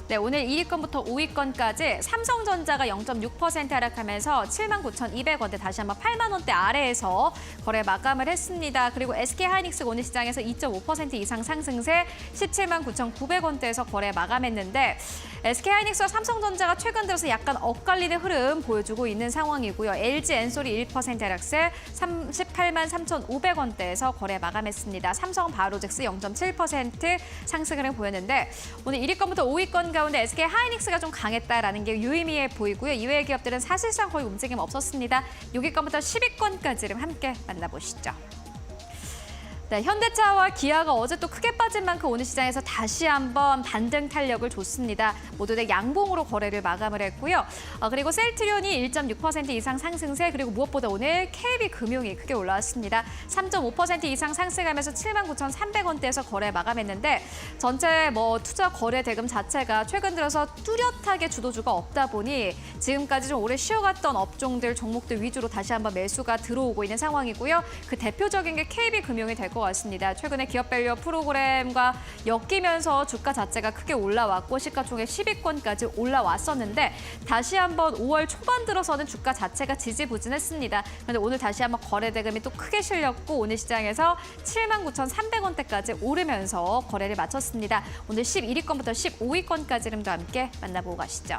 네, 오늘 1위권부터 5위권까지 삼성전자가 0.6% 하락하면서 79,200원대, 다시 한번 8만 원대 아래에서 거래 마감을 했습니다. 그리고 SK하이닉스가 오늘 시장에서 2.5% 이상 상승세 179,900원대에서 거래 마감했는데 SK하이닉스와 삼성전자가 최근 들어서 약간 엇갈리는 흐름 보여주고 있는 상황이고요. LG엔솔이 1% 하락세 383,500원대에서 거래 마감했습니다. 삼성바로직스 0.7% 상승 흐름 보였는데 오늘 1위권부터 5위권 가운데 SK하이닉스가 좀 강했다라는 게 유의미해 보이고요. 이외의 기업들은 사실상 거의 움직임 없었습니다. 6위권부터 10위권까지를 함께 만나보시죠. 네, 현대차와 기아가 어제 또 크게 빠진 만큼 오늘 시장에서 다시 한번 반등 탄력을 줬습니다. 모두 다 양봉으로 거래를 마감을 했고요. 그리고 셀트리온이 1.6% 이상 상승세, 그리고 무엇보다 오늘 KB금융이 크게 올라왔습니다. 3.5% 이상 상승하면서 79,300원대에서 거래 마감했는데 전체 투자 거래 대금 자체가 최근 들어서 뚜렷하게 주도주가 없다 보니 지금까지 좀 오래 쉬어갔던 업종들, 종목들 위주로 다시 한번 매수가 들어오고 있는 상황이고요. 그 대표적인 게 KB금융이 될 것 같습니다. 최근에 기업밸류 프로그램과 엮이면서 주가 자체가 크게 올라왔고 시가총액 10위권까지 올라왔었는데 다시 한번 5월 초반 들어서는 주가 자체가 지지부진했습니다. 그런데 오늘 다시 한번 거래 대금이 또 크게 실렸고 오늘 시장에서 79,300원대까지 오르면서 거래를 마쳤습니다. 오늘 11위권부터 15위권까지 흐름도 함께 만나보고 가시죠.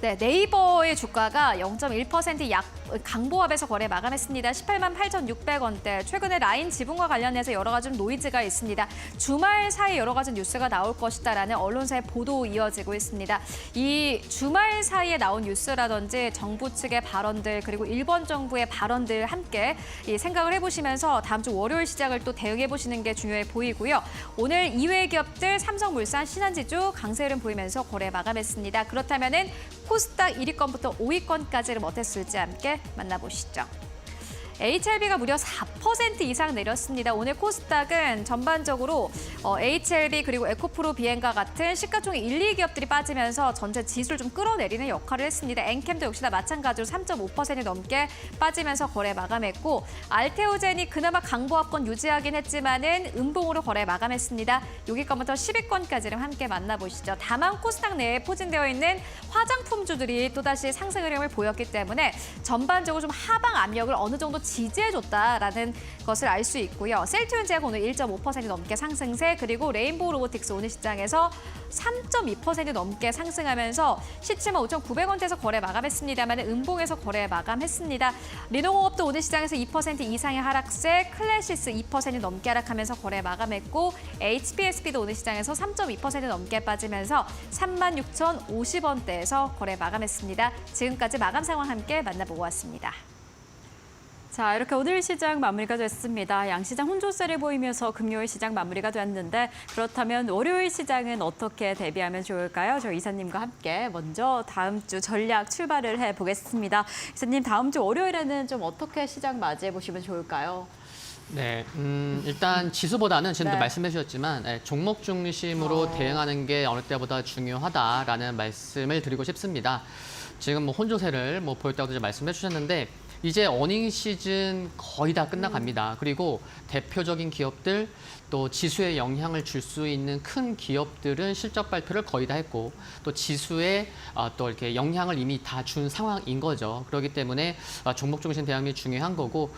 네, 네이버의 주가가 0.1% 강보합에서 거래 마감했습니다. 188,600원대. 최근에 라인 지분과 관련해서 여러 가지 노이즈가 있습니다. 주말 사이 여러 가지 뉴스가 나올 것이다라는 언론사의 보도 이어지고 있습니다. 이 주말 사이에 나온 뉴스라든지 정부 측의 발언들 그리고 일본 정부의 발언들 함께 생각을 해보시면서 다음 주 월요일 시장을 또 대응해보시는 게 중요해 보이고요. 오늘 이외의 기업들 삼성물산, 신한지주 강세 흐름 보이면서 거래 마감했습니다. 그렇다면은 코스닥 1위권부터 5위권까지를 어땠을지 함께 만나보시죠. HLB가 무려 4% 이상 내렸습니다. 오늘 코스닥은 전반적으로 HLB 그리고 에코프로 비행과 같은 시가총액 1, 2기업들이 빠지면서 전체 지수를 좀 끌어내리는 역할을 했습니다. 엔캠도 역시나 마찬가지로 3.5% 넘게 빠지면서 거래 마감했고 알테오젠이 그나마 강보합권 유지하긴 했지만은 음봉으로 거래 마감했습니다. 6위권부터 10위권까지를 함께 만나보시죠. 다만 코스닥 내에 포진되어 있는 화장품주들이 또다시 상승 흐름을 보였기 때문에 전반적으로 좀 하방 압력을 어느 정도 지지해줬다라는 것을 알 수 있고요. 셀트리온제약 오늘 1.5% 넘게 상승세, 그리고 레인보우 로보틱스 오늘 시장에서 3.2% 넘게 상승하면서 175,900원대에서 거래 마감했습니다만 음봉에서 거래 마감했습니다. 리노공업도 오늘 시장에서 2% 이상의 하락세, 클래시스 2% 넘게 하락하면서 거래 마감했고 HPSB도 오늘 시장에서 3.2% 넘게 빠지면서 36,050원대에서 거래 마감했습니다. 지금까지 마감 상황 함께 만나보고 왔습니다. 자, 이렇게 오늘 시장 마무리가 됐습니다. 양시장 혼조세를 보이면서 금요일 시장 마무리가 됐는데 그렇다면 월요일 시장은 어떻게 대비하면 좋을까요? 저 이사님과 함께 먼저 다음 주 전략 출발을 해보겠습니다. 이사님, 다음 주 월요일에는 좀 어떻게 시장 맞이해 보시면 좋을까요? 네, 일단 지수보다는 지금도 네. 말씀해 주셨지만 종목 중심으로 대응하는 게 어느 때보다 중요하다라는 말씀을 드리고 싶습니다. 지금 혼조세를 보였다고 이제 말씀해 주셨는데 이제 어닝 시즌 거의 다 끝나갑니다. 그리고 대표적인 기업들 또 지수에 영향을 줄 수 있는 큰 기업들은 실적 발표를 거의 다 했고 또 지수에 또 이렇게 영향을 이미 다 준 상황인 거죠. 그렇기 때문에 종목 중심 대응이 중요한 거고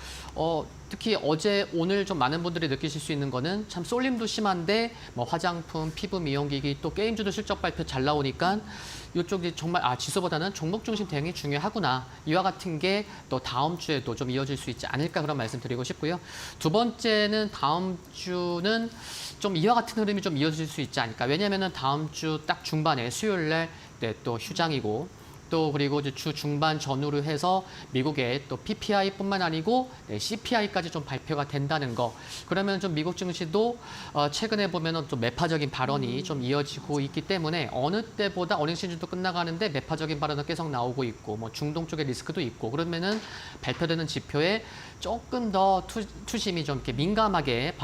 특히 어제 오늘 좀 많은 분들이 느끼실 수 있는 거는 참 쏠림도 심한데 화장품, 피부 미용기기 또 게임주도 실적 발표 잘 나오니까 이쪽이 정말 지수보다는 종목 중심 대응이 중요하구나. 이와 같은 게 또 다음 주에도 좀 이어질 수 있지 않을까 그런 말씀 드리고 싶고요. 두 번째는 다음 주는 좀 이와 같은 흐름이 좀 이어질 수 있지 않을까. 왜냐하면 다음 주 딱 중반에 수요일 날 또 휴장이고 또 그리고 이제 주 중반 전후로 해서 미국의 또 PPI뿐만 아니고 CPI까지 좀 발표가 된다는 거. 그러면 좀 미국 증시도 최근에 보면은 좀 매파적인 발언이 좀 이어지고 있기 때문에 어느 때보다 어닝 시즌도 끝나가는데 매파적인 발언은 계속 나오고 있고 중동 쪽의 리스크도 있고 그러면은 발표되는 지표에 조금 더 투심이 좀 이렇게 민감하게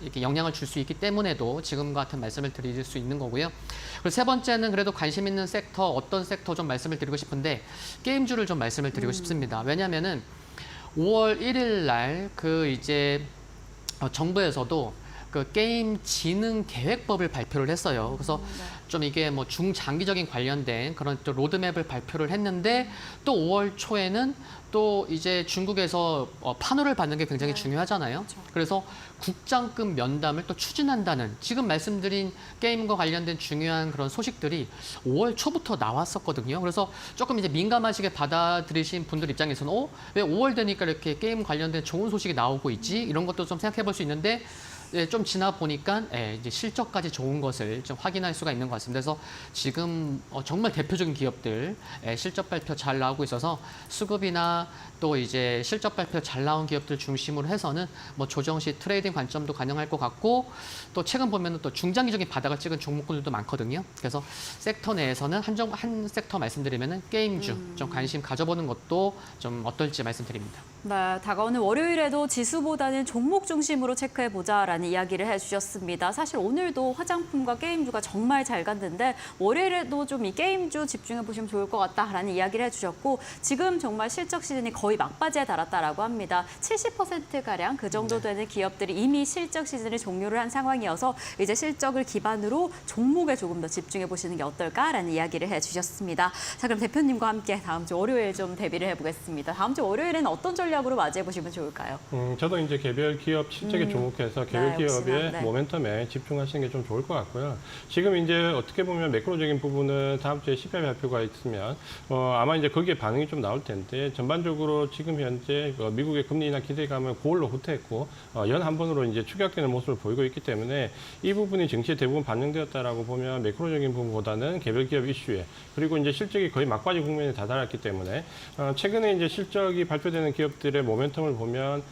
이렇게 영향을 줄 수 있기 때문에도 지금과 같은 말씀을 드릴 수 있는 거고요. 그리고 세 번째는 그래도 관심 있는 섹터 어떤 섹터 좀 말씀을 드리고 싶은데 게임주를 좀 말씀을 드리고 싶습니다. 왜냐하면은 5월 1일 날 이제 정부에서도 그 게임 진흥 계획법을 발표를 했어요. 그래서 좀 이게 중장기적인 관련된 그런 또 로드맵을 발표를 했는데 또 5월 초에는 또 이제 중국에서 판호를 받는 게 굉장히 중요하잖아요. 그래서 국장급 면담을 또 추진한다는 지금 말씀드린 게임과 관련된 중요한 그런 소식들이 5월 초부터 나왔었거든요. 그래서 조금 이제 민감하시게 받아들이신 분들 입장에서는 왜 5월 되니까 이렇게 게임 관련된 좋은 소식이 나오고 있지? 이런 것도 좀 생각해 볼 수 있는데 좀 지나 보니까 이제 실적까지 좋은 것을 좀 확인할 수가 있는 것 같습니다. 그래서 지금 정말 대표적인 기업들 실적 발표 잘 나오고 있어서 수급이나 또 이제 실적 발표 잘 나온 기업들 중심으로 해서는 뭐 조정 시 트레이딩 관점도 가능할 것 같고 또 최근 보면은 또 중장기적인 바닥을 찍은 종목군들도 많거든요. 그래서 섹터 내에서는 한 섹터 말씀드리면은 게임주 좀 관심 가져보는 것도 좀 어떨지 말씀드립니다. 네, 다가오는 월요일에도 지수보다는 종목 중심으로 체크해보자라는 이야기를 해주셨습니다. 사실 오늘도 화장품과 게임주가 정말 잘 갔는데 월요일에도 좀 이 게임주 집중해보시면 좋을 것 같다라는 이야기를 해주셨고 지금 정말 실적 시즌이 거의 막바지에 달았다라고 합니다. 70%가량 그 정도 되는 기업들이 이미 실적 시즌을 종료를 한 상황이어서 이제 실적을 기반으로 종목에 조금 더 집중해보시는 게 어떨까라는 이야기를 해주셨습니다. 자, 그럼 대표님과 함께 다음 주 월요일 좀 대비를 해보겠습니다. 다음 주 월요일에는 어떤 전략으로 맞이해 보시면 좋을까요? 저도 이제 개별 기업 실적에 주목해서 개별 기업의 네. 모멘텀에 집중하시는 게 좀 좋을 것 같고요. 지금 이제 어떻게 보면 매크로적인 부분은 다음 주에 CPI 발표가 있으면 아마 이제 거기에 반응이 좀 나올 텐데 전반적으로 지금 현재 미국의 금리나 기대감은 고올로 후퇴했고 연 한 번으로 이제 추격되는 모습을 보이고 있기 때문에 이 부분이 증시에 대부분 반영되었다라고 보면 매크로적인 부분보다는 개별 기업 이슈에 그리고 이제 실적이 거의 막바지 국면에 다다랐기 때문에 최근에 이제 실적이 발표되는 기업들의 모멘텀을 보면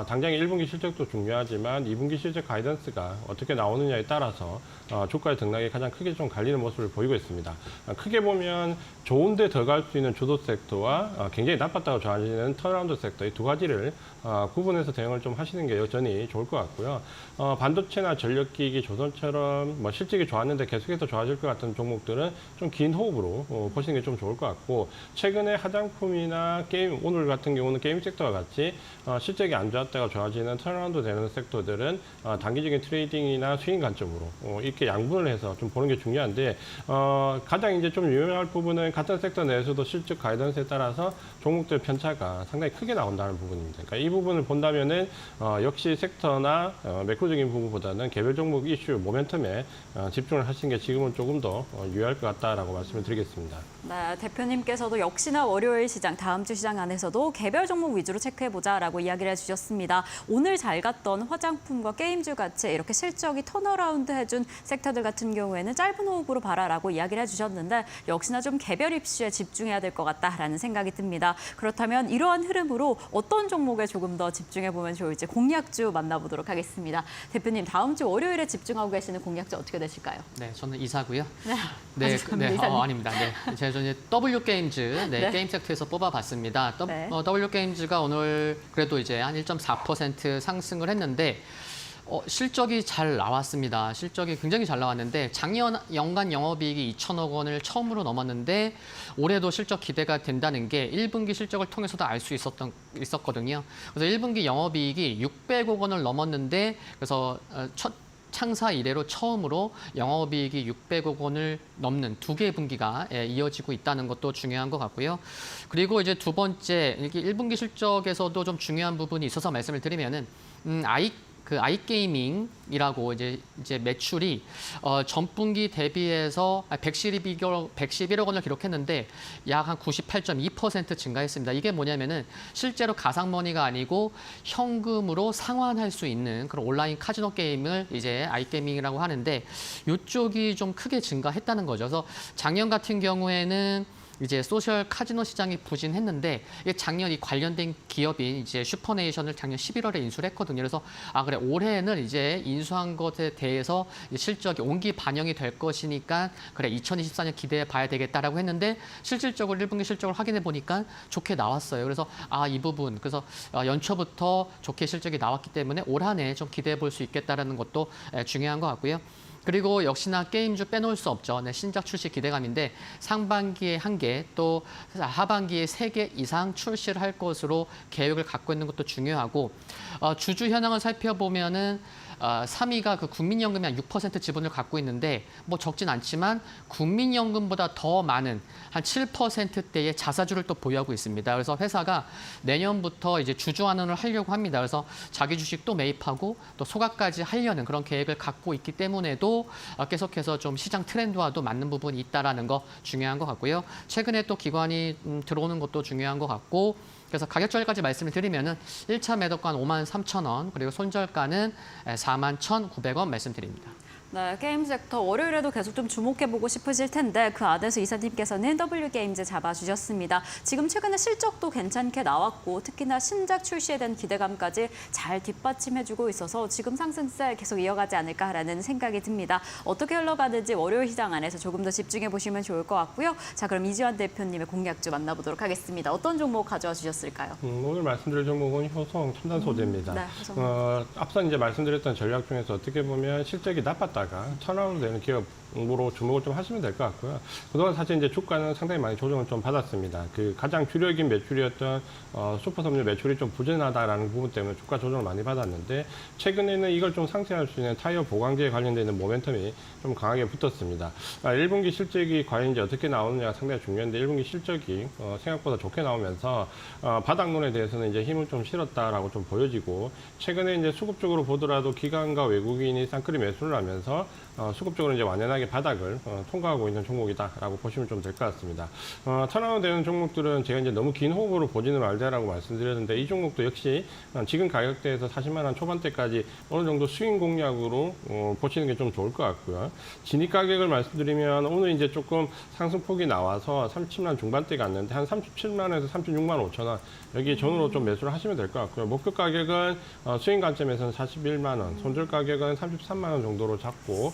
당장의 1분기 실적도 중요하지만 2분기 실적 가이던스가 어떻게 나오느냐에 따라서 주가의 등락이 가장 크게 좀 갈리는 모습을 보이고 있습니다. 크게 보면 좋은데 더 갈 수 있는 주도 섹터와 굉장히 나빴다고 좋아지는 턴어라운드 섹터 이 두 가지를 구분해서 대응을 좀 하시는 게 여전히 좋을 것 같고요. 반도체나 전력기기, 조선처럼 뭐 실적이 좋았는데 계속해서 좋아질 것 같은 종목들은 좀 긴 호흡으로 보시는 게 좀 좋을 것 같고 최근에 화장품이나 게임, 오늘 같은 경우는 게임 섹터와 같이 실적이 안 좋았다가 좋아지는 턴어라운드 되는 섹터들은 단기적인 트레이딩이나 수익 관점으로 이렇게 양분을 해서 좀 보는 게 중요한데 가장 이제 좀 유명할 부분은 같은 섹터 내에서도 실적 가이던스에 따라서 종목들 편차가 상당히 크게 나온다는 부분입니다. 그러니까 이 부분을 본다면은 역시 섹터나 매크로적인 부분보다는 개별 종목 이슈 모멘텀에 집중을 하시는 게 지금은 조금 더 유효할 것 같다라고 말씀을 드리겠습니다. 네, 대표님께서도 역시나 월요일 시장, 다음 주 시장 안에서도 개별 종목 위주로 체크해보자라고 이야기를 해주셨습니다. 오늘 잘 갔던 화장품과 게임주 같이 이렇게 실적이 턴어라운드 해준 섹터들 같은 경우에는 짧은 호흡으로 봐라라고 이야기를 해주셨는데 역시나 좀 개별 이슈에 집중해야 될 것 같다라는 생각이 듭니다. 그렇다면 이러한 흐름으로 어떤 종목에 조금 더 집중해보면 좋을지 공략주 만나보도록 하겠습니다. 대표님, 다음 주 월요일에 집중하고 계시는 공략주 어떻게 되실까요? 네, 저는 이사고요. 네, 아닙니다. 네, 제가 이제 W 게임즈 게임 섹터에서 뽑아봤습니다. W 게임즈가 오늘 그래도 이제 한 1.4% 상승을 했는데 실적이 잘 나왔습니다. 실적이 굉장히 잘 나왔는데 작년 연간 영업이익이 2천억 원을 처음으로 넘었는데 올해도 실적 기대가 된다는 게 1분기 실적을 통해서도 알 수 있었거든요. 그래서 1분기 영업이익이 600억 원을 넘었는데 그래서 창사 이래로 처음으로 영업이익이 600억 원을 넘는 두 개의 분기가 이어지고 있다는 것도 중요한 것 같고요. 그리고 이제 두 번째, 이렇게 1분기 실적에서도 좀 중요한 부분이 있어서 말씀을 드리면은 아이게이밍이라고 이제 매출이 전분기 대비해서 111억 원을 기록했는데 약 한 98.2% 증가했습니다. 이게 뭐냐면은 실제로 가상머니가 아니고 현금으로 상환할 수 있는 그런 온라인 카지노 게임을 이제 아이게이밍이라고 하는데 이쪽이 좀 크게 증가했다는 거죠. 그래서 작년 같은 경우에는 이제 소셜 카지노 시장이 부진했는데 이게 작년 이 관련된 기업인 이제 슈퍼네이션을 작년 11월에 인수를 했거든요. 그래서 그래 올해는 이제 인수한 것에 대해서 실적이 온기 반영이 될 것이니까 그래 2024년 기대해 봐야 되겠다라고 했는데 실질적으로 1분기 실적을 확인해 보니까 좋게 나왔어요. 그래서 이 부분 그래서 연초부터 좋게 실적이 나왔기 때문에 올 한 해 좀 기대해 볼 수 있겠다라는 것도 중요한 것 같고요. 그리고 역시나 게임주 빼놓을 수 없죠. 신작 출시 기대감인데 상반기에 1개 또 하반기에 3개 이상 출시를 할 것으로 계획을 갖고 있는 것도 중요하고 주주 현황을 살펴보면은 3위가 그 국민연금이 한 6% 지분을 갖고 있는데 뭐 적진 않지만 국민연금보다 더 많은 한 7%대의 자사주를 또 보유하고 있습니다. 그래서 회사가 내년부터 이제 주주환원을 하려고 합니다. 그래서 자기 주식 또 매입하고 또 소각까지 하려는 그런 계획을 갖고 있기 때문에도 계속해서 좀 시장 트렌드와도 맞는 부분이 있다라는 거 중요한 것 같고요. 최근에 또 기관이 들어오는 것도 중요한 것 같고 그래서 가격절까지 말씀을 드리면은 1차 매도가는 53,000원, 그리고 손절가는 41,900원 말씀드립니다. 네, 게임 섹터 월요일에도 계속 좀 주목해보고 싶으실 텐데 그 안에서 이사님께서는 W게임즈 잡아주셨습니다. 지금 최근에 실적도 괜찮게 나왔고 특히나 신작 출시에 대한 기대감까지 잘 뒷받침해주고 있어서 지금 상승세 계속 이어가지 않을까라는 생각이 듭니다. 어떻게 흘러가는지 월요일 시장 안에서 조금 더 집중해보시면 좋을 것 같고요. 자, 그럼 이지환 대표님의 공략주 만나보도록 하겠습니다. 어떤 종목 가져와 주셨을까요? 오늘 말씀드릴 종목은 효성 첨단 소재입니다. 네, 효성. 앞서 이제 말씀드렸던 전략 중에서 어떻게 보면 실적이 나빴다가 턴아웃 되는 기업으로 주목을 좀 하시면 될 것 같고요. 그동안 사실 이제 주가는 상당히 많이 조정을 좀 받았습니다. 그 가장 주력인 매출이었던 슈퍼섬유 매출이 좀 부진하다라는 부분 때문에 주가 조정을 많이 받았는데 최근에는 이걸 좀 상쇄할 수 있는 타이어 보강제에 관련된 있는 모멘텀이 좀 강하게 붙었습니다. 1분기 실적이 과연 이제 어떻게 나오느냐가 상당히 중요한데 1분기 실적이 생각보다 좋게 나오면서 바닥론에 대해서는 이제 힘을 좀 실었다라고 좀 보여지고 최근에 이제 수급적으로 보더라도 기관과 외국인이 쌍끌이 매수를 하면서 수급적으로 이제 완연하게 바닥을 통과하고 있는 종목이다라고 보시면 좀 될 것 같습니다. 턴아웃 되는 종목들은 제가 이제 너무 긴 호흡으로 보지는 말자라고 말씀드렸는데 이 종목도 역시 지금 가격대에서 40만 원 초반대까지 어느 정도 스윙 공략으로 보시는 게 좀 좋을 것 같고요. 진입 가격을 말씀드리면 오늘 이제 조금 상승폭이 나와서 37만 원 중반대 갔는데 한 37만 원에서 36만 5천 원 여기 전후로 좀 매수를 하시면 될 것 같고요. 목표 가격은 스윙 관점에서는 41만 원, 손절 가격은 33만 원 정도로 잡고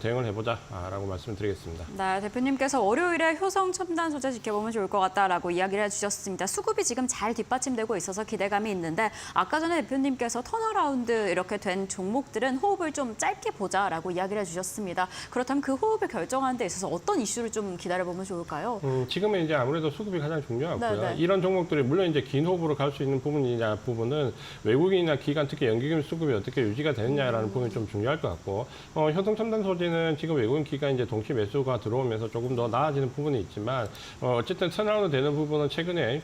대응을 해보자라고 말씀을 드리겠습니다. 네, 대표님께서 월요일에 효성 첨단 소재 지켜보면 좋을 것 같다라고 이야기를 해주셨습니다. 수급이 지금 잘 뒷받침되고 있어서 기대감이 있는데 아까 전에 대표님께서 턴어라운드 이렇게 된 종목들은 호흡을 좀 짧게 보자라고 이야기를 해주셨습니다. 그렇다면 그 호흡을 결정하는 데 있어서 어떤 이슈를 좀 기다려보면 좋을까요? 지금은 이제 아무래도 수급이 가장 중요하고요. 네네. 이런 종목들이 물론 이제 긴 호흡으로 갈 수 있는 부분은 외국인이나 기관 특히 연기금 수급이 어떻게 유지가 되느냐라는 부분이 좀 중요할 것 같고 효성 첨단 소재는 지금 외국인 기관 이제 동시 매수가 들어오면서 조금 더 나아지는 부분이 있지만 어쨌든 턴아웃 되는 부분은 최근에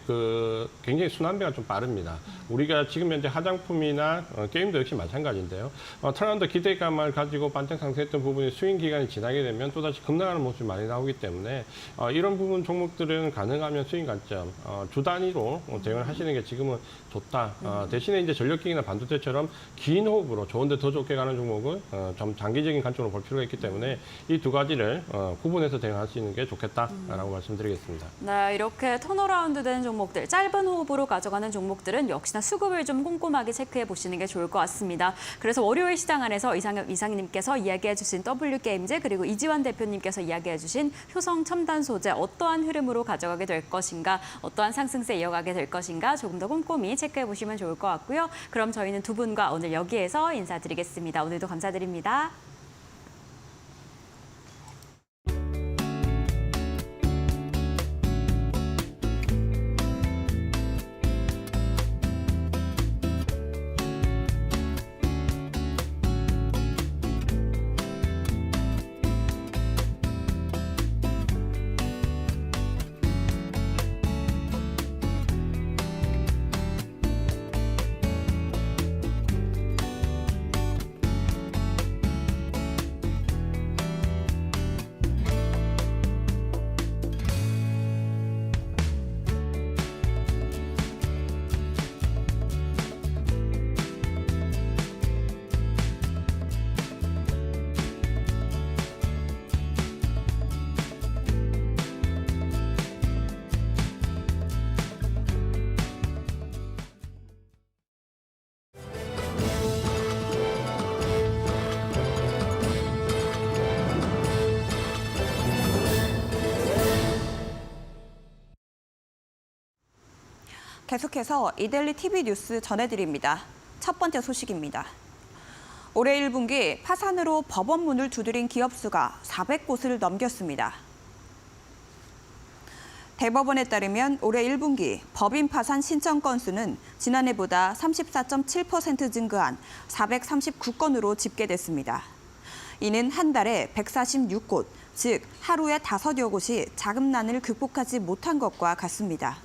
굉장히 순환배가 좀 빠릅니다. 우리가 지금 현재 화장품이나 게임도 역시 마찬가지인데요. 턴아웃 기대감을 가지고 반짝 상승했던 부분이 스윙 기간이 지나게 되면 또다시 급락하는 모습이 많이 나오기 때문에 이런 부분 종목들은 가능하면 스윙 관점 주 단위로 대응을 하시는 게 지금은 좋다. 대신에 이제 전력기기나 반도체처럼 긴 호흡으로 좋은데 더 좋게 가는 종목은 좀 장기적인 관점으로 볼 필요가 있기 때문에 이 두 가지를 구분해서 대응하시는 게 좋겠다라고 말씀드리겠습니다. 네, 이렇게 턴어라운드 된 종목들, 짧은 호흡으로 가져가는 종목들은 역시나 수급을 좀 꼼꼼하게 체크해 보시는 게 좋을 것 같습니다. 그래서 월요일 시장 안에서 이상님께서 이야기해 주신 W게임즈 그리고 이지환 대표님께서 이야기해 주신 효성 첨단 소재 어떠한 흐름으로 가져가게 될 것인가, 어떠한 상승세 이어가게 될 것인가 조금 더 꼼꼼히 체크해 보시면 좋을 것 같고요. 그럼 저희는 두 분과 오늘 여기에서 인사드리겠습니다. 오늘도 감사드립니다. 계속해서 이데일리 TV 뉴스 전해드립니다. 첫 번째 소식입니다. 올해 1분기 파산으로 법원 문을 두드린 기업 수가 400곳을 넘겼습니다. 대법원에 따르면 올해 1분기 법인 파산 신청 건수는 지난해보다 34.7% 증가한 439건으로 집계됐습니다. 이는 한 달에 146곳, 즉 하루에 5여 곳이 자금난을 극복하지 못한 것과 같습니다.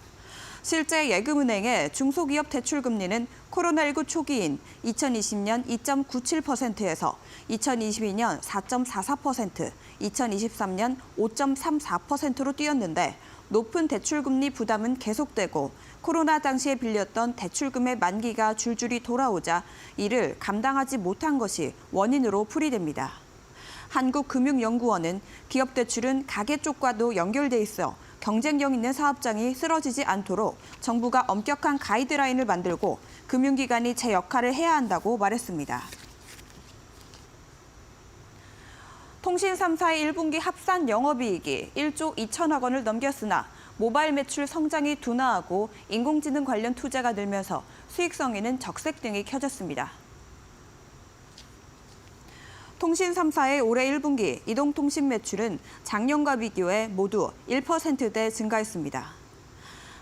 실제 예금은행의 중소기업 대출금리는 코로나19 초기인 2020년 2.97%에서 2022년 4.44%, 2023년 5.34%로 뛰었는데 높은 대출금리 부담은 계속되고 코로나 당시에 빌렸던 대출금의 만기가 줄줄이 돌아오자 이를 감당하지 못한 것이 원인으로 풀이됩니다. 한국금융연구원은 기업 대출은 가계 쪽과도 연결돼 있어 경쟁력 있는 사업장이 쓰러지지 않도록 정부가 엄격한 가이드라인을 만들고 금융기관이 제 역할을 해야 한다고 말했습니다. 통신 3사의 1분기 합산 영업이익이 1조 2천억 원을 넘겼으나 모바일 매출 성장이 둔화하고 인공지능 관련 투자가 늘면서 수익성에는 적색등이 켜졌습니다. 통신 3사의 올해 1분기 이동통신 매출은 작년과 비교해 모두 1%대 증가했습니다.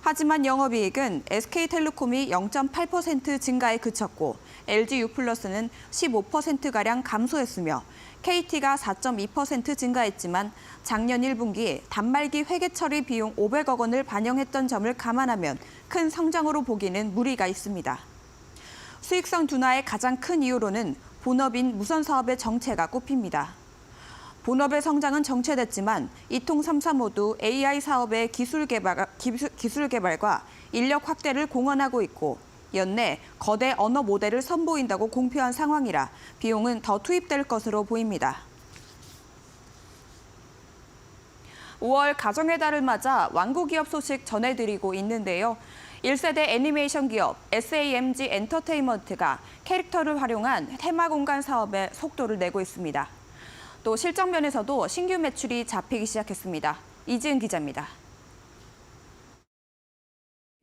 하지만 영업이익은 SK텔레콤이 0.8% 증가에 그쳤고 LG유플러스는 15%가량 감소했으며 KT가 4.2% 증가했지만 작년 1분기 단말기 회계 처리 비용 500억 원을 반영했던 점을 감안하면 큰 성장으로 보기는 무리가 있습니다. 수익성 둔화의 가장 큰 이유로는 본업인 무선 사업의 정체가 꼽힙니다. 본업의 성장은 정체됐지만 이통 3사 모두 AI 사업의 기술 개발과 인력 확대를 공언하고 있고 연내 거대 언어 모델을 선보인다고 공표한 상황이라 비용은 더 투입될 것으로 보입니다. 5월 가정의 달을 맞아 완구기업 소식 전해드리고 있는데요. 1세대 애니메이션 기업 SAMG 엔터테인먼트가 캐릭터를 활용한 테마 공간 사업에 속도를 내고 있습니다. 또 실적 면에서도 신규 매출이 잡히기 시작했습니다. 이지은 기자입니다.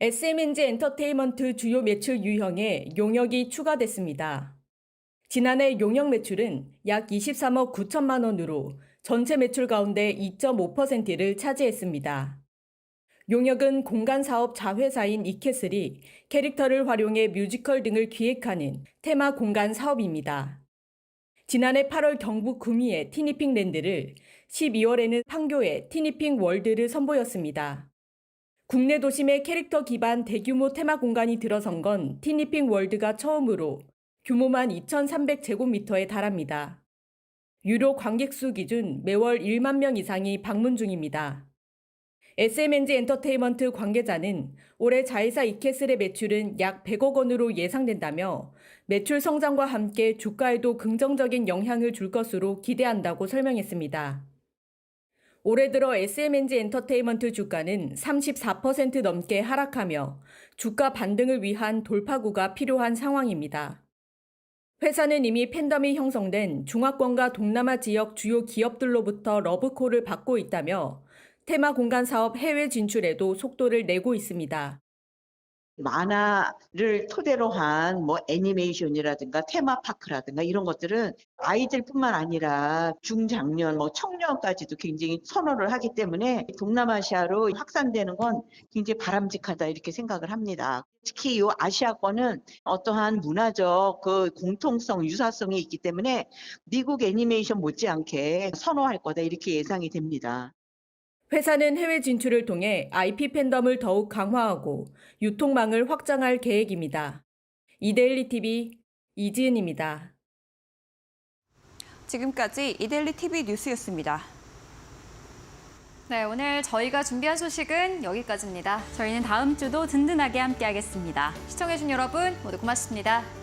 SMNG 엔터테인먼트 주요 매출 유형에 용역이 추가됐습니다. 지난해 용역 매출은 약 23억 9천만 원으로 전체 매출 가운데 2.5%를 차지했습니다. 용역은 공간 사업 자회사인 이캐슬이 캐릭터를 활용해 뮤지컬 등을 기획하는 테마 공간 사업입니다. 지난해 8월 경북 구미의 티니핑 랜드를 12월에는 판교의 티니핑 월드를 선보였습니다. 국내 도심의 캐릭터 기반 대규모 테마 공간이 들어선 건 티니핑 월드가 처음으로 규모만 2,300제곱미터에 달합니다. 유료 관객 수 기준 매월 1만 명 이상이 방문 중입니다. SMNG 엔터테인먼트 관계자는 올해 자회사 이캐슬의 매출은 약 100억 원으로 예상된다며 매출 성장과 함께 주가에도 긍정적인 영향을 줄 것으로 기대한다고 설명했습니다. 올해 들어 SMNG 엔터테인먼트 주가는 34% 넘게 하락하며 주가 반등을 위한 돌파구가 필요한 상황입니다. 회사는 이미 팬덤이 형성된 중화권과 동남아 지역 주요 기업들로부터 러브콜을 받고 있다며 테마 공간 사업 해외 진출에도 속도를 내고 있습니다. 만화를 토대로 한 애니메이션이라든가 테마파크라든가 이런 것들은 아이들뿐만 아니라 중장년, 청년까지도 굉장히 선호를 하기 때문에 동남아시아로 확산되는 건 굉장히 바람직하다 이렇게 생각을 합니다. 특히 이 아시아권은 어떠한 문화적 공통성, 유사성이 있기 때문에 미국 애니메이션 못지않게 선호할 거다 이렇게 예상이 됩니다. 회사는 해외 진출을 통해 IP 팬덤을 더욱 강화하고 유통망을 확장할 계획입니다. 이데일리 TV 이지은입니다. 지금까지 이데일리 TV 뉴스였습니다. 네, 오늘 저희가 준비한 소식은 여기까지입니다. 저희는 다음 주도 든든하게 함께하겠습니다. 시청해주신 여러분 모두 고맙습니다.